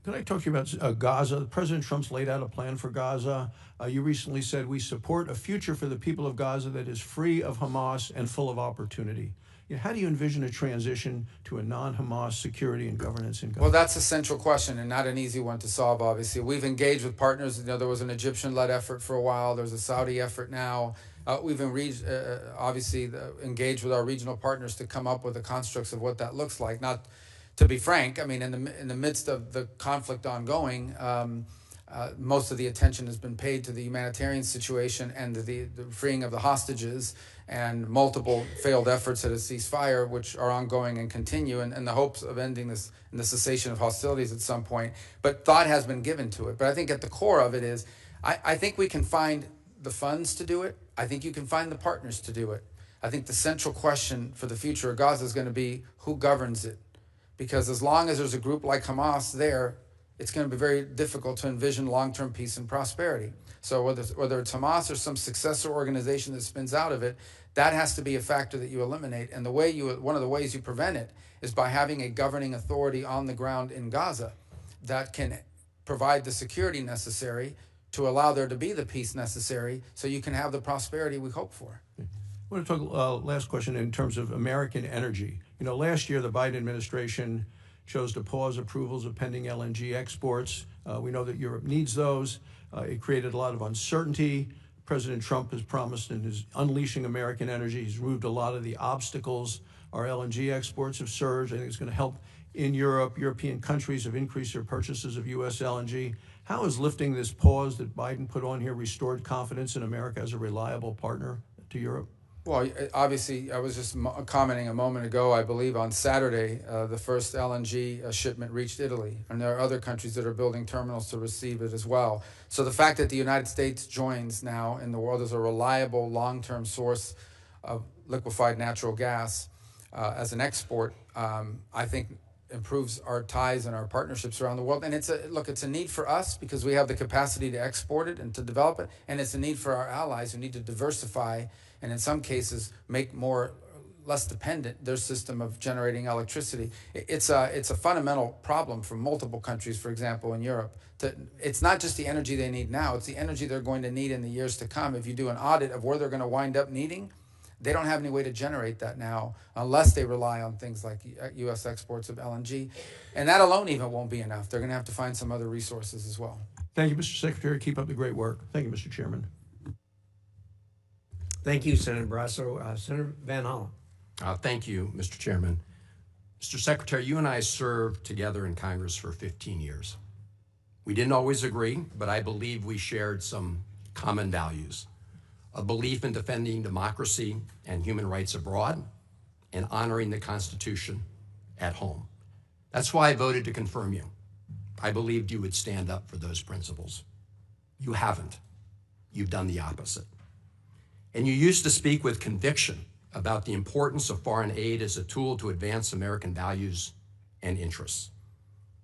Can I talk to you about Gaza? President Trump's laid out a plan for Gaza. You recently said we support a future for the people of Gaza that is free of Hamas and full of opportunity. How do you envision a transition to a non-Hamas security and governance in Gaza? Well, that's a central question and not an easy one to solve, obviously. We've engaged with partners. There was an Egyptian-led effort for a while. There's a Saudi effort now. We've obviously engaged with our regional partners to come up with the constructs of what that looks like. Not to be frank, I mean, in the midst of the conflict ongoing, most of the attention has been paid to the humanitarian situation and the freeing of the hostages and multiple failed efforts at a ceasefire, which are ongoing and continue, and the hopes of ending this and the cessation of hostilities at some point. But thought has been given to it. But I think at the core of it is, I think we can find the funds to do it. I think you can find the partners to do it. I think the central question for the future of Gaza is going to be who governs it. because as long as there's a group like Hamas there, it's going to be very difficult to envision long-term peace and prosperity. So whether it's Hamas or some successor organization that spins out of it, that has to be a factor that you eliminate. And one of the ways you prevent it is by having a governing authority on the ground in Gaza that can provide the security necessary to allow there to be the peace necessary so you can have the prosperity we hope for. I want to talk, last question, in terms of American energy. You know, last year the Biden administration chose to pause approvals of pending LNG exports. We know that Europe needs those. It created a lot of uncertainty. President Trump has promised and is unleashing American energy. He's removed a lot of the obstacles. Our LNG exports have surged. I think it's going to help in Europe. European countries have increased their purchases of U.S. LNG. How has lifting this pause that Biden put on here restored confidence in America as a reliable partner to Europe? Well, obviously, I was just commenting a moment ago, I believe on Saturday, the first LNG shipment reached Italy. And there are other countries that are building terminals to receive it as well. So the fact that the United States joins now in the world as a reliable long-term source of liquefied natural gas as an export, I think improves our ties and our partnerships around the world. And it's a need for us because we have the capacity to export it and to develop it. And it's a need for our allies who need to diversify and in some cases make less dependent their system of generating electricity. It's a fundamental problem for multiple countries, for example, in Europe. It's not just the energy they need now, it's the energy they're going to need in the years to come. If you do an audit of where they're going to wind up needing, they don't have any way to generate that now unless they rely on things like U.S. exports of LNG. And that alone even won't be enough. They're going to have to find some other resources as well. Thank you, Mr. Secretary. Keep up the great work. Thank you, Mr. Chairman. Thank you, Senator Barrasso. Senator Van Hollen. Thank you, Mr. Chairman. Mr. Secretary, you and I served together in Congress for 15 years. We didn't always agree, but I believe we shared some common values. A belief in defending democracy and human rights abroad and honoring the Constitution at home. That's why I voted to confirm you. I believed you would stand up for those principles. You haven't. You've done the opposite. And you used to speak with conviction about the importance of foreign aid as a tool to advance American values and interests.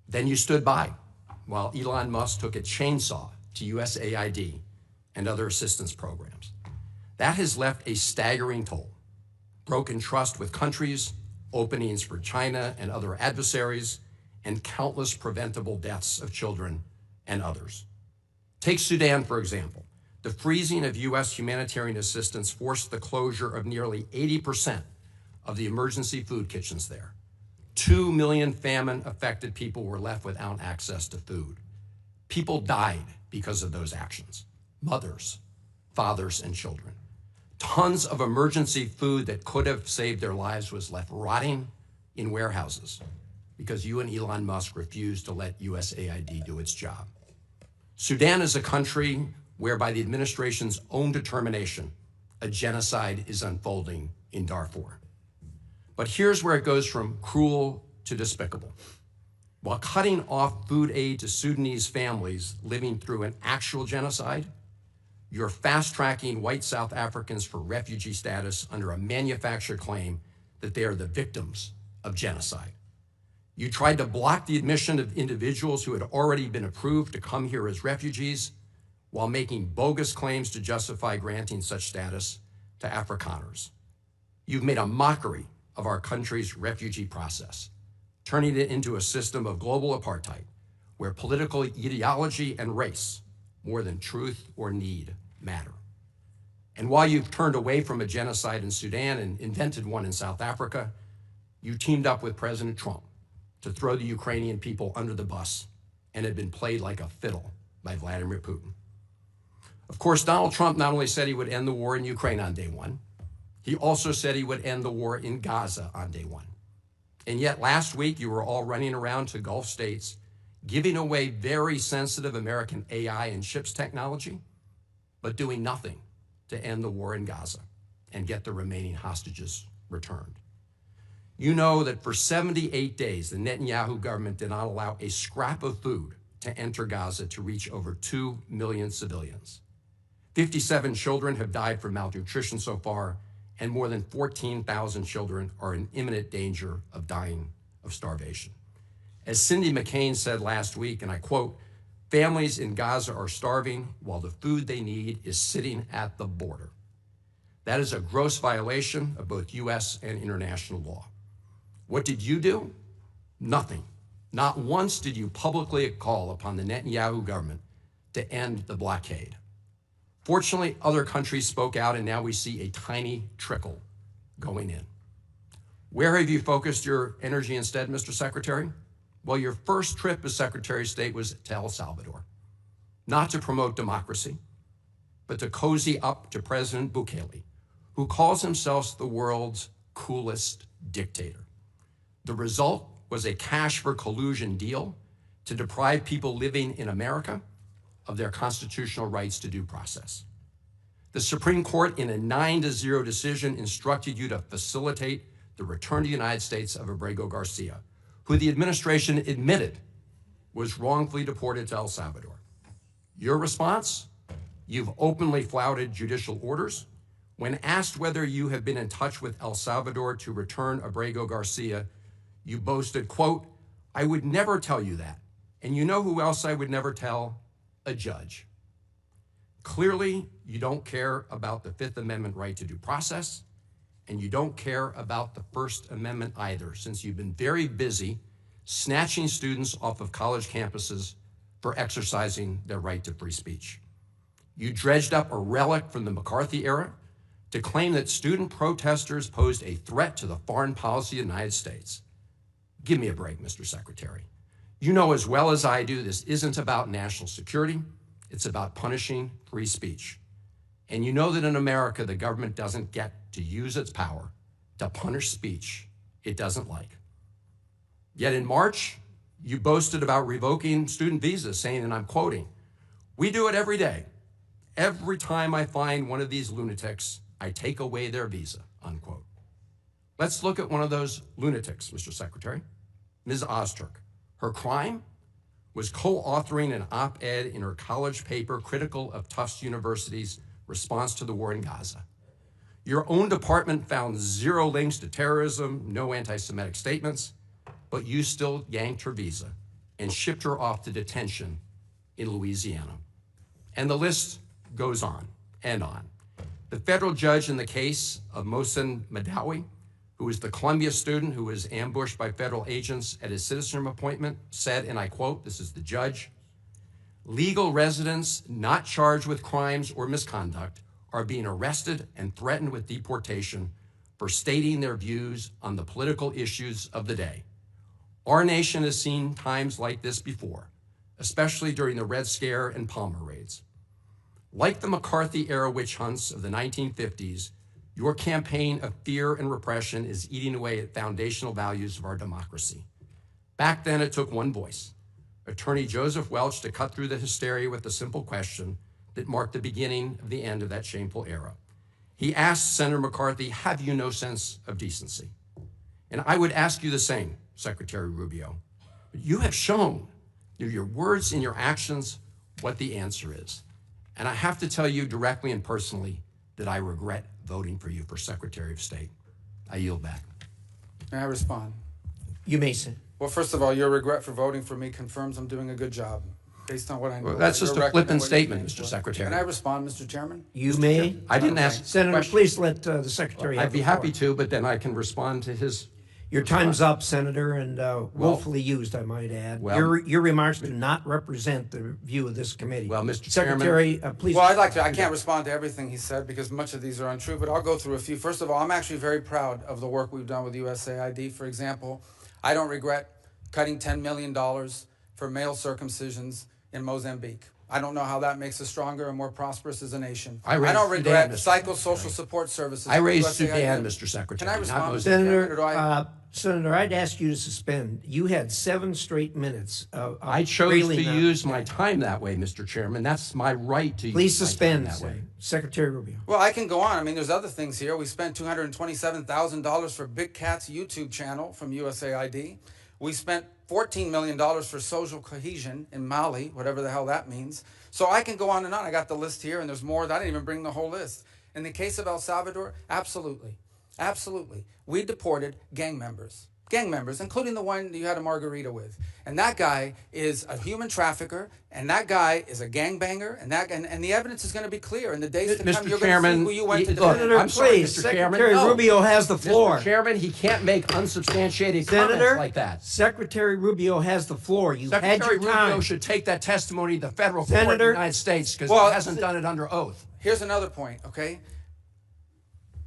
Then you stood by while Elon Musk took a chainsaw to USAID and other assistance programs. That has left a staggering toll. Broken trust with countries, openings for China and other adversaries, and countless preventable deaths of children and others. Take Sudan, for example. The freezing of U.S. humanitarian assistance forced the closure of nearly 80% of the emergency food kitchens there. 2 million famine-affected people were left without access to food. People died because of those actions. Mothers, fathers, and children. Tons of emergency food that could have saved their lives was left rotting in warehouses because you and Elon Musk refused to let USAID do its job. Sudan is a country where, by the administration's own determination, a genocide is unfolding in Darfur. But here's where it goes from cruel to despicable. While cutting off food aid to Sudanese families living through an actual genocide, you're fast-tracking white South Africans for refugee status under a manufactured claim that they are the victims of genocide. You tried to block the admission of individuals who had already been approved to come here as refugees while making bogus claims to justify granting such status to Afrikaners. You've made a mockery of our country's refugee process, turning it into a system of global apartheid where political ideology and race, more than truth or need, matter. And while you've turned away from a genocide in Sudan and invented one in South Africa, you teamed up with President Trump to throw the Ukrainian people under the bus and had been played like a fiddle by Vladimir Putin. Of course, Donald Trump not only said he would end the war in Ukraine on day one, he also said he would end the war in Gaza on day one. And yet last week, you were all running around to Gulf states, giving away very sensitive American AI and chips technology, but doing nothing to end the war in Gaza and get the remaining hostages returned. You know that for 78 days, the Netanyahu government did not allow a scrap of food to enter Gaza to reach over 2 million civilians. 57 children have died from malnutrition so far, and more than 14,000 children are in imminent danger of dying of starvation. As Cindy McCain said last week, and I quote, "Families in Gaza are starving while the food they need is sitting at the border." That is a gross violation of both U.S. and international law. What did you do? Nothing. Not once did you publicly call upon the Netanyahu government to end the blockade. Fortunately, other countries spoke out, and now we see a tiny trickle going in. Where have you focused your energy instead, Mr. Secretary? Well, your first trip as Secretary of State was to El Salvador, not to promote democracy, but to cozy up to President Bukele, who calls himself the world's coolest dictator. The result was a cash for collusion deal to deprive people living in America of their constitutional rights to due process. The Supreme Court, in a 9-0 decision, instructed you to facilitate the return to the United States of Abrego Garcia, who the administration admitted was wrongfully deported to El Salvador. Your response? You've openly flouted judicial orders. When asked whether you have been in touch with El Salvador to return Abrego Garcia, you boasted, quote, "I would never tell you that. And you know who else I would never tell? A judge." Clearly, you don't care about the Fifth Amendment right to due process, and you don't care about the First Amendment either, since you've been very busy snatching students off of college campuses for exercising their right to free speech. You dredged up a relic from the McCarthy era to claim that student protesters posed a threat to the foreign policy of the United States. Give me a break, Mr. Secretary. You know as well as I do this isn't about national security, it's about punishing free speech. And you know that in America, the government doesn't get to use its power to punish speech it doesn't like. Yet in March, you boasted about revoking student visas, saying, and I'm quoting, "We do it every day. Every time I find one of these lunatics, I take away their visa," unquote. Let's look at one of those lunatics, Mr. Secretary, Ms. Ozturk. Her crime was co-authoring an op-ed in her college paper critical of Tufts University's response to the war in Gaza. Your own department found 0 links to terrorism, no anti-Semitic statements, but you still yanked her visa and shipped her off to detention in Louisiana. And the list goes on and on. The federal judge in the case of Mohsen Madawi, who was the Columbia student who was ambushed by federal agents at his citizenship appointment, said, and I quote, this is the judge, "Legal residents not charged with crimes or misconduct are being arrested and threatened with deportation for stating their views on the political issues of the day. Our nation has seen times like this before, especially during the Red Scare and Palmer raids. Like the McCarthy-era witch hunts of the 1950s, your campaign of fear and repression is eating away at foundational values of our democracy. Back then, it took one voice, Attorney Joseph Welch, to cut through the hysteria with the simple question that marked the beginning of the end of that shameful era. He asked Senator McCarthy, "Have you no sense of decency?" And I would ask you the same, Secretary Rubio. You have shown through your words and your actions what the answer is. And I have to tell you directly and personally that I regret voting for you for Secretary of State. I yield back. May I respond? You may say. Well, first of all, your regret for voting for me confirms I'm doing a good job, based on what I know. Well, that's about just your a record flippant and what you statement, think. Mr. Secretary. Can I respond, Mr. Chairman? You may. I didn't ask. Senator, please let the Secretary have I'd be the floor. happy to, but then I can respond to his. Your time's up, Senator, and woefully used, I might add. Well- Your remarks do not represent the view of this committee. Well, Mr. Secretary, please. Well, I'd like to. I can't respond to everything he said because much of these are untrue, but I'll go through a few. First of all, I'm actually very proud of the work we've done with USAID. For example, I don't regret cutting $10 million for male circumcisions in Mozambique. I don't know how that makes us stronger and more prosperous as a nation. I raised don't regret Sudan, Mr. psychosocial support services. I for raised USAID. Sudan, Mr. Secretary. Can I not respond, Mozambique. Senator, I'd ask you to suspend. You had 7 straight minutes of I chose to railing on- use my time that way, Mr. Chairman. That's my right to Please use my suspend time that way. Secretary Rubio. Well, I can go on. I mean, there's other things here. We spent $227,000 for Big Cat's YouTube channel from USAID. We spent $14 million for social cohesion in Mali, whatever the hell that means. So I can go on and on. I got the list here, and there's more. I didn't even bring the whole list. In the case of El Salvador, absolutely. Absolutely. We deported gang members. gang members, including the one you had a margarita with. And that guy is a human trafficker, and that guy is a gangbanger, and the evidence is going to be clear. In the days to come, Mr. you're Chairman, going to see who you went to look, defend. I'm sorry, please, Mr. Chairman. Secretary No. Rubio has the floor. Mr. Chairman, he can't make unsubstantiated Senator, comments like that. Secretary Rubio has the floor. You had Secretary your time. Rubio should take that testimony to the federal court of the Senator, United States because well, he hasn't done it under oath. Here's another point, okay?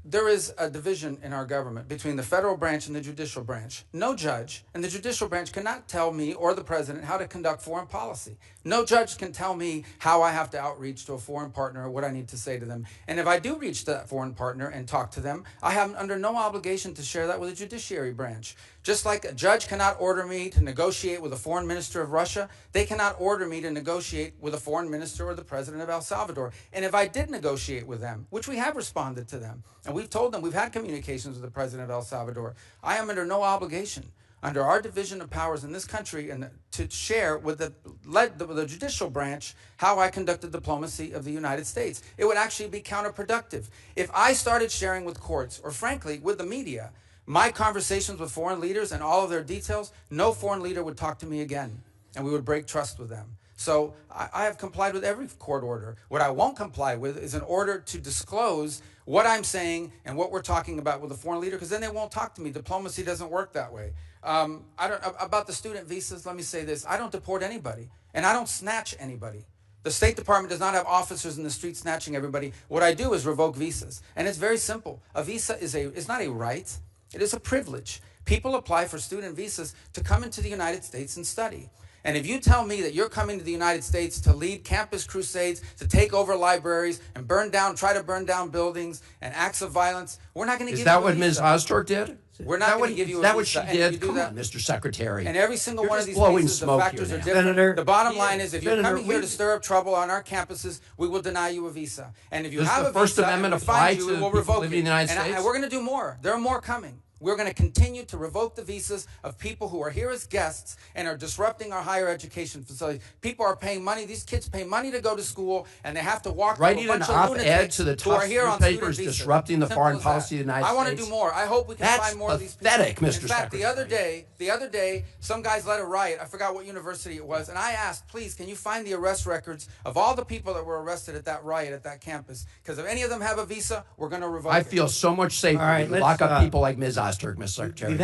There is a division in our government between the federal branch and the judicial branch. No judge in the judicial branch cannot tell me or the president how to conduct foreign policy. No judge can tell me how I have to outreach to a foreign partner or what I need to say to them. And if I do reach that foreign partner and talk to them, I have under no obligation to share that with the judiciary branch. Just like a judge cannot order me to negotiate with a foreign minister of Russia, they cannot order me to negotiate with a foreign minister or the president of El Salvador. And if I did negotiate with them, which we have responded to them, and we've told them we've had communications with the president of El Salvador, I am under no obligation under our division of powers in this country and to share with the judicial branch how I conducted diplomacy of the United States. It would actually be counterproductive. If I started sharing with courts, or frankly, with the media, my conversations with foreign leaders and all of their details, no foreign leader would talk to me again, and we would break trust with them. So I have complied with every court order. What I won't comply with is an order to disclose what I'm saying and what we're talking about with a foreign leader, because then they won't talk to me. Diplomacy doesn't work that way. About the student visas, let me say this. I don't deport anybody, and I don't snatch anybody. The State Department does not have officers in the street snatching everybody. What I do is revoke visas, and it's very simple. A visa is not a right. It is a privilege. People apply for student visas to come into the United States and study. And if you tell me that you're coming to the United States to lead campus crusades, to take over libraries and try to burn down buildings and acts of violence, we're not going to give you a visa. Is that what Ms. Ostork did? We're not going to give you a visa. Is that what she did? Come on, Mr. Secretary. And every single You're one of just these blowing cases, the smoke factors here are now. different. Senator, the bottom line is, if you're Senator, coming here to stir up trouble on our campuses, we will deny you a visa. And if you Does have the a First visa Amendment and we find apply you, to we will people revoke living it. in the United States? And we're going to do more. There are more coming. We're going to continue to revoke the visas of people who are here as guests and are disrupting our higher education facilities. People are paying money. These kids pay money to go to school, and they have to walk through Writing a an bunch of op-ed lunatics to the who are top here on student newspapers visas. disrupting the Simple foreign as policy that. of the United I want to States. do more. I hope we can That's find more of these people. pathetic, Mr. In fact, the Secretary. other day, some guys led a riot. I forgot what university it was, and I asked, please, can you find the arrest records of all the people that were arrested at that riot at that campus? Because if any of them have a visa, we're going to revoke it. I feel so much safer All right, when you lock let's, up people like Ms. Ostork, Mr. Secretary.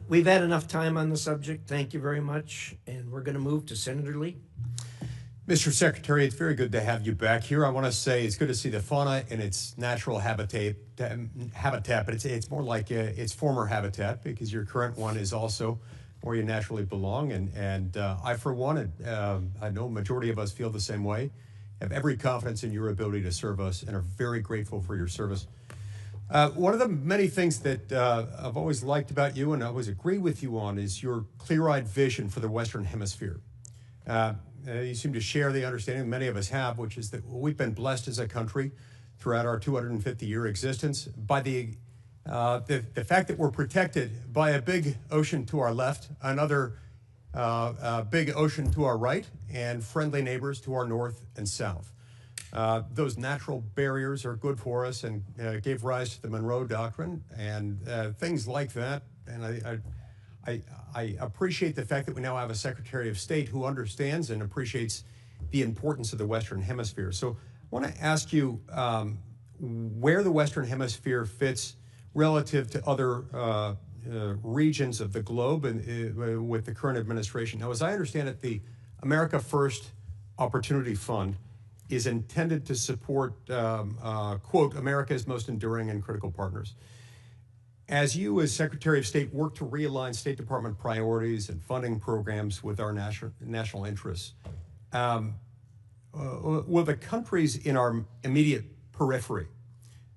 We've had enough time on the subject. Thank you very much. And we're going to move to Senator Lee. Mr. Secretary, it's very good to have you back here. I want to say it's good to see the fauna in its natural habitat, but it's more like its former habitat, because your current one is also where you naturally belong. And I, for one, I know a majority of us feel the same way, have every confidence in your ability to serve us and are very grateful for your service. One of the many things that I've always liked about you and I always agree with you on is your clear-eyed vision for the Western Hemisphere. You seem to share the understanding many of us have, which is that we've been blessed as a country throughout our 250-year existence by the fact that we're protected by a big ocean to our left, another big ocean to our right, and friendly neighbors to our north and south. Those natural barriers are good for us and gave rise to the Monroe Doctrine and things like that. And I appreciate the fact that we now have a Secretary of State who understands and appreciates the importance of the Western Hemisphere. So I want to ask you where the Western Hemisphere fits relative to other regions of the globe and with the current administration. Now, as I understand it, the America First Opportunity Fund is intended to support, quote, America's most enduring and critical partners. As you, as Secretary of State, work to realign State Department priorities and funding programs with our national interests, will the countries in our immediate periphery,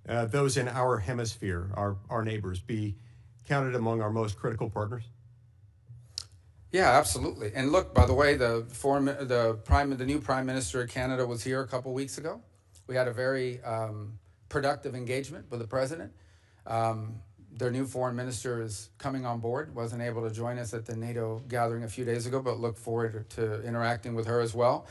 those in our hemisphere, our neighbors, be counted among our most critical partners? Yeah, absolutely. And look, by the way, the new Prime Minister of Canada was here a couple weeks ago. We had a very productive engagement with the President. Their new foreign minister is coming on board, wasn't able to join us at the NATO gathering a few days ago, but look forward to interacting with her as well.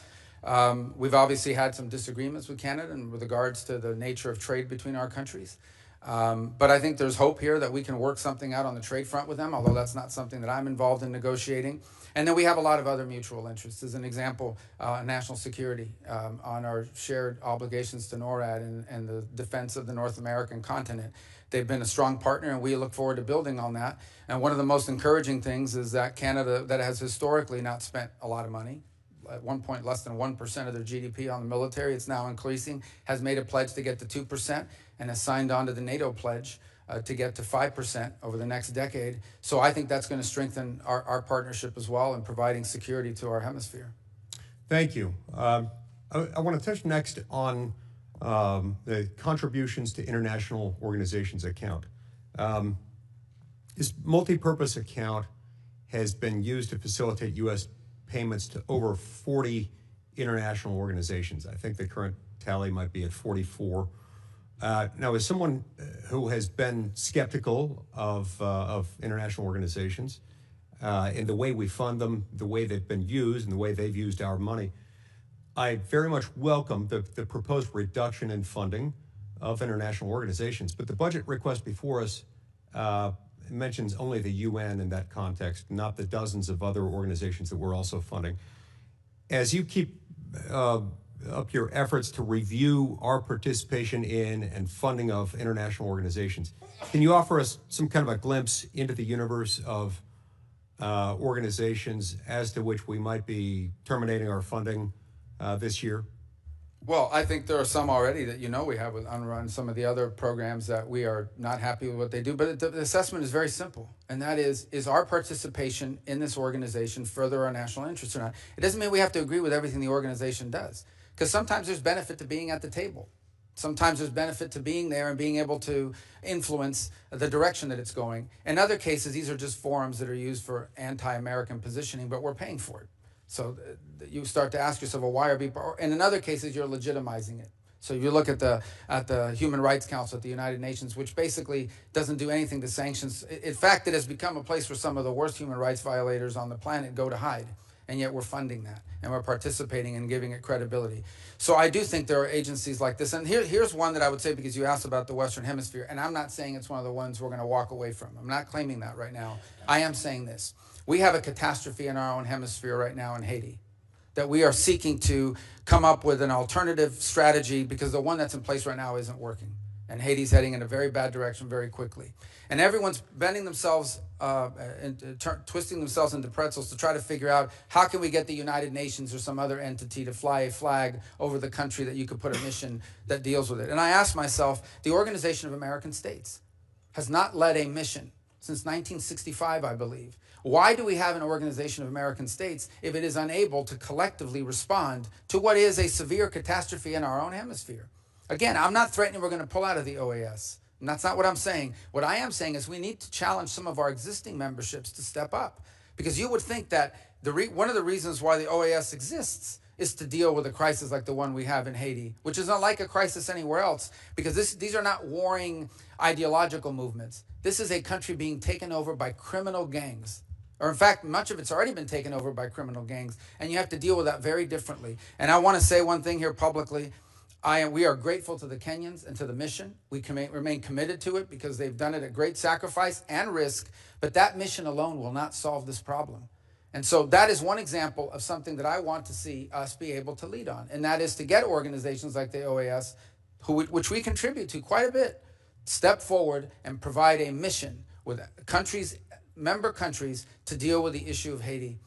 We've obviously had some disagreements with Canada in regards to the nature of trade between our countries. But I think there's hope here that we can work something out on the trade front with them, although that's not something that I'm involved in negotiating. And then we have a lot of other mutual interests. As an example, national security on our shared obligations to NORAD and the defense of the North American continent. They've been a strong partner, and we look forward to building on that. And one of the most encouraging things is that Canada, that has historically not spent a lot of money, at one point less than 1% of their GDP on the military, it's now increasing, has made a pledge to get to 2%, and has signed on to the NATO pledge to get to 5% over the next decade. So I think that's going to strengthen our partnership as well in providing security to our hemisphere. Thank you. I want to touch next on the contributions to international organizations account. This multi-purpose account has been used to facilitate U.S. payments to over 40 international organizations. I think the current tally might be at 44. Now, as someone who has been skeptical of international organizations and the way we fund them, the way they've been used, and the way they've used our money, I very much welcome the proposed reduction in funding of international organizations. But the budget request before us mentions only the UN in that context, not the dozens of other organizations that we're also funding. As you keep up your efforts to review our participation in and funding of international organizations, can you offer us some kind of a glimpse into the universe of organizations as to which we might be terminating our funding this year? Well, I think there are some already that we have with UNRWA and some of the other programs that we are not happy with what they do. But the assessment is very simple, and that is our participation in this organization further our national interests or not? It doesn't mean we have to agree with everything the organization does, because sometimes there's benefit to being at the table. Sometimes there's benefit to being there and being able to influence the direction that it's going. In other cases, these are just forums that are used for anti-American positioning, but we're paying for it. So you start to ask yourself, well, why are people? And in other cases, you're legitimizing it. So if you look at the Human Rights Council at the United Nations, which basically doesn't do anything to sanctions. In fact, it has become a place where some of the worst human rights violators on the planet go to hide. And yet we're funding that, and we're participating and giving it credibility. So I do think there are agencies like this. And here's one that I would say, because you asked about the Western Hemisphere, and I'm not saying it's one of the ones we're going to walk away from. I'm not claiming that right now. I am saying this. We have a catastrophe in our own hemisphere right now in Haiti that we are seeking to come up with an alternative strategy, because the one that's in place right now isn't working. And Haiti's heading in a very bad direction very quickly. And everyone's bending themselves twisting themselves into pretzels to try to figure out how can we get the United Nations or some other entity to fly a flag over the country that you could put a mission that deals with it. And I asked myself, the Organization of American States has not led a mission since 1965, I believe. Why do we have an Organization of American States if it is unable to collectively respond to what is a severe catastrophe in our own hemisphere? Again, I'm not threatening we're going to pull out of the OAS. And that's not what I'm saying. What I am saying is we need to challenge some of our existing memberships to step up. Because you would think that one of the reasons why the OAS exists is to deal with a crisis like the one we have in Haiti, which is not like a crisis anywhere else, because these are not warring ideological movements. This is a country being taken over by criminal gangs. Or in fact, much of it's already been taken over by criminal gangs, and you have to deal with that very differently. And I want to say one thing here publicly. We are grateful to the Kenyans and to the mission. We remain committed to it because they've done it at great sacrifice and risk, but that mission alone will not solve this problem. And so that is one example of something that I want to see us be able to lead on, and that is to get organizations like the OAS, which we contribute to quite a bit, step forward and provide a mission with member countries to deal with the issue of Haiti,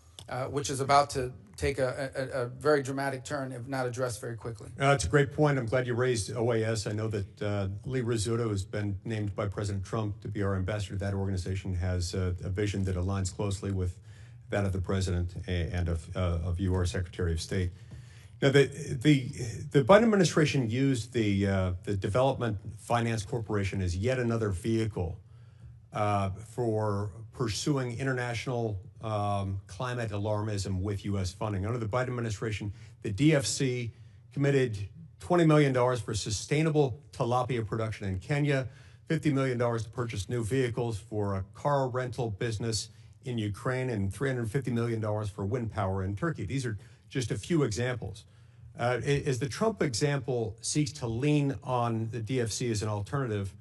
which is about to take a very dramatic turn if not addressed very quickly. It's a great point. I'm glad you raised OAS. I know that Lee Rizzuto has been named by President Trump to be our ambassador. That organization has a vision that aligns closely with that of the president and of you, our Secretary of State. Now, the Biden administration used the Development Finance Corporation as yet another vehicle for pursuing international climate alarmism with U.S. funding. Under the Biden administration, the DFC committed $20 million for sustainable tilapia production in Kenya, $50 million to purchase new vehicles for a car rental business in Ukraine, and $350 million for wind power in Turkey. These are just a few examples. As the Trump example seeks to lean on the DFC as an alternative,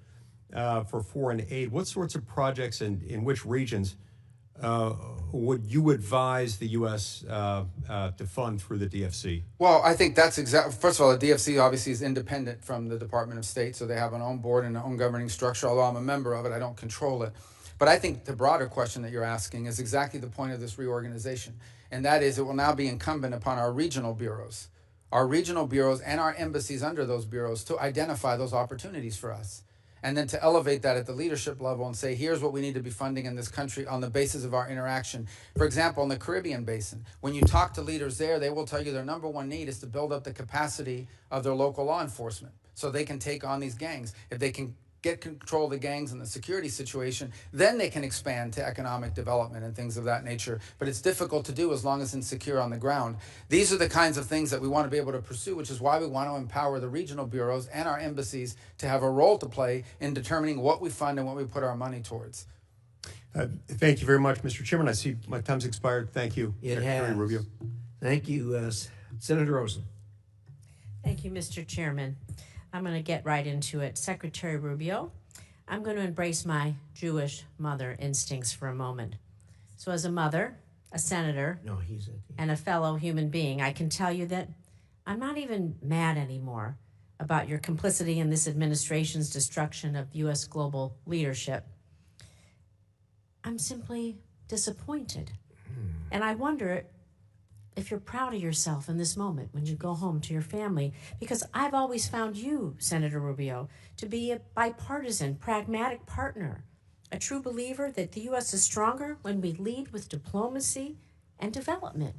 for foreign aid, what sorts of projects and in which regions would you advise the U.S. To fund through the DFC? Well, I think that's first of all, the DFC obviously is independent from the Department of State, so they have an own board and an own governing structure. Although I'm a member of it, I don't control it. But I think the broader question that you're asking is exactly the point of this reorganization, and that is it will now be incumbent upon our regional bureaus and our embassies under those bureaus to identify those opportunities for us. And then to elevate that at the leadership level and say, here's what we need to be funding in this country on the basis of our interaction. For example, in the Caribbean basin, when you talk to leaders there, they will tell you their number one need is to build up the capacity of their local law enforcement so they can take on these gangs. If they can get control of the gangs and the security situation, then they can expand to economic development and things of that nature. But it's difficult to do as long as it's insecure on the ground. These are the kinds of things that we want to be able to pursue, which is why we want to empower the regional bureaus and our embassies to have a role to play in determining what we fund and what we put our money towards. Thank you very much, Mr. Chairman. I see my time's expired. Thank you, Secretary Rubio. Thank you, Senator Rosen. Thank you, Mr. Chairman. I'm going to get right into it. Secretary Rubio, I'm going to embrace my Jewish mother instincts for a moment. So as a mother, a senator, and a fellow human being, I can tell you that I'm not even mad anymore about your complicity in this administration's destruction of U.S. global leadership. I'm simply disappointed. And I wonder if you're proud of yourself in this moment when you go home to your family, because I've always found you, Senator Rubio, to be a bipartisan, pragmatic partner, a true believer that the U.S. is stronger when we lead with diplomacy and development.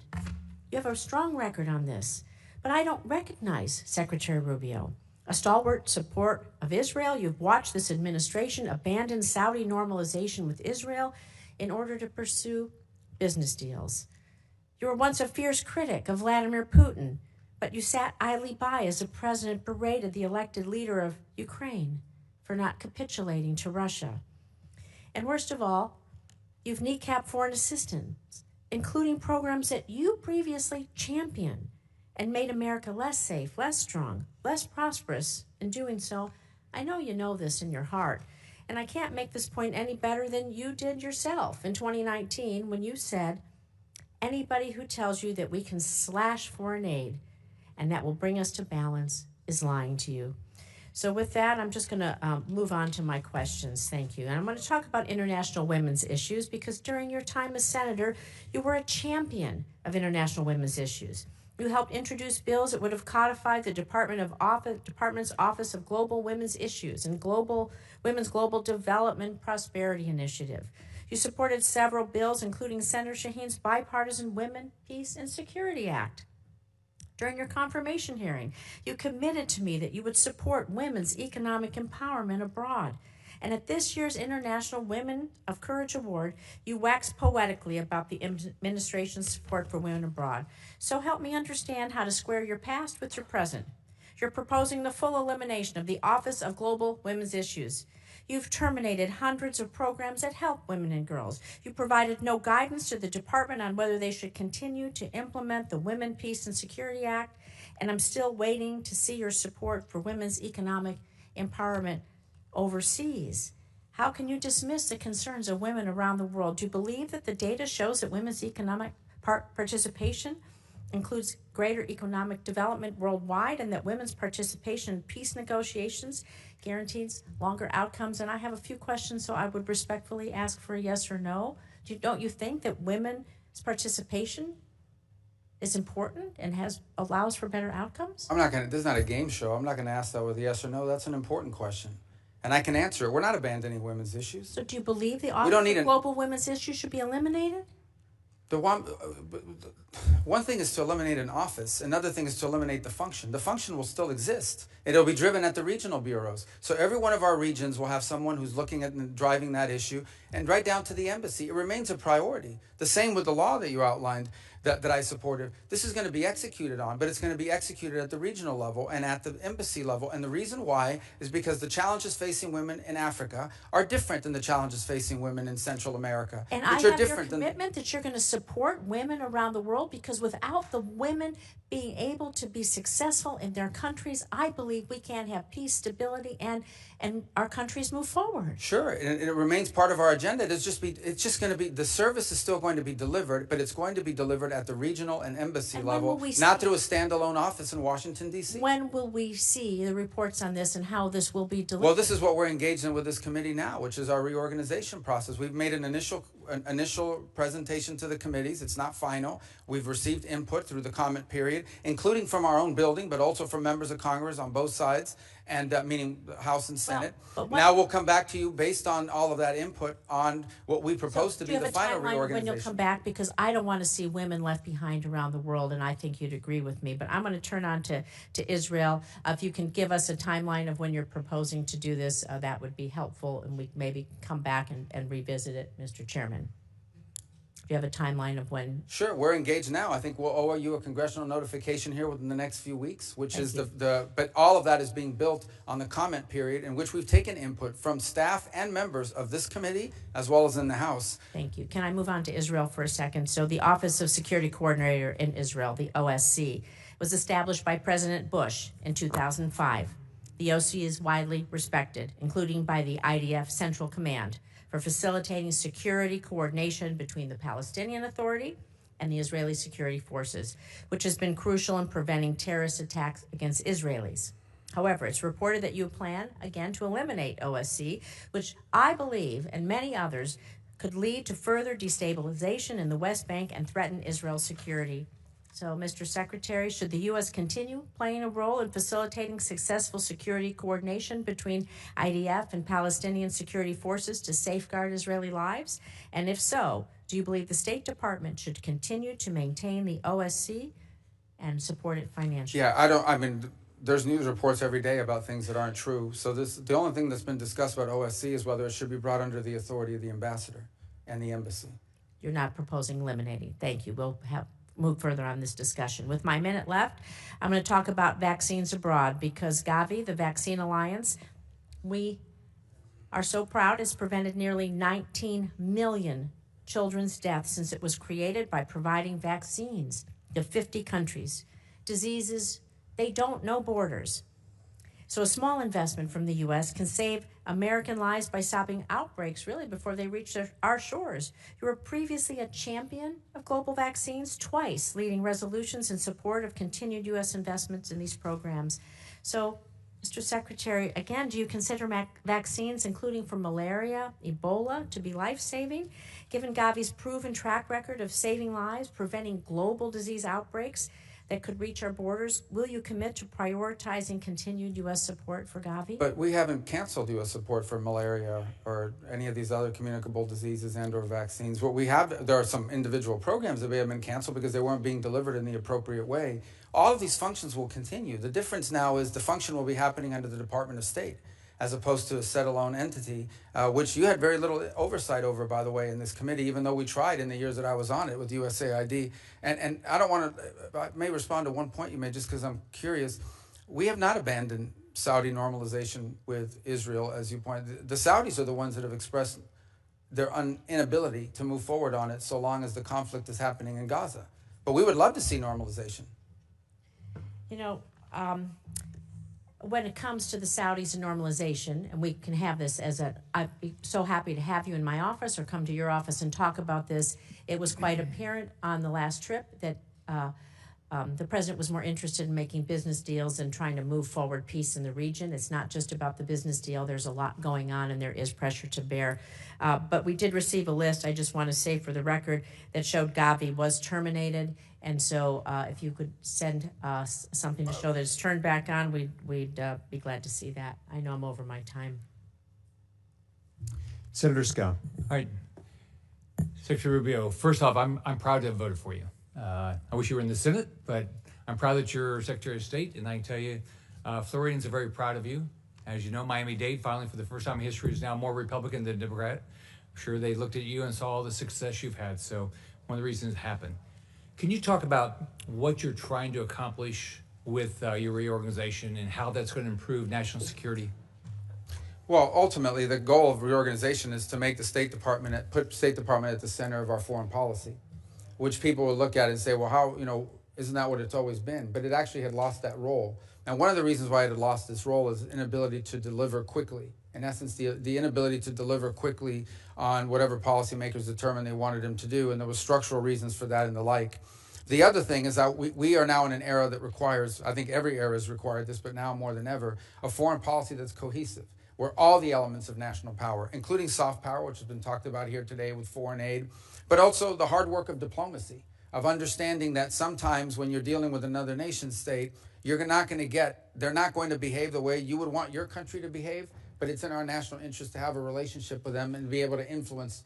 You have a strong record on this, but I don't recognize Secretary Rubio. A stalwart support of Israel, you've watched this administration abandon Saudi normalization with Israel in order to pursue business deals. You were once a fierce critic of Vladimir Putin, but you sat idly by as the president berated the elected leader of Ukraine for not capitulating to Russia. And worst of all, you've kneecapped foreign assistance, including programs that you previously championed and made America less safe, less strong, less prosperous. In doing so, I know you know this in your heart. And I can't make this point any better than you did yourself in 2019 when you said, anybody who tells you that we can slash foreign aid and that will bring us to balance is lying to you. So with that, I'm just going to move on to my questions. Thank you. And I'm going to talk about international women's issues because during your time as senator, you were a champion of international women's issues. You helped introduce bills that would have codified the Department's Office of Global Women's Issues and Women's Global Development Prosperity Initiative. You supported several bills, including Senator Shaheen's Bipartisan Women, Peace, and Security Act. During your confirmation hearing, you committed to me that you would support women's economic empowerment abroad. And at this year's International Women of Courage Award, you waxed poetically about the administration's support for women abroad. So help me understand how to square your past with your present. You're proposing the full elimination of the Office of Global Women's Issues. You've terminated hundreds of programs that help women and girls. You provided no guidance to the department on whether they should continue to implement the Women, Peace, and Security Act, and I'm still waiting to see your support for women's economic empowerment overseas. How can you dismiss the concerns of women around the world? Do you believe that the data shows that women's economic participation includes greater economic development worldwide and that women's participation in peace negotiations guarantees longer outcomes? And I have a few questions, so I would respectfully ask for a yes or no. Don't you think that women's participation is important and allows for better outcomes? This is not a game show. I'm not going to ask that with a yes or no. That's an important question. And I can answer it. We're not abandoning women's issues. So do you believe the Office of Global Women's Issues should be eliminated? One thing is to eliminate an office. Another thing is to eliminate the function. The function will still exist. It'll be driven at the regional bureaus. So every one of our regions will have someone who's looking at and driving that issue, and right down to the embassy. It remains a priority. The same with the law that you outlined. that I supported, this is going to be executed on, but it's going to be executed at the regional level and at the embassy level. And the reason why is because the challenges facing women in Africa are different than the challenges facing women in Central America, And which I are have your different than. commitment that you're going to support women around the world, because without the women being able to be successful in their countries, I believe we can't have peace, stability, and our countries move forward. Sure, and it remains part of our agenda. It's just going to be, the service is still going to be delivered, but it's going to be delivered at the regional and embassy level, not through a standalone office in Washington, D.C. When will we see the reports on this and how this will be delivered? Well, this is what we're engaged in with this committee now, which is our reorganization process. We've made an initial presentation to the committees. It's not final. We've received input through the comment period, including from our own building, but also from members of Congress on both sides, and meaning the House and Senate. Now we'll come back to you based on all of that input on what we propose to be the final reorganization. Do you have a timeline when you'll come back? Because I don't want to see women left behind around the world, and I think you'd agree with me. But I'm going to turn on to Israel. If you can give us a timeline of when you're proposing to do this, that would be helpful, and we maybe come back and revisit it, Mr. Chairman. Do you have a timeline of when? Sure, we're engaged now. I think we'll owe you a congressional notification here within the next few weeks, which is but all of that is being built on the comment period, in which we've taken input from staff and members of this committee, as well as in the House. Thank you. Can I move on to Israel for a second? So the Office of Security Coordinator in Israel, the OSC, was established by President Bush in 2005. The OSC is widely respected, including by the IDF Central Command, for facilitating security coordination between the Palestinian Authority and the Israeli security forces, which has been crucial in preventing terrorist attacks against Israelis. However, it's reported that you plan, again, to eliminate OSC, which I believe, and many others, could lead to further destabilization in the West Bank and threaten Israel's security. So, Mr. Secretary, should the U.S. continue playing a role in facilitating successful security coordination between IDF and Palestinian security forces to safeguard Israeli lives? And if so, do you believe the State Department should continue to maintain the OSC and support it financially? Yeah, there's news reports every day about things that aren't true. So the only thing that's been discussed about OSC is whether it should be brought under the authority of the ambassador and the embassy. You're not proposing eliminating. Thank you. We'll move further on this discussion. With my minute left, I'm going to talk about vaccines abroad, because Gavi, the Vaccine Alliance, we are so proud, has prevented nearly 19 million children's deaths since it was created by providing vaccines to 50 countries. Diseases, they don't know borders. So a small investment from the U.S. can save American lives by stopping outbreaks really before they reach our shores. You were previously a champion of global vaccines, twice leading resolutions in support of continued U.S. investments in these programs. So, Mr. Secretary, again, do you consider vaccines, including for malaria, Ebola, to be life-saving? Given Gavi's proven track record of saving lives, preventing global disease outbreaks that could reach our borders, will you commit to prioritizing continued U.S. support for Gavi? But we haven't canceled U.S. support for malaria or any of these other communicable diseases and or vaccines. What we have, there are some individual programs that may have been canceled because they weren't being delivered in the appropriate way. All of these functions will continue. The difference now is the function will be happening under the Department of State, as opposed to a set-alone entity, which you had very little oversight over, by the way, in this committee, even though we tried in the years that I was on it with USAID. And I don't want to, I may respond to one point you made just because I'm curious. We have not abandoned Saudi normalization with Israel, as you pointed. The Saudis are the ones that have expressed their inability to move forward on it so long as the conflict is happening in Gaza. But we would love to see normalization. You know, when it comes to the Saudis and normalization, and we can have this I'd be so happy to have you in my office or come to your office and talk about this. It was quite apparent on the last trip that the president was more interested in making business deals and trying to move forward peace in the region. It's not just about the business deal. There's a lot going on, and there is pressure to bear. But we did receive a list, I just want to say for the record, that showed Gavi was terminated. And so if you could send something to show that it's turned back on, we'd be glad to see that. I know I'm over my time. Senator Scott. All right. Secretary Rubio, first off, I'm proud to have voted for you. I wish you were in the Senate, but I'm proud that you're Secretary of State, and I can tell you, Floridians are very proud of you. As you know, Miami-Dade, finally for the first time in history, is now more Republican than Democrat. I'm sure they looked at you and saw all the success you've had, so one of the reasons it happened. Can you talk about what you're trying to accomplish with your reorganization and how that's going to improve national security? Well, ultimately, the goal of reorganization is to make the put State Department at the center of our foreign policy, which people will look at and say, well, how, isn't that what it's always been? But it actually had lost that role. And one of the reasons why it had lost this role is inability to deliver quickly. In essence, the inability to deliver quickly on whatever policymakers determined they wanted them to do, and there was structural reasons for that and the like. The other thing is that we are now in an era that requires, I think every era has required this, but now more than ever, a foreign policy that's cohesive, where all the elements of national power, including soft power, which has been talked about here today with foreign aid, but also the hard work of diplomacy, of understanding that sometimes when you're dealing with another nation state, they're not going to behave the way you would want your country to behave, but it's in our national interest to have a relationship with them and be able to influence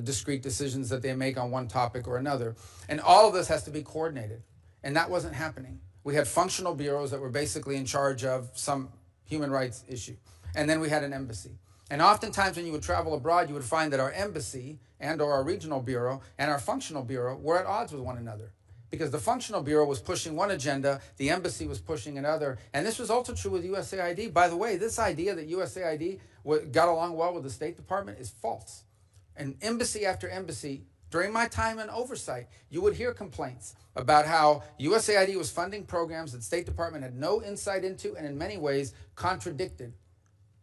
discrete decisions that they make on one topic or another. And all of this has to be coordinated. And that wasn't happening. We had functional bureaus that were basically in charge of some human rights issue. And then we had an embassy. And oftentimes when you would travel abroad, you would find that our embassy and or our regional bureau and our functional bureau were at odds with one another. Because the functional bureau was pushing one agenda, the embassy was pushing another. And this was also true with USAID. By the way, this idea that USAID got along well with the State Department is false. And embassy after embassy, during my time in oversight, you would hear complaints about how USAID was funding programs that State Department had no insight into and in many ways contradicted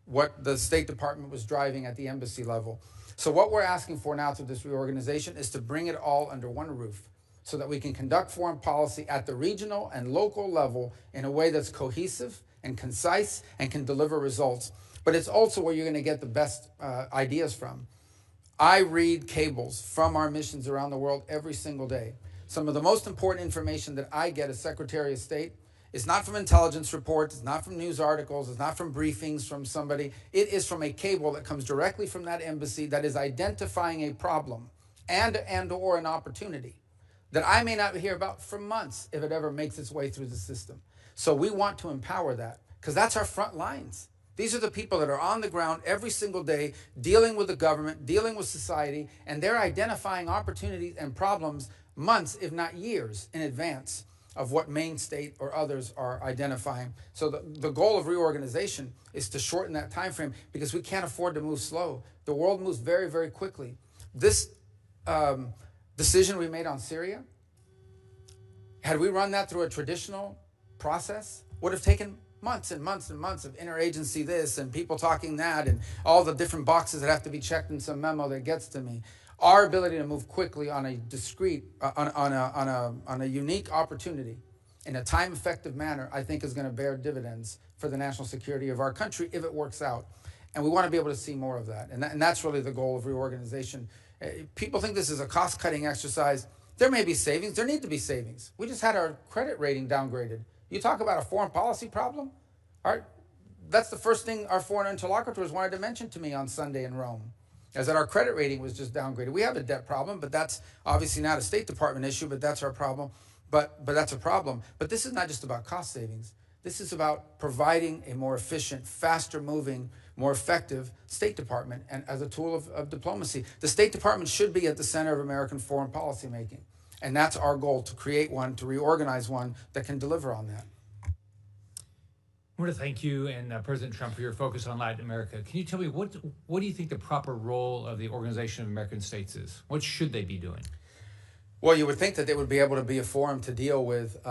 what the State Department was driving at the embassy level. So what we're asking for now through this reorganization is to bring it all under one roof so that we can conduct foreign policy at the regional and local level in a way that's cohesive and concise and can deliver results. But it's also where you're going to get the best ideas from. I read cables from our missions around the world every single day. Some of the most important information that I get as Secretary of State is not from intelligence reports, it's not from news articles, it's not from briefings from somebody. It is from a cable that comes directly from that embassy that is identifying a problem and or an opportunity that I may not hear about for months if it ever makes its way through the system. So we want to empower that because that's our front lines. These are the people that are on the ground every single day dealing with the government, dealing with society, and they're identifying opportunities and problems months, if not years, in advance of what Maine State or others are identifying. So the goal of reorganization is to shorten that time frame because we can't afford to move slow. The world moves very, very quickly. This decision we made on Syria, had we run that through a traditional process, would have taken months and months and months of interagency this and people talking that and all the different boxes that have to be checked in some memo that gets to me. Our ability to move quickly on a discrete, on a unique opportunity in a time-effective manner, I think is going to bear dividends for the national security of our country if it works out. And we want to be able to see more of that. And that's really the goal of reorganization. People think this is a cost-cutting exercise. There may be savings. There need to be savings. We just had our credit rating downgraded. You talk about a foreign policy problem? That's the first thing our foreign interlocutors wanted to mention to me on Sunday in Rome, is that our credit rating was just downgraded. We have a debt problem, but that's obviously not a State Department issue, but that's our problem. But that's a problem. But this is not just about cost savings. This is about providing a more efficient, faster moving, more effective State Department and as a tool of diplomacy. The State Department should be at the center of American foreign policy making. And that's our goal, to create one, to reorganize one that can deliver on that. I want to thank you and President Trump for your focus on Latin America. Can you tell me what do you think the proper role of the Organization of American States is? What should they be doing? Well, you would think that they would be able to be a forum to deal with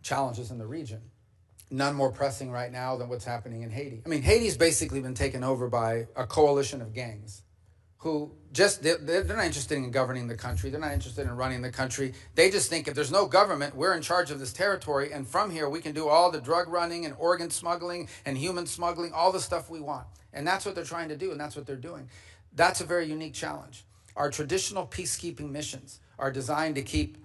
challenges in the region. None more pressing right now than what's happening in Haiti. I mean, Haiti's basically been taken over by a coalition of gangs who they're not interested in governing the country. They're not interested in running the country. They just think if there's no government, we're in charge of this territory, and from here we can do all the drug running and organ smuggling and human smuggling, all the stuff we want. And that's what they're trying to do, and that's what they're doing. That's a very unique challenge. Our traditional peacekeeping missions are designed to keep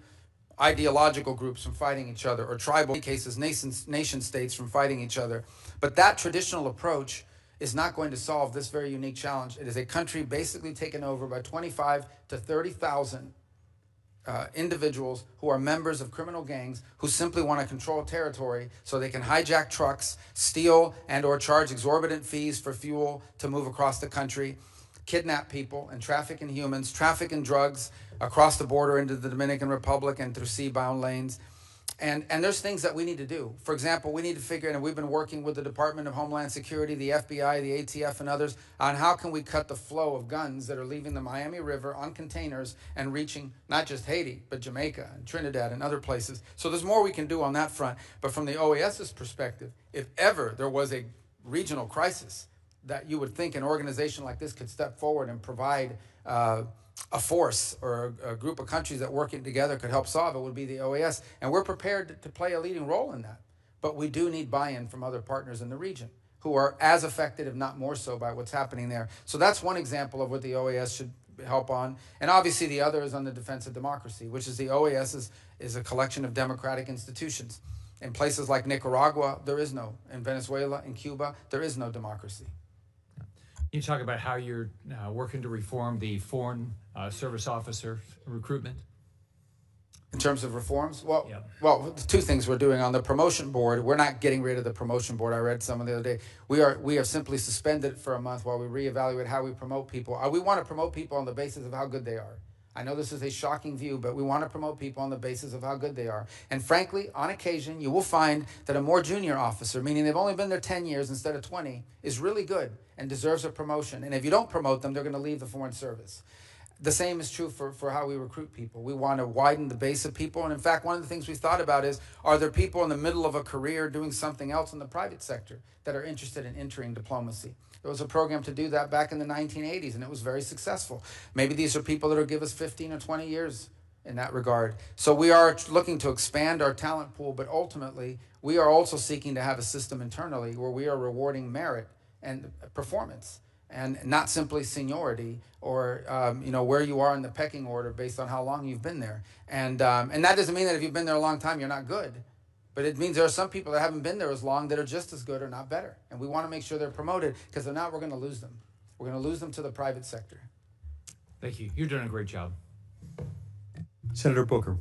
ideological groups from fighting each other, or tribal cases, nation states from fighting each other. But that traditional approach is not going to solve this very unique challenge. It is a country basically taken over by 25 to 30,000 individuals who are members of criminal gangs who simply want to control territory so they can hijack trucks, steal and or charge exorbitant fees for fuel to move across the country, kidnap people and traffic in humans, traffic in drugs, across the border into the Dominican Republic and through sea-bound lanes. And there's things that we need to do. For example, we need to figure, and we've been working with the Department of Homeland Security, the FBI, the ATF, and others on how can we cut the flow of guns that are leaving the Miami River on containers and reaching not just Haiti, but Jamaica and Trinidad and other places. So there's more we can do on that front. But from the OAS's perspective, if ever there was a regional crisis that you would think an organization like this could step forward and provide a force or a group of countries that working together could help solve, it would be the OAS. And we're prepared to play a leading role in that. But we do need buy-in from other partners in the region who are as affected, if not more so, by what's happening there. So that's one example of what the OAS should help on. And obviously the other is on the defense of democracy, which is the OAS is a collection of democratic institutions. In places like Nicaragua, there is no. In Venezuela, in Cuba, there is no democracy. You talk about how you're working to reform the foreign service officer recruitment. In terms of reforms, well, two things we're doing on the promotion board. We're not getting rid of the promotion board. I read some the other day. We are simply suspended for a month while we reevaluate how we promote people. We want to promote people on the basis of how good they are. I know this is a shocking view, but we want to promote people on the basis of how good they are. And frankly, on occasion, you will find that a more junior officer, meaning they've only been there 10 years instead of 20, is really good and deserves a promotion. And if you don't promote them, they're going to leave the Foreign Service. The same is true for how we recruit people. We want to widen the base of people. And in fact, one of the things we've thought about is, are there people in the middle of a career doing something else in the private sector that are interested in entering diplomacy? There was a program to do that back in the 1980s, and it was very successful. Maybe these are people that will give us 15 or 20 years in that regard. So we are looking to expand our talent pool, but ultimately, we are also seeking to have a system internally where we are rewarding merit and performance, and not simply seniority or where you are in the pecking order based on how long you've been there. And that doesn't mean that if you've been there a long time, you're not good. But it means there are some people that haven't been there as long that are just as good or not better. And we want to make sure they're promoted, because if not, we're going to lose them. We're going to lose them to the private sector. Thank you. You're doing a great job. Senator Booker.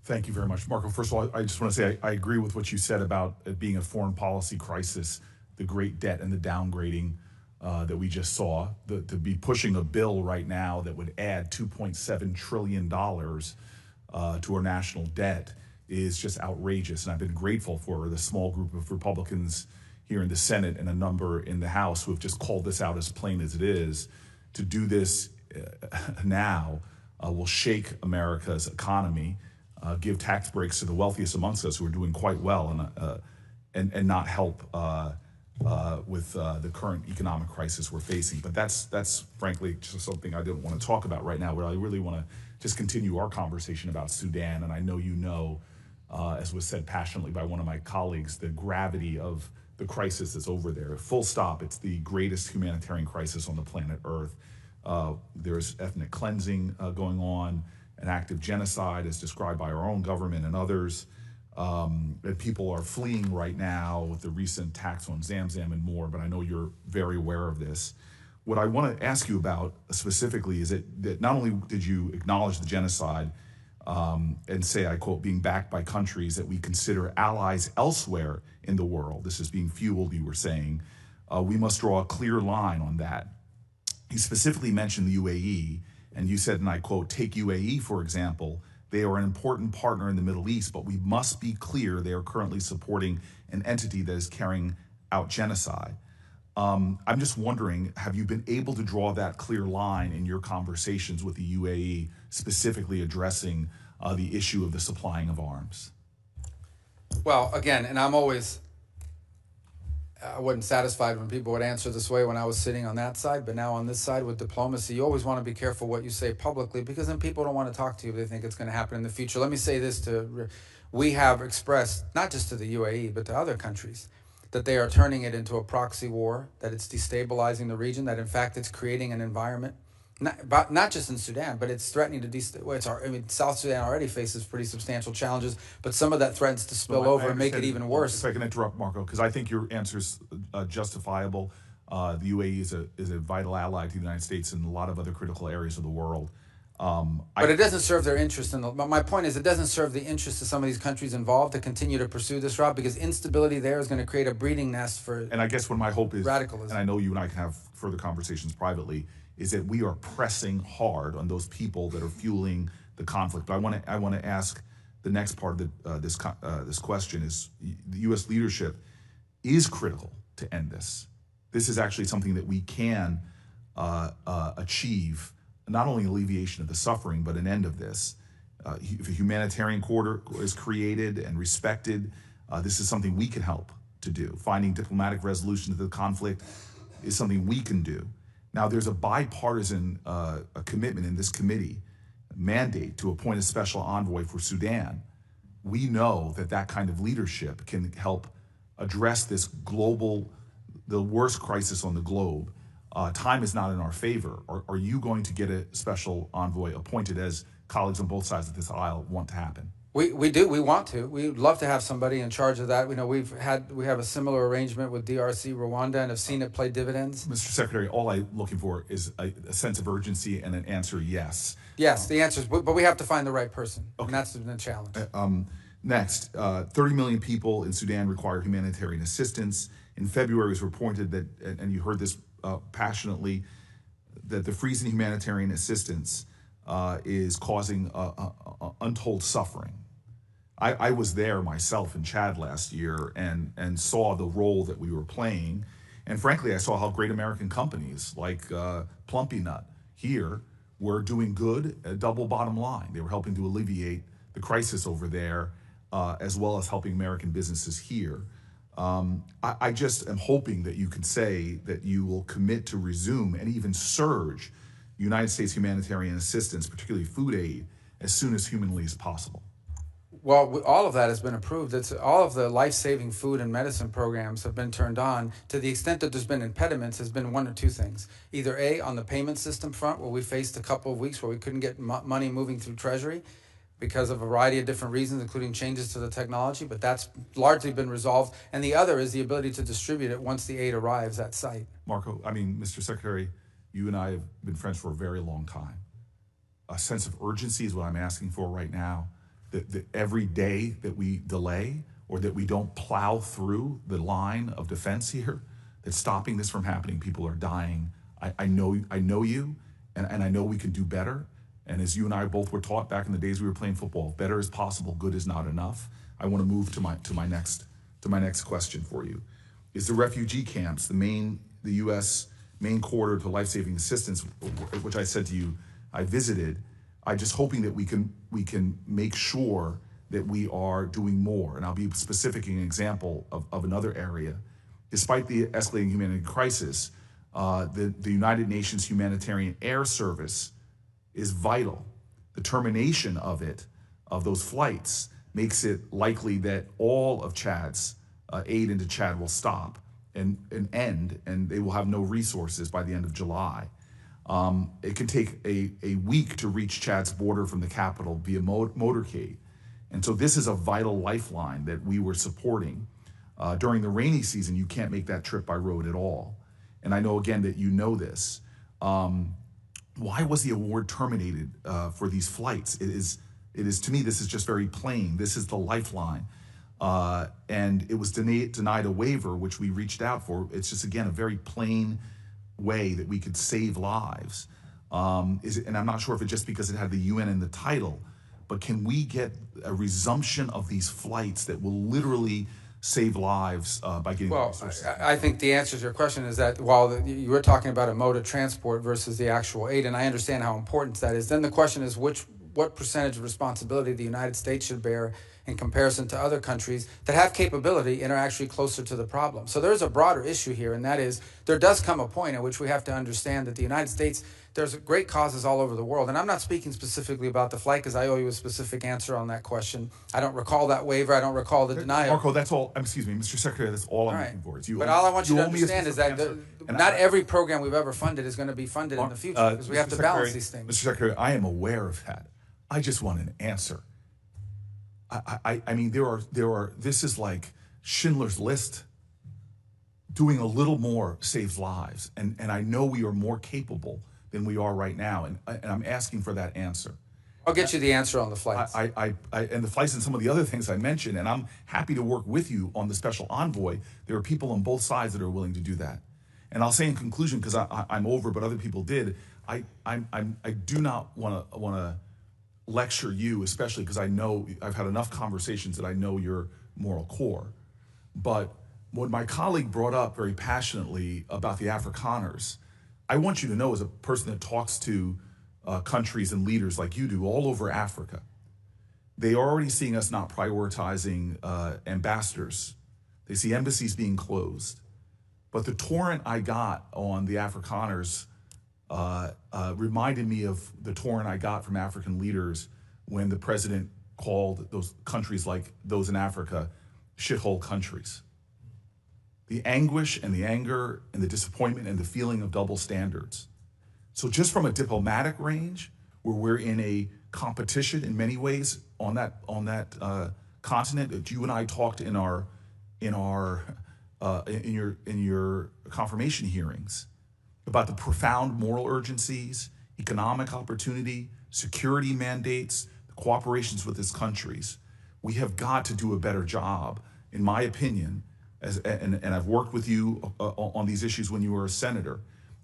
Thank you very much, Marco. First of all, I just want to say I agree with what you said about it being a foreign policy crisis, the great debt and the downgrading that we just saw. To be pushing a bill right now that would add $2.7 trillion to our national debt is just outrageous. And I've been grateful for the small group of Republicans here in the Senate and a number in the House who have just called this out as plain as it is. To do this now will shake America's economy, give tax breaks to the wealthiest amongst us who are doing quite well, and not help with the current economic crisis we're facing. But that's frankly just something I didn't want to talk about right now. But I really want to just continue our conversation about Sudan. And I know you know, as was said passionately by one of my colleagues, the gravity of the crisis that's over there. Full stop. It's the greatest humanitarian crisis on the planet Earth. There's ethnic cleansing going on, an active genocide as described by our own government and others. That people are fleeing right now with the recent attacks on Zamzam and more, but I know you're very aware of this. What I want to ask you about specifically is that not only did you acknowledge the genocide and say, I quote, being backed by countries that we consider allies elsewhere in the world, this is being fueled, you were saying, we must draw a clear line on that. You specifically mentioned the UAE, and you said, and I quote, take UAE, for example, they are an important partner in the Middle East, but we must be clear they are currently supporting an entity that is carrying out genocide. I'm just wondering, have you been able to draw that clear line in your conversations with the UAE, specifically addressing the issue of the supplying of arms? Well, again, and I wasn't satisfied when people would answer this way when I was sitting on that side, but now on this side with diplomacy, you always want to be careful what you say publicly, because then people don't want to talk to you if they think it's going to happen in the future. Let me say this we have expressed, not just to the UAE, but to other countries, that they are turning it into a proxy war, that it's destabilizing the region, that in fact it's creating an environment, not just in Sudan, but it's threatening to South Sudan already faces pretty substantial challenges, but some of that threatens to spill over and make it even worse. If I can interrupt, Marco, because I think your answer's justifiable. The UAE is a vital ally to the United States in a lot of other critical areas of the world. But it doesn't serve their interest. My point is, it doesn't serve the interest of some of these countries involved to continue to pursue this route, because instability there is going to create a breeding nest for. And I guess what my hope is, radicalism. And I know you and I can have further conversations privately, is that we are pressing hard on those people that are fueling the conflict. But I want to ask the next part of this question is the U.S. leadership is critical to end this. This is actually something that we can achieve, not only alleviation of the suffering, but an end of this. If a humanitarian corridor is created and respected, this is something we can help to do. Finding diplomatic resolution to the conflict is something we can do. Now, there's a bipartisan a commitment in this committee, mandate to appoint a special envoy for Sudan. We know that that kind of leadership can help address this the worst crisis on the globe. Time is not in our favor. Are you going to get a special envoy appointed, as colleagues on both sides of this aisle want to happen? We do. We want to. We'd love to have somebody in charge of that. We know we have a similar arrangement with DRC, Rwanda, and have seen it play dividends. Mr. Secretary, all I'm looking for is a sense of urgency and an answer yes. Yes, the answer is, but we have to find the right person, and that's the challenge. Next, 30 million people in Sudan require humanitarian assistance. In February, it was reported that, and you heard this passionately, that the freeze in humanitarian assistance is causing untold suffering. I was there myself in Chad last year and saw the role that we were playing. And frankly, I saw how great American companies like Plumpy Nut here were doing good, a double bottom line. They were helping to alleviate the crisis over there, as well as helping American businesses here. I just am hoping that you can say that you will commit to resume and even surge United States humanitarian assistance, particularly food aid, as soon as humanly as possible. Well, all of that has been approved. All of the life-saving food and medicine programs have been turned on. To the extent that there's been impediments, has been one or two things. Either A, on the payment system front, where we faced a couple of weeks where we couldn't get money moving through Treasury because of a variety of different reasons, including changes to the technology, but that's largely been resolved. And the other is the ability to distribute it once the aid arrives at site. Marco, Mr. Secretary, you and I have been friends for a very long time. A sense of urgency is what I'm asking for right now. That every day that we delay or that we don't plow through the line of defense here, that's stopping this from happening. People are dying. I know you, and I know we can do better. And as you and I both were taught back in the days we were playing football, better is possible, good is not enough. I want to move to my next question for you. Is the refugee camps, the U.S. main corridor to life-saving assistance, which I said to you, I visited. I'm just hoping that we can make sure that we are doing more. And I'll be specific in an example of another area. Despite the escalating humanitarian crisis, the United Nations Humanitarian Air Service is vital. The termination of those flights, makes it likely that all of Chad's aid into Chad will stop and end, and they will have no resources by the end of July. It can take a week to reach Chad's border from the capital via motorcade. And so this is a vital lifeline that we were supporting. During the rainy season, you can't make that trip by road at all. And I know, again, that you know this. Why was the award terminated for these flights? It is, to me, this is just very plain. This is the lifeline. And it was denied a waiver, which we reached out for. It's just, again, a very plain way that we could save lives. And I'm not sure if it's just because it had the UN in the title, but can we get a resumption of these flights that will literally save lives by getting resources? I think the answer to your question is that while you were talking about a mode of transport versus the actual aid, and I understand how important that is, then the question is what percentage of responsibility the United States should bear in comparison to other countries that have capability and are actually closer to the problem. So there's a broader issue here, and that is there does come a point at which we have to understand that the United States, there's great causes all over the world. And I'm not speaking specifically about the flight because I owe you a specific answer on that question. I don't recall that waiver. I don't recall the denial. Marco, that's all. Excuse me, Mr. Secretary, that's all I'm looking for. But all I want you to understand is that not every program we've ever funded is going to be funded in the future because we have to balance these things. Mr. Secretary, I am aware of that. I just want an answer. I mean, this is like Schindler's List. Doing a little more saves lives. And I know we are more capable than we are right now. And I'm asking for that answer. I'll get you the answer on the flights. And the flights and some of the other things I mentioned, and I'm happy to work with you on the special envoy. There are people on both sides that are willing to do that. And I'll say in conclusion, because I'm over, but other people did, I do not want to lecture you, especially because I know I've had enough conversations that I know your moral core. But what my colleague brought up very passionately about the Afrikaners, I want you to know, as a person that talks to countries and leaders like you do all over Africa, they are already seeing us not prioritizing ambassadors. They see embassies being closed. But the torrent I got on the Afrikaners reminded me of the torrent I got from African leaders when the president called those countries like those in Africa shithole countries. The anguish and the anger and the disappointment and the feeling of double standards. So just from a diplomatic range, where we're in a competition in many ways on that continent that you and I talked in your confirmation hearings about the profound moral urgencies, economic opportunity, security mandates, the cooperations with these countries. We have got to do a better job, in my opinion, and I've worked with you on these issues when you were a senator,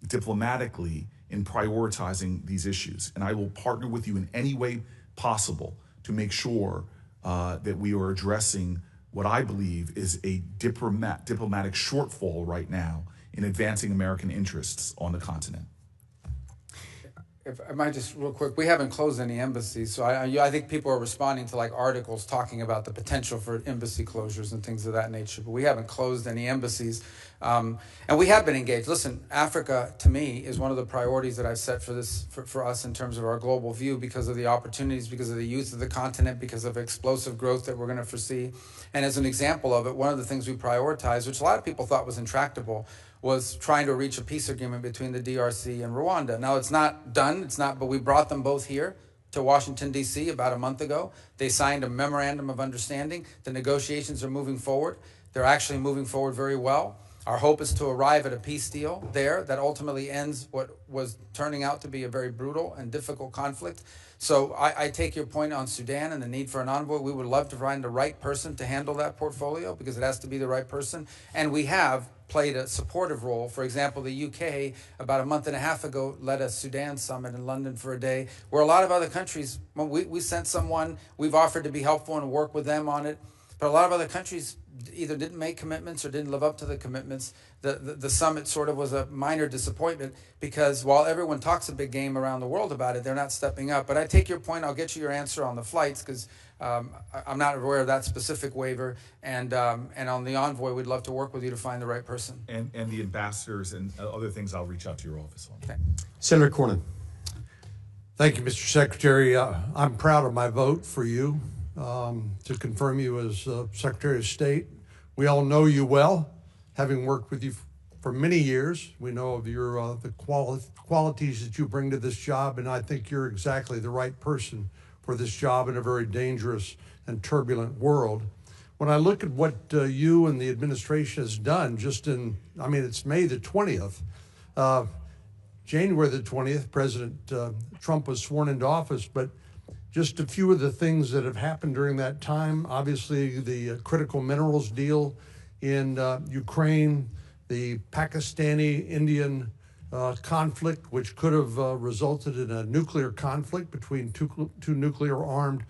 diplomatically in prioritizing these issues. And I will partner with you in any way possible to make sure that we are addressing what I believe is a diplomatic shortfall right now in advancing American interests on the continent. If I might just real quick, we haven't closed any embassies, so I think people are responding to like articles talking about the potential for embassy closures and things of that nature, but we haven't closed any embassies, and we have been engaged. Listen, Africa to me is one of the priorities that I've set for us in terms of our global view, because of the opportunities, because of the youth of the continent, because of explosive growth that we're going to foresee. And as an example of it, one of the things we prioritized, which a lot of people thought was intractable, was trying to reach a peace agreement between the DRC and Rwanda. Now, it's not done, but we brought them both here to Washington, D.C. about a month ago. They signed a memorandum of understanding. The negotiations are moving forward. They're actually moving forward very well. Our hope is to arrive at a peace deal there that ultimately ends what was turning out to be a very brutal and difficult conflict. So I take your point on Sudan and the need for an envoy. We would love to find the right person to handle that portfolio, because it has to be the right person. And we have played a supportive role. For example, the UK, about a month and a half ago, led a Sudan summit in London for a day, where a lot of other countries, when we sent someone, we've offered to be helpful and work with them on it. But a lot of other countries either didn't make commitments or didn't live up to the commitments. The summit sort of was a minor disappointment, because while everyone talks a big game around the world about it, they're not stepping up. But I take your point. I'll get you your answer on the flights, because I'm not aware of that specific waiver. And on the envoy, we'd love to work with you to find the right person. And the ambassadors and other things, I'll reach out to your office on. Okay. Senator Cornyn. Thank you, Mr. Secretary. I'm proud of my vote for you to confirm you as Secretary of State. We all know you well, having worked with you for many years. We know of your the qualities that you bring to this job, and I think you're exactly the right person for this job in a very dangerous and turbulent world. When I look at what you and the administration has done, it's May the 20th, January the 20th, President Trump was sworn into office, but just a few of the things that have happened during that time. Obviously, the critical minerals deal in Ukraine, the Pakistani-Indian conflict, which could have resulted in a nuclear conflict between two nuclear-armed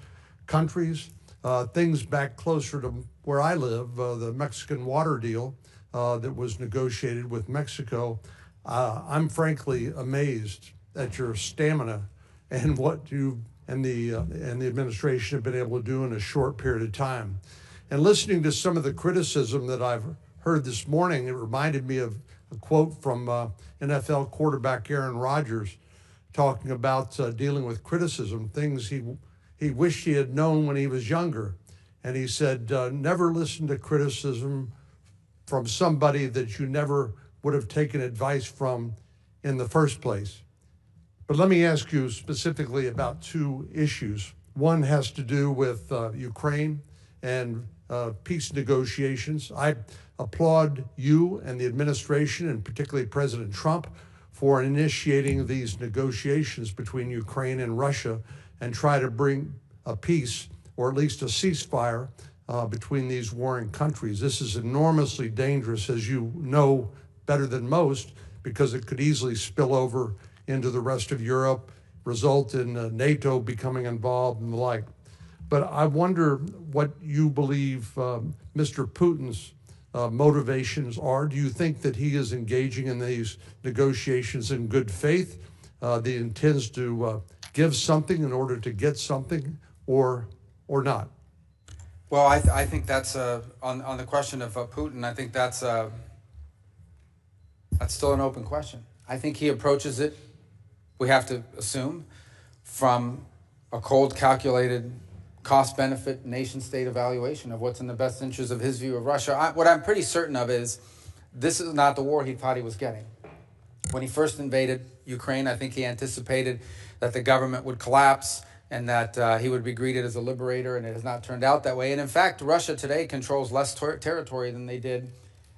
countries. Things back closer to where I live, the Mexican water deal that was negotiated with Mexico. I'm frankly amazed at your stamina and what you and the administration have been able to do in a short period of time. And listening to some of the criticism that I've heard this morning, it reminded me of a quote from NFL quarterback Aaron Rodgers talking about dealing with criticism, things he wished he had known when he was younger. And he said, never listen to criticism from somebody that you never would have taken advice from in the first place. But let me ask you specifically about two issues. One has to do with Ukraine and peace negotiations. I applaud you and the administration, and particularly President Trump, for initiating these negotiations between Ukraine and Russia and try to bring a peace, or at least a ceasefire, between these warring countries. This is enormously dangerous, as you know better than most, because it could easily spill over into the rest of Europe, result in NATO becoming involved and the like. But I wonder what you believe Mr. Putin's motivations are. Do you think that he is engaging in these negotiations in good faith, that he intends to give something in order to get something, or not? Well, I think that's on the question of Putin. I think that's still an open question. I think he approaches it, we have to assume, from a cold, calculated cost-benefit, nation-state evaluation of what's in the best interest of his view of Russia. What I'm pretty certain of is this is not the war he thought he was getting. When he first invaded Ukraine, I think he anticipated that the government would collapse and that he would be greeted as a liberator, and it has not turned out that way. And in fact, Russia today controls less territory than they did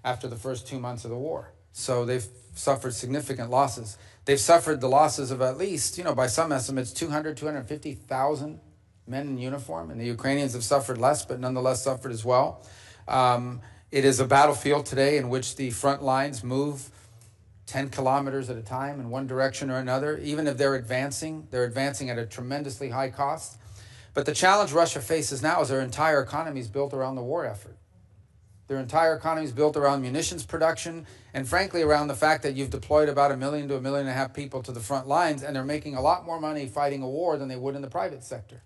after the first 2 months of the war. So they've suffered significant losses. They've suffered the losses of at least, by some estimates, 250,000 men in uniform, and the Ukrainians have suffered less, but nonetheless suffered as well. It is a battlefield today in which the front lines move 10 kilometers at a time in one direction or another. Even if they're advancing at a tremendously high cost. But the challenge Russia faces now is their entire economy is built around the war effort. Their entire economy is built around munitions production and frankly around the fact that you've deployed about 1 million to 1.5 million people to the front lines, and they're making a lot more money fighting a war than they would in the private sector.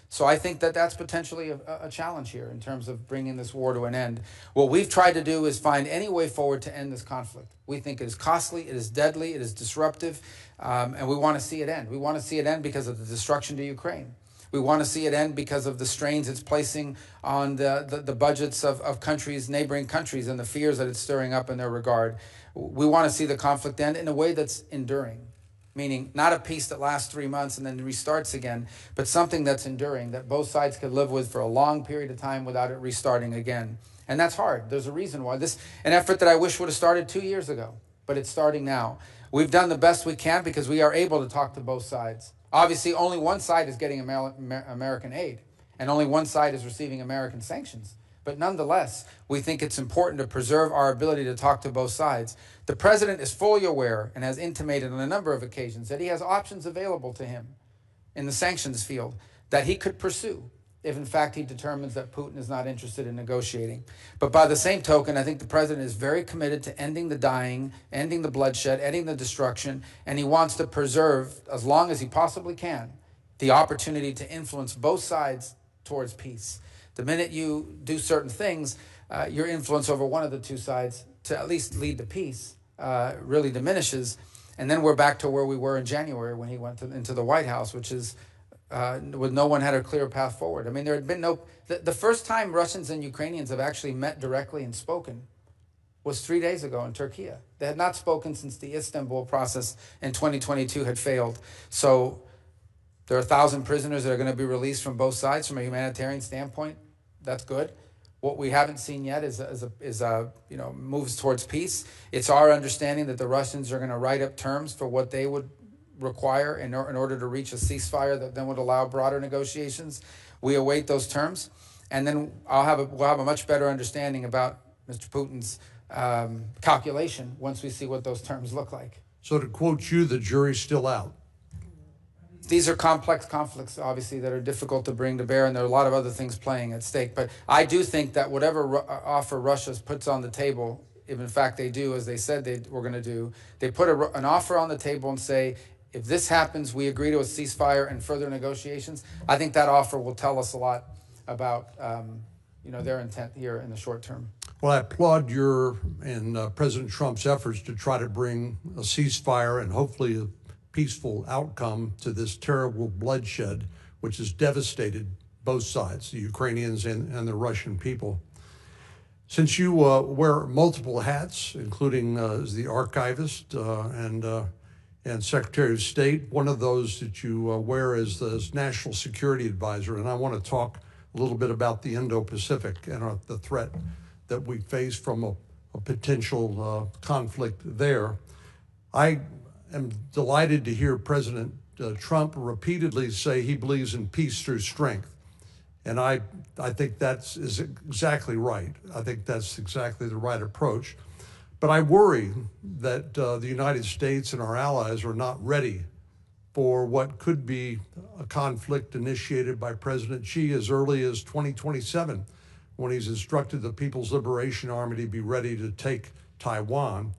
So I think that that's potentially a challenge here in terms of bringing this war to an end. What we've tried to do is find any way forward to end this conflict. We think it is costly, it is deadly, it is disruptive, and we want to see it end. We want to see it end because of the destruction to Ukraine. We want to see it end because of the strains it's placing on the budgets of countries, neighboring countries, and the fears that it's stirring up in their regard. We want to see the conflict end in a way that's enduring. Meaning not a peace that lasts 3 months and then restarts again, but something that's enduring, that both sides could live with for a long period of time without it restarting again. And that's hard. There's a reason why. This an effort that I wish would have started 2 years ago, but it's starting now. We've done the best we can because we are able to talk to both sides. Obviously, only one side is getting American aid, and only one side is receiving American sanctions. But nonetheless, we think it's important to preserve our ability to talk to both sides. The president is fully aware and has intimated on a number of occasions that he has options available to him in the sanctions field that he could pursue if in fact he determines that Putin is not interested in negotiating. But by the same token, I think the president is very committed to ending the dying, ending the bloodshed, ending the destruction, and he wants to preserve, as long as he possibly can, the opportunity to influence both sides towards peace. The minute you do certain things, your influence over one of the two sides to at least lead to peace really diminishes. And then we're back to where we were in January when he went into the White House, which is with no one had a clear path forward. I mean, there had been no... The first time Russians and Ukrainians have actually met directly and spoken was 3 days ago in Turkey. They had not spoken since the Istanbul process in 2022 had failed. So there are 1,000 prisoners that are going to be released from both sides from a humanitarian standpoint. That's good. What we haven't seen yet is moves towards peace. It's our understanding that the Russians are going to write up terms for what they would require in order to reach a ceasefire that then would allow broader negotiations. We await those terms, and then we'll have a much better understanding about Mr. Putin's calculation once we see what those terms look like. So to quote you, the jury's still out. These are complex conflicts, obviously, that are difficult to bring to bear, and there are a lot of other things playing at stake. But I do think that whatever offer Russia puts on the table, if in fact they do, as they said they were going to do, they put an offer on the table and say, if this happens, we agree to a ceasefire and further negotiations. I think that offer will tell us a lot about their intent here in the short term. Well, I applaud your and President Trump's efforts to try to bring a ceasefire and hopefully a peaceful outcome to this terrible bloodshed, which has devastated both sides, the Ukrainians and the Russian people. Since you wear multiple hats, including as the archivist and Secretary of State, one of those that you wear is the National Security Advisor, and I want to talk a little bit about the Indo-Pacific and the threat that we face from a potential conflict there. I am delighted to hear President Trump repeatedly say he believes in peace through strength. And I think that is exactly right. I think that's exactly the right approach. But I worry that the United States and our allies are not ready for what could be a conflict initiated by President Xi as early as 2027, when he's instructed the People's Liberation Army to be ready to take Taiwan.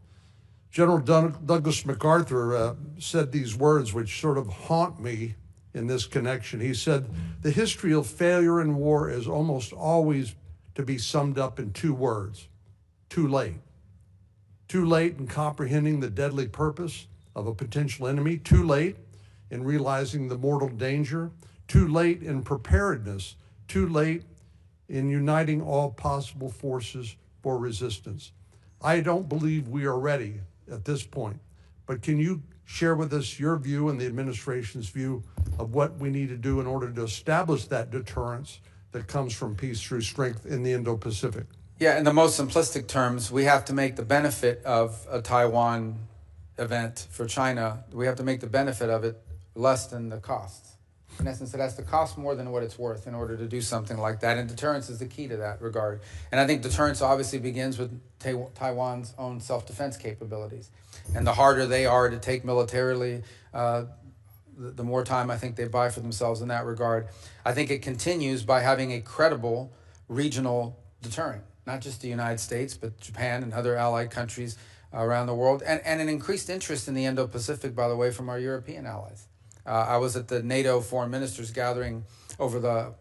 General Douglas MacArthur said these words which sort of haunt me in this connection. He said, "The history of failure in war is almost always to be summed up in two words: too late. Too late in comprehending the deadly purpose of a potential enemy, too late in realizing the mortal danger, too late in preparedness, too late in uniting all possible forces for resistance." I don't believe we are ready at this point, but can you share with us your view and the administration's view of what we need to do in order to establish that deterrence that comes from peace through strength in the Indo-Pacific? Yeah, in the most simplistic terms, we have to make the benefit of a Taiwan event for China, we have to make the benefit of it less than the costs. In essence, it has to cost more than what it's worth in order to do something like that, and deterrence is the key to that regard. And I think deterrence obviously begins with Taiwan's own self-defense capabilities. And the harder they are to take militarily, the more time I think they buy for themselves in that regard. I think it continues by having a credible regional deterrent, not just the United States, but Japan and other allied countries around the world, and an increased interest in the Indo-Pacific, by the way, from our European allies. I was at the NATO Foreign Ministers gathering over the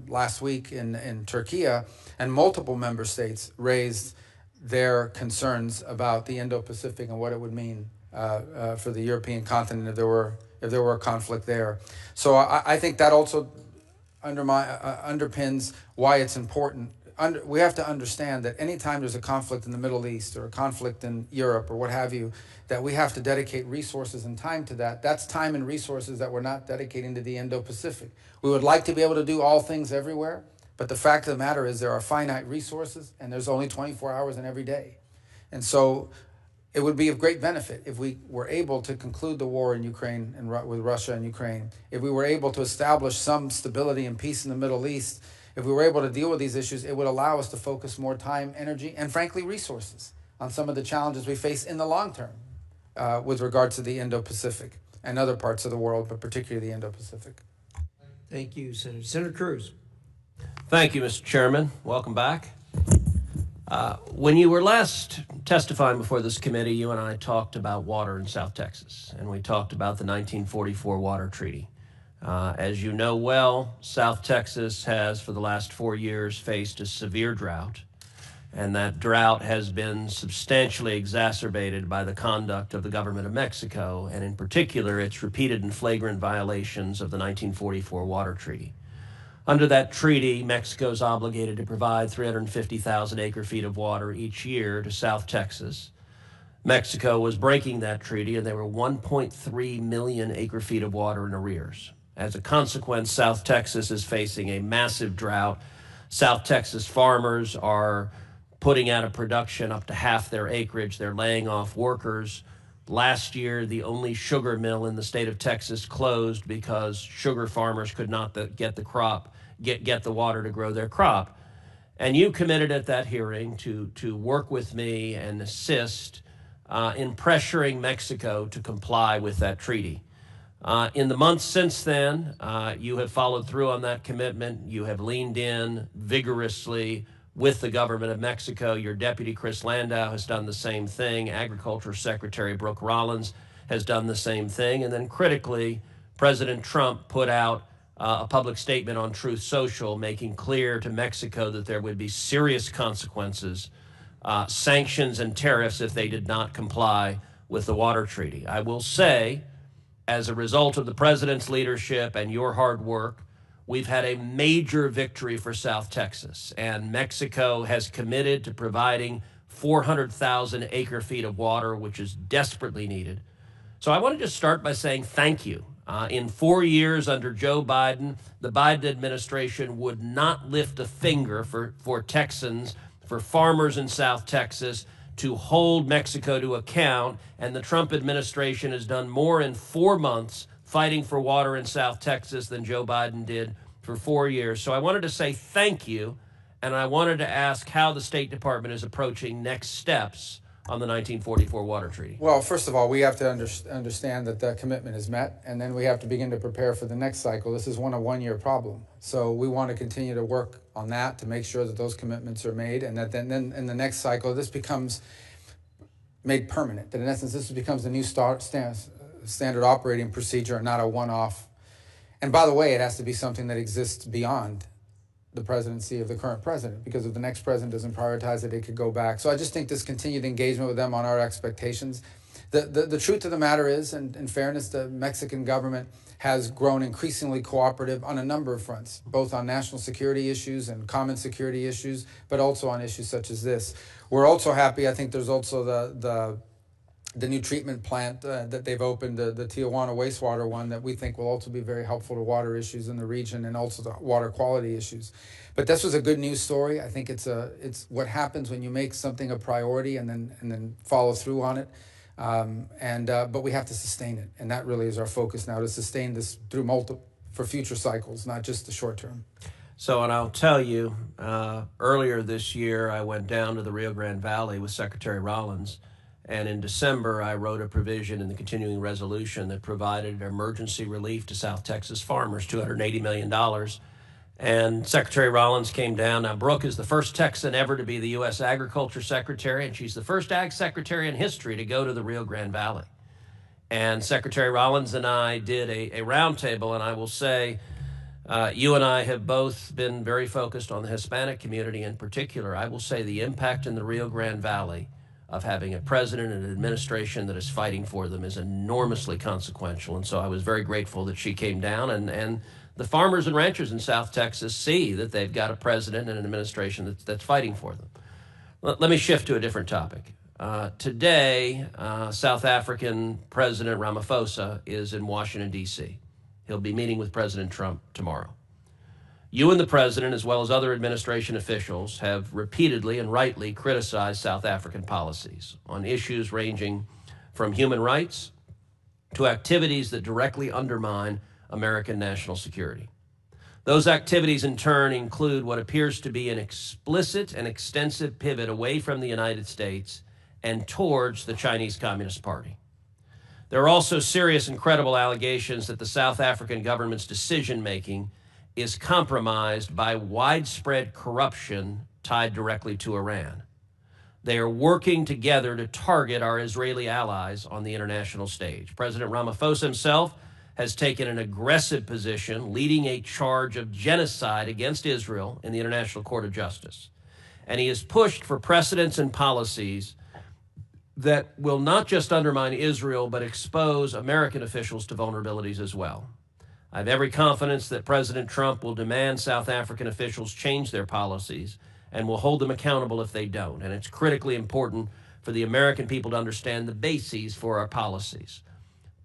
last week in Turkey, and multiple member states raised their concerns about the Indo-Pacific and what it would mean for the European continent if there were a conflict there. So I think that also underpins why it's important. We have to understand that anytime there's a conflict in the Middle East or a conflict in Europe or what have you, that we have to dedicate resources and time to that. That's time and resources that we're not dedicating to the Indo-Pacific. We would like to be able to do all things everywhere, but the fact of the matter is there are finite resources and there's only 24 hours in every day. And so it would be of great benefit if we were able to conclude the war in Ukraine and with Russia and Ukraine, if we were able to establish some stability and peace in the Middle East. If we were able to deal with these issues, it would allow us to focus more time, energy, and frankly, resources on some of the challenges we face in the long term with regard to the Indo-Pacific and other parts of the world, but particularly the Indo-Pacific. Thank you, Senator. Senator Cruz. Thank you, Mr. Chairman. Welcome back. When you were last testifying before this committee, you and I talked about water in South Texas, and we talked about the 1944 Water Treaty. As you know well, South Texas has, for the last 4 years, faced a severe drought, and that drought has been substantially exacerbated by the conduct of the government of Mexico, and in particular, its repeated and flagrant violations of the 1944 Water Treaty. Under that treaty, Mexico is obligated to provide 350,000 acre-feet of water each year to South Texas. Mexico was breaking that treaty, and there were 1.3 million acre-feet of water in arrears. As a consequence, South Texas is facing a massive drought. South Texas farmers are putting out of production up to half their acreage. They're laying off workers. Last year, the only sugar mill in the state of Texas closed because sugar farmers could not get the water to grow their crop. And you committed at that hearing to work with me and assist in pressuring Mexico to comply with that treaty. In the months since then, you have followed through on that commitment. You have leaned in vigorously with the government of Mexico. Your deputy, Chris Landau, has done the same thing. Agriculture Secretary Brooke Rollins has done the same thing. And then critically, President Trump put out a public statement on Truth Social, making clear to Mexico that there would be serious consequences, sanctions and tariffs if they did not comply with the water treaty. I will say, as a result of the president's leadership and your hard work, we've had a major victory for South Texas, and Mexico has committed to providing 400,000 acre-feet of water, which is desperately needed. So I want to just start by saying thank you. In 4 years under Joe Biden, the Biden administration would not lift a finger for Texans, for farmers in South Texas, to hold Mexico to account, and the Trump administration has done more in 4 months fighting for water in South Texas than Joe Biden did for 4 years. So I wanted to say thank you, and I wanted to ask how the State Department is approaching next steps on the 1944 Water Treaty? Well, first of all, we have to understand that that commitment is met, and then we have to begin to prepare for the next cycle. This is a one-year problem. So we want to continue to work on that to make sure that those commitments are made, and that then in the next cycle, this becomes made permanent. That in essence, this becomes the new standard operating procedure and not a one-off. And by the way, it has to be something that exists beyond the presidency of the current president, because if the next president doesn't prioritize it, it could go back. So I just think this continued engagement with them on our expectations. The truth of the matter is, and in fairness, the Mexican government has grown increasingly cooperative on a number of fronts, both on national security issues and common security issues, but also on issues such as this. We're also happy, I think there's also the new treatment plant that they've opened, the Tijuana wastewater one, that we think will also be very helpful to water issues in the region and also the water quality issues. But this was a good news story. I think it's what happens when you make something a priority and then follow through on it. But we have to sustain it, and that really is our focus now, to sustain this through for future cycles, not just the short term. So, and I'll tell you, earlier this year, I went down to the Rio Grande Valley with Secretary Rollins. And in December, I wrote a provision in the continuing resolution that provided emergency relief to South Texas farmers, $280 million. And Secretary Rollins came down. Now, Brooke is the first Texan ever to be the U.S. Agriculture Secretary, and she's the first Ag Secretary in history to go to the Rio Grande Valley. And Secretary Rollins and I did a roundtable, and I will say, you and I have both been very focused on the Hispanic community in particular. I will say the impact in the Rio Grande Valley of having a president and an administration that is fighting for them is enormously consequential. And so I was very grateful that she came down, and the farmers and ranchers in South Texas see that they've got a president and an administration that's fighting for them. Let me shift to a different topic. Today, South African President Ramaphosa is in Washington, D.C. He'll be meeting with President Trump tomorrow. You and the president, as well as other administration officials, have repeatedly and rightly criticized South African policies on issues ranging from human rights to activities that directly undermine American national security. Those activities, in turn, include what appears to be an explicit and extensive pivot away from the United States and towards the Chinese Communist Party. There are also serious and credible allegations that the South African government's decision-making is compromised by widespread corruption tied directly to Iran. They are working together to target our Israeli allies on the international stage. President Ramaphosa himself has taken an aggressive position, leading a charge of genocide against Israel in the International Court of Justice. And he has pushed for precedents and policies that will not just undermine Israel, but expose American officials to vulnerabilities as well. I have every confidence that President Trump will demand South African officials change their policies and will hold them accountable if they don't. And it's critically important for the American people to understand the bases for our policies.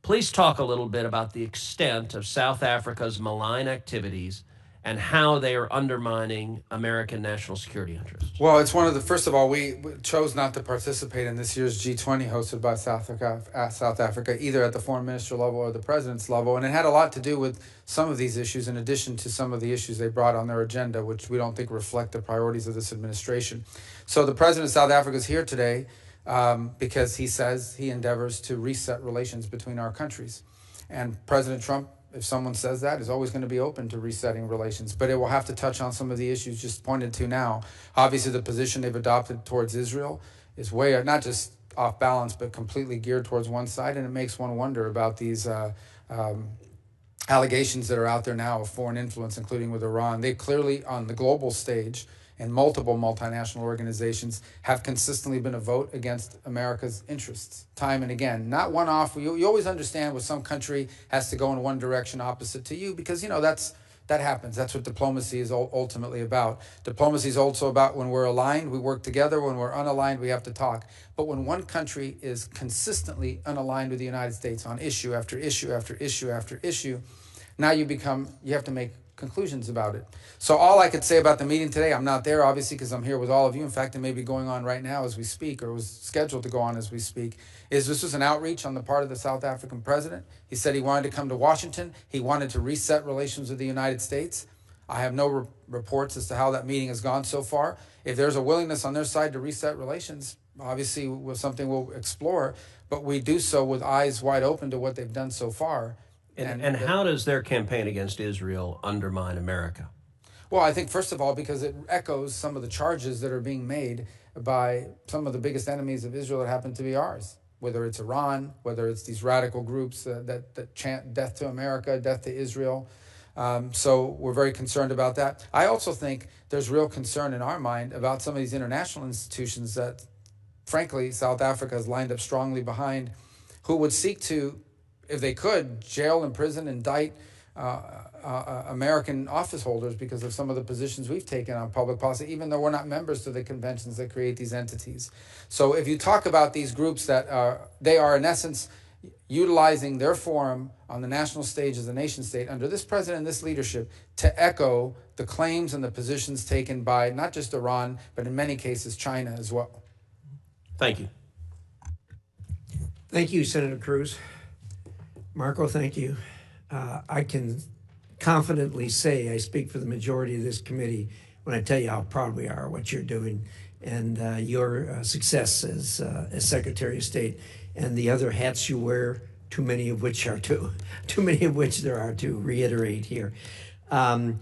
Please talk a little bit about the extent of South Africa's malign activities and how they are undermining American national security interests. Well, it's first of all, we chose not to participate in this year's G20 hosted by South Africa, either at the foreign minister level or the president's level. And it had a lot to do with some of these issues, in addition to some of the issues they brought on their agenda, which we don't think reflect the priorities of this administration. So the president of South Africa is here today because he says he endeavors to reset relations between our countries. And President Trump, if someone says that, is always going to be open to resetting relations. But it will have to touch on some of the issues just pointed to now. Obviously, the position they've adopted towards Israel is way, not just off balance, but completely geared towards one side. And it makes one wonder about these allegations that are out there now of foreign influence, including with Iran. They clearly, on the global stage, and multiple multinational organizations, have consistently been a vote against America's interests, time and again. Not one off. You always understand when some country has to go in one direction opposite to you, because, that happens. That's what diplomacy is ultimately about. Diplomacy is also about when we're aligned, we work together. When we're unaligned, we have to talk. But when one country is consistently unaligned with the United States on issue after issue after issue after issue, now you have to make conclusions about it. So all I could say about the meeting today, I'm not there obviously because I'm here with all of you. In fact, it may be going on right now as we speak, or was scheduled to go on as we speak, is this was an outreach on the part of the South African president. He said he wanted to come to Washington. He wanted to reset relations with the United States. I have no reports as to how that meeting has gone so far. If there's a willingness on their side to reset relations, obviously was something we'll explore, but we do so with eyes wide open to what they've done so far. And how does their campaign against Israel undermine America? Well, I think first of all, because it echoes some of the charges that are being made by some of the biggest enemies of Israel that happen to be ours, whether it's Iran, whether it's these radical groups that chant death to America, death to Israel. So we're very concerned about that. I also think there's real concern in our mind about some of these international institutions that, frankly, South Africa has lined up strongly behind, who would seek to, if they could, jail, imprison, indict American office holders because of some of the positions we've taken on public policy, even though we're not members to the conventions that create these entities. So if you talk about these groups they are in essence utilizing their forum on the national stage as a nation state under this president and this leadership to echo the claims and the positions taken by not just Iran, but in many cases China as well. Thank you. Thank you, Senator Cruz. Marco, thank you. I can confidently say I speak for the majority of this committee when I tell you how proud we are of what you're doing and your success as Secretary of State and the other hats you wear, too many of which there are to reiterate here. And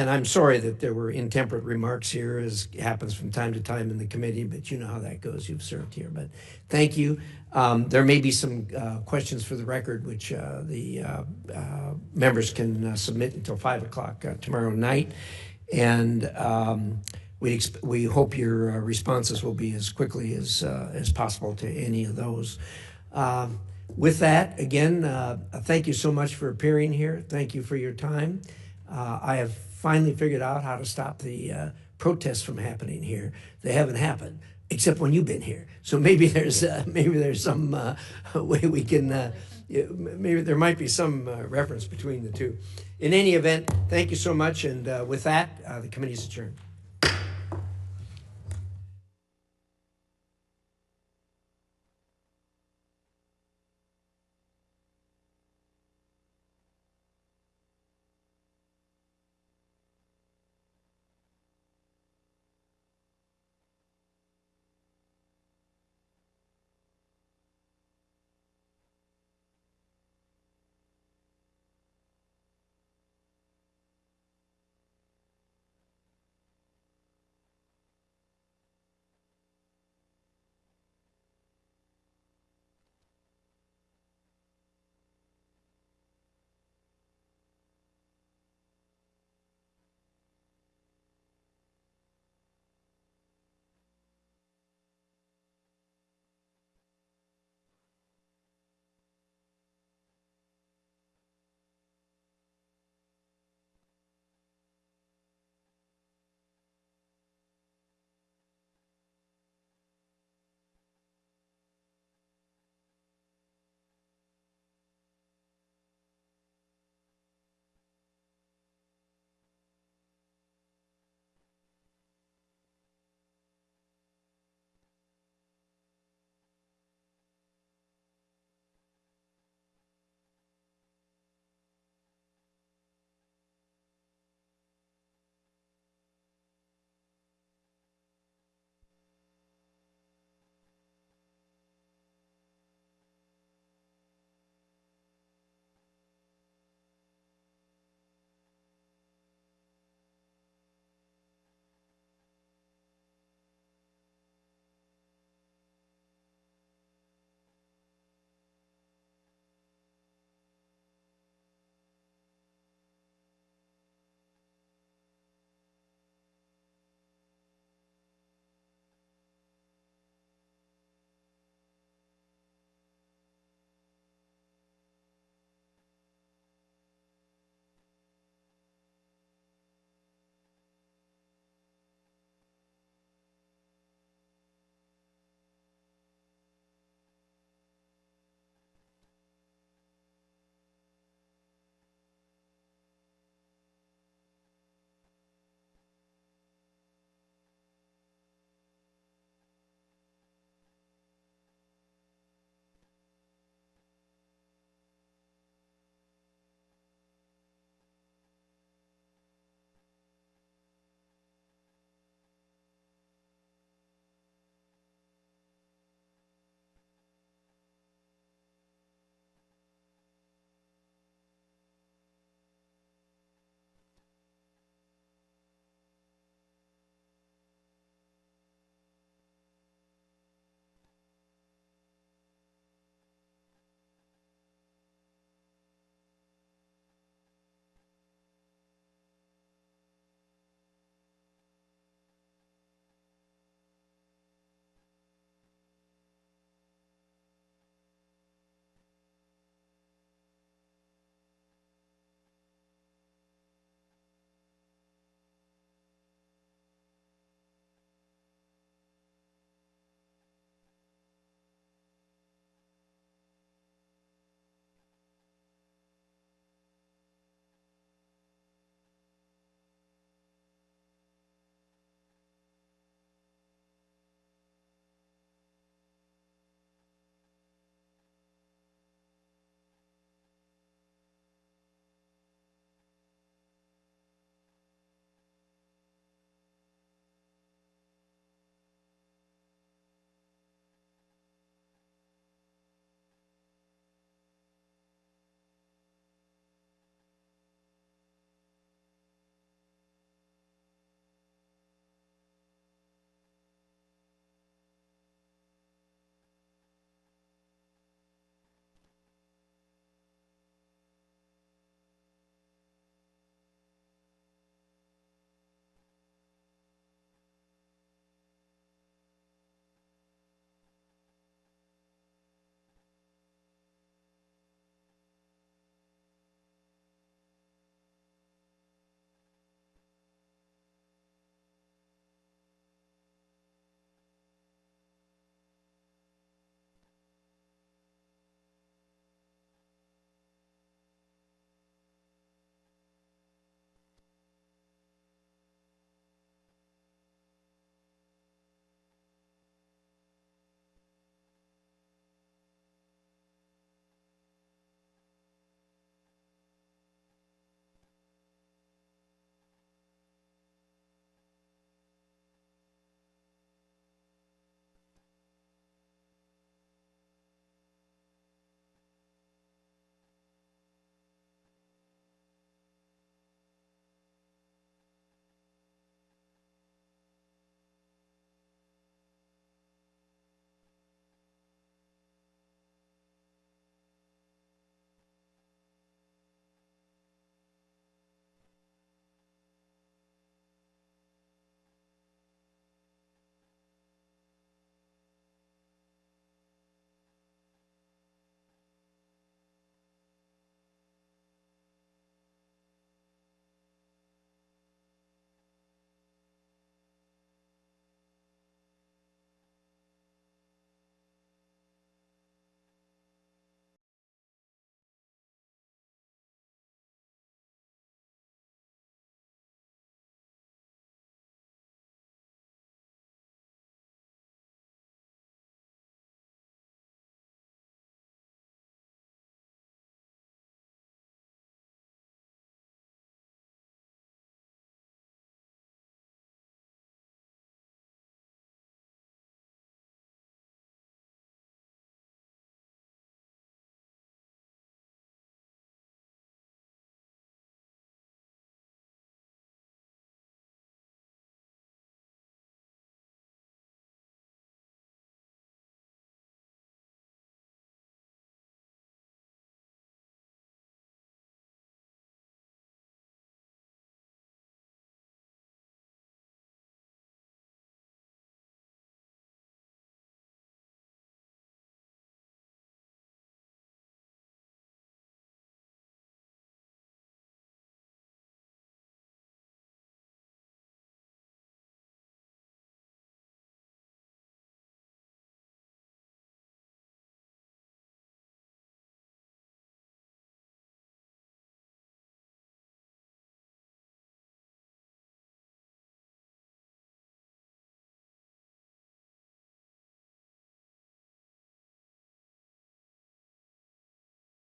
I'm sorry that there were intemperate remarks here, as happens from time to time in the committee, but you know how that goes. You've served here. But thank you. There may be some questions for the record, which the members can submit until 5 o'clock tomorrow night. And we hope your responses will be as quickly as possible to any of those. With that, again, thank you so much for appearing here. Thank you for your time. I have finally figured out how to stop the protests from happening here. They haven't happened, except when you've been here. So maybe there's some way we can, maybe there might be some reference between the two. In any event, thank you so much. And with that, the committee is adjourned.